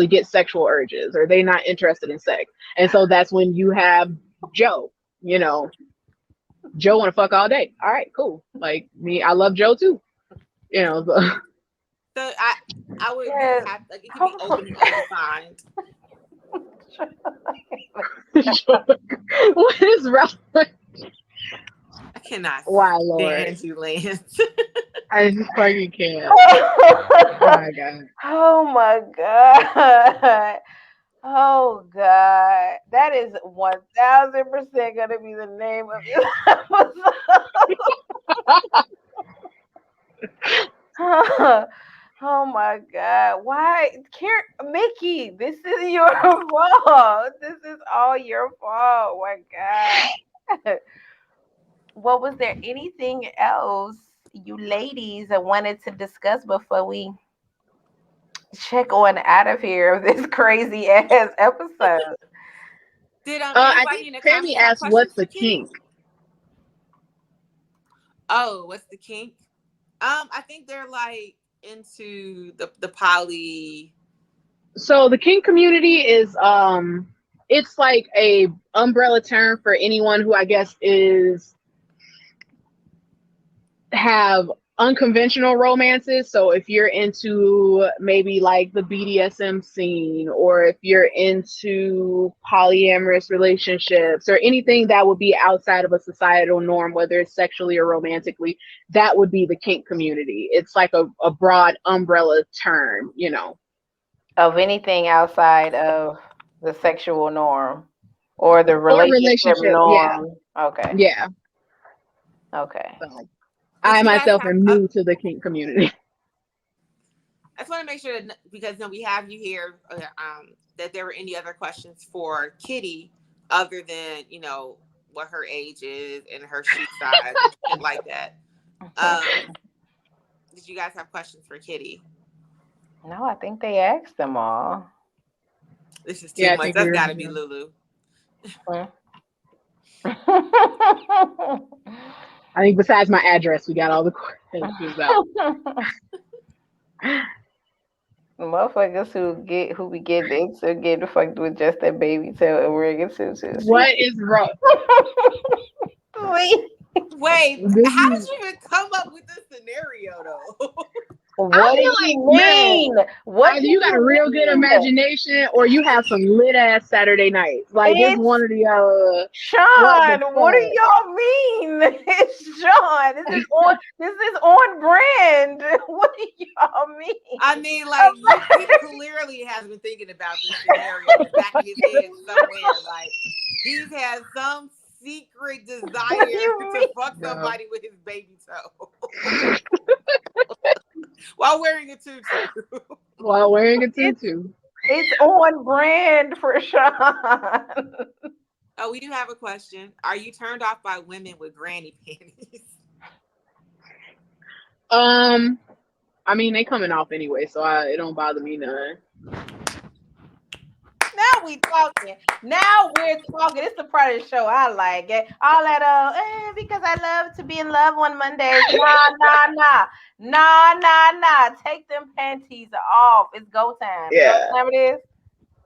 S3: get sexual urges, or they're not interested in sex. And so that's when you have Joe, Joe want to fuck all day. All right, cool. Like me, I love Joe too. So
S1: I would have, like, it can be open and undefined.
S3: What is wrong?
S1: I cannot.
S3: Why, Lord?
S1: Stand you, Lance.
S3: I just fucking can't. Oh my god.
S2: Oh my god. Oh God, that is 1000% gonna be the name of this episode. Oh my God, why, Mickey? This is your fault. This is all your fault. My God. Well, was there anything else you ladies wanted to discuss before we check on out of here of this crazy ass episode?
S1: Did
S3: I think Tammy asked, "What's the kink?"
S1: Oh, what's the kink? I think they're like into the poly.
S3: So the kink community is it's like a umbrella term for anyone who I guess have unconventional romances. So if you're into maybe like the BDSM scene, or if you're into polyamorous relationships, or anything that would be outside of a societal norm, whether it's sexually or romantically, that would be the kink community. It's like a broad umbrella term,
S2: of anything outside of the sexual norm or the relationship norm.
S3: Yeah.
S2: Okay.
S3: Yeah.
S2: Okay.
S3: So, I myself am new to the kink community.
S1: I just want to make sure that, because we have you here, that there were any other questions for Kitty other than, what her age is and her shoe size and like that. Did you guys have questions for Kitty?
S2: No, I think they asked them all.
S1: This is too much. That's got to be Lulu.
S3: I think besides my address, we got all the questions out.
S2: Motherfuckers who be getting dicks or getting fucked with just that baby tail and wearing tutus.
S3: What is wrong?
S1: Wait, how did you even come up with this scenario though?
S2: What do you mean? What
S3: either you got a real good imagination or you have some lit ass Saturday nights. Like it's one of the
S2: Sean, what do y'all mean? It's Sean. This is on brand. What do y'all mean?
S1: I mean, like he clearly has been thinking about this scenario in the back of his head somewhere. Like he's had some secret desire to fuck somebody with his baby toe. While wearing a tutu.
S2: It's on brand for Sean.
S1: Oh, we do have a question. Are you turned off by women with granny panties?
S3: I mean, they coming off anyway, so it don't bother me none.
S2: Now we talking. Now we're talking. It's the part of the show I like. All that because I love to be in love on Mondays. Nah. Take them panties off. It's go time.
S3: Yeah.
S2: You know what time it is?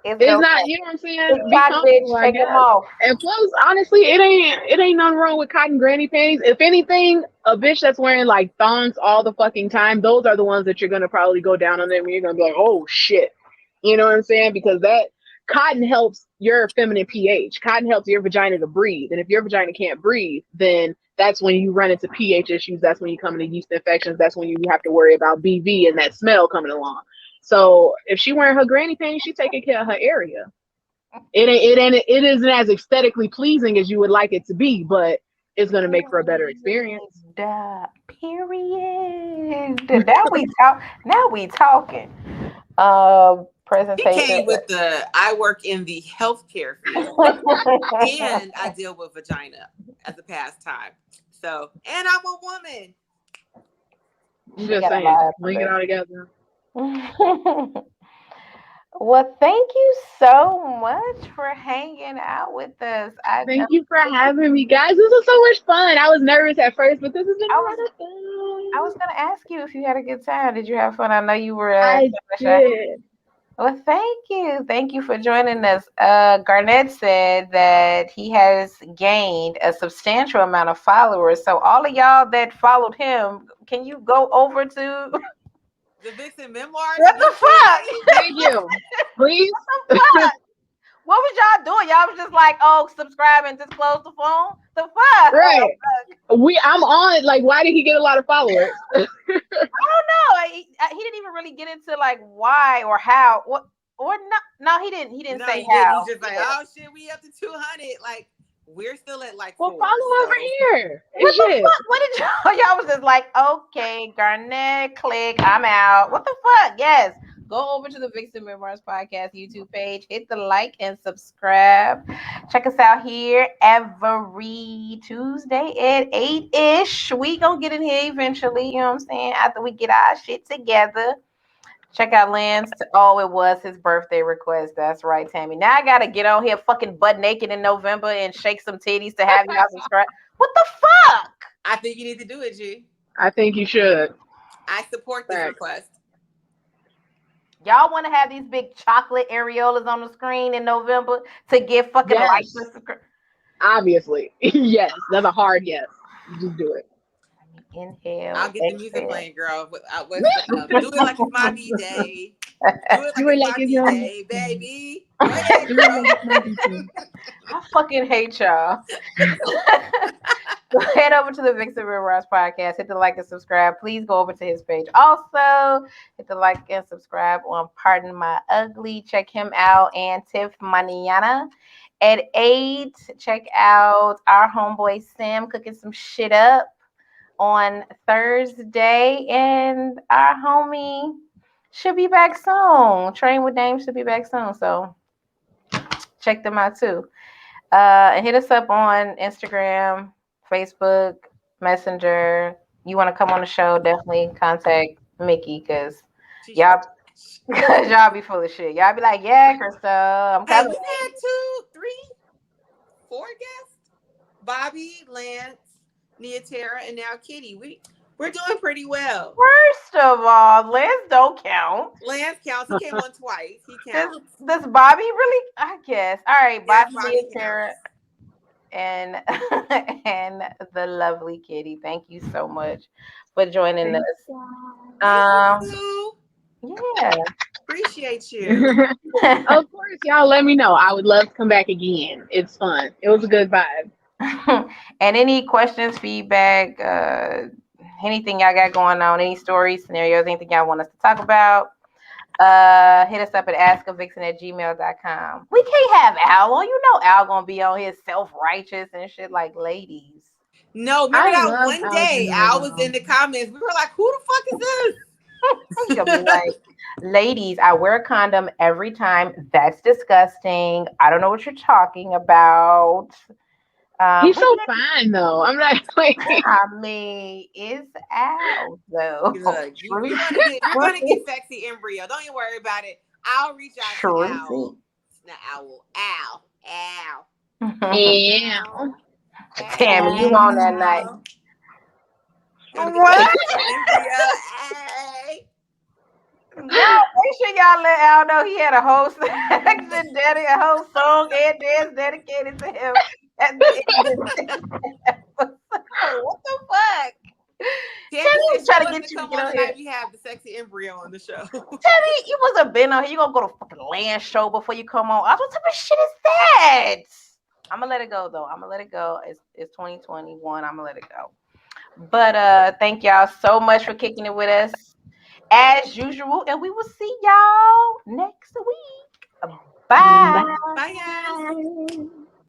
S3: It's not, time. You know what I'm saying?
S2: It's hot, bitch. Take them off.
S3: And plus, honestly, it ain't nothing wrong with cotton granny panties. If anything, a bitch that's wearing like thongs all the fucking time, those are the ones that you're gonna probably go down on them and you're gonna be like, oh shit. You know what I'm saying? Because that cotton helps your feminine pH. Cotton helps your vagina to breathe. And if your vagina can't breathe, then that's when you run into pH issues. That's when you come into yeast infections. That's when you have to worry about BV and that smell coming along. So if she wearing her granny panties, she taking care of her area. It isn't as aesthetically pleasing as you would like it to be, but it's gonna make for a better experience.
S2: Period. Now we talking. Presentation.
S1: He came with I work in the healthcare field and I deal with vagina as a pastime. So, and I'm a woman.
S3: I'm just saying, bring it all together.
S2: Well, thank you so much for hanging out with us.
S3: Thank you for having me, guys. This was so much fun. I was nervous at first, but this has been a lot of fun.
S2: I was going to ask you if you had a good time. Did you have fun? I know you were.
S3: I did.
S2: Well, thank you. Thank you for joining us. Garnett said that he has gained a substantial amount of followers. So all of y'all that followed him, can you go over to
S1: the Vixen Memoirs?
S2: What the fuck?
S3: Thank you. Please.
S2: What the fuck? What was y'all doing? Y'all was just like, oh, subscribe and just close the phone? The fuck?
S3: Right. I'm on. Like, why did he get a lot of followers?
S2: I don't know. He didn't even really get into like why or how. What or no, he didn't. He didn't say how.
S1: He's just like, oh shit, we up to 200. Like, we're still at like 4.
S3: Follow over here.
S2: What the fuck? What did y'all was just like, okay, Garnett, click, I'm out. What the fuck? Yes. Go over to the Vixen Memoirs podcast YouTube page. Hit the like and subscribe. Check us out here every Tuesday at 8-ish. We gonna get in here eventually, you know what I'm saying? After we get our shit together. Check out Lance. Oh, it was his birthday request. That's right, Tammy. Now I gotta get on here fucking butt naked in November and shake some titties to have y'all subscribe. What the fuck?
S1: I think you need to do it, G.
S3: I think you should.
S1: I support this request.
S2: Y'all want to have these big chocolate areolas on the screen in November to get fucking likes?
S3: Obviously. Yes. That's a hard yes. Just do it.
S2: Inhale.
S1: I'll get the music playing, girl. Do it like it's my B-Day. Do it like it's my B-Day, baby.
S2: I fucking hate y'all. So head over to the Vixen Memoirs podcast. Hit the like and subscribe. Please go over to his page. Also, hit the like and subscribe on Pardon My Ugly. Check him out. And Tiff Maniana at 8. Check out our homeboy Sam cooking some shit up on Thursday. And our homie should be back soon. Train with Dame should be back soon. So check them out too. And hit us up on Instagram, Facebook, Messenger. You want to come on the show, definitely contact Mickey because y'all be full of shit. Y'all be like, yeah, Crystal, I'm coming.
S1: Hey, we had 2, 3. 4 guests: Bobby, Lance, Neatera, and now Kitty. We're doing pretty well.
S2: First of all, Lance don't count.
S1: Lance counts. He came on twice. He counts.
S2: Does Bobby really? I guess. All right,
S1: Yes,
S2: Bobby, Neatera, and and the lovely Kitty. Thank you so much for joining us. Yeah.
S1: Appreciate you.
S3: Of course, y'all let me know. I would love to come back again. It's fun. It was a good vibe.
S2: And any questions, feedback, anything y'all got going on, any stories, scenarios, anything y'all want us to talk about, hit us up at askavixen@gmail.com. We can't have Al on. You know Al gonna be on here self-righteous and shit like ladies.
S1: No, remember that one day Al was in the comments. We were like, who the fuck is this?
S2: He'll be like, ladies, I wear a condom every time. That's disgusting. I don't know what you're talking about.
S3: He's so fine though. I'm not like.
S2: I mean, it's Al though.
S1: Look, you're gonna get sexy embryo. Don't you worry about it. I'll reach out to Al. Not Owl. Al.
S2: Tammy, you on that night?
S1: What?
S2: No, make sure y'all let Al know he had a whole section dedicated, a whole song and dance dedicated to him. At the end of the what the fuck?
S1: Tammy trying to get you to get on here. We have the sexy embryo on the show.
S2: Tammy, you must have been on here. You gonna go to fucking land show before you come on. What type of shit is that? I'm gonna let it go though. I'm gonna let it go. It's 2021. I'm gonna let it go. But thank y'all so much for kicking it with us as usual, and we will see y'all next week. Bye.
S1: Bye, guys.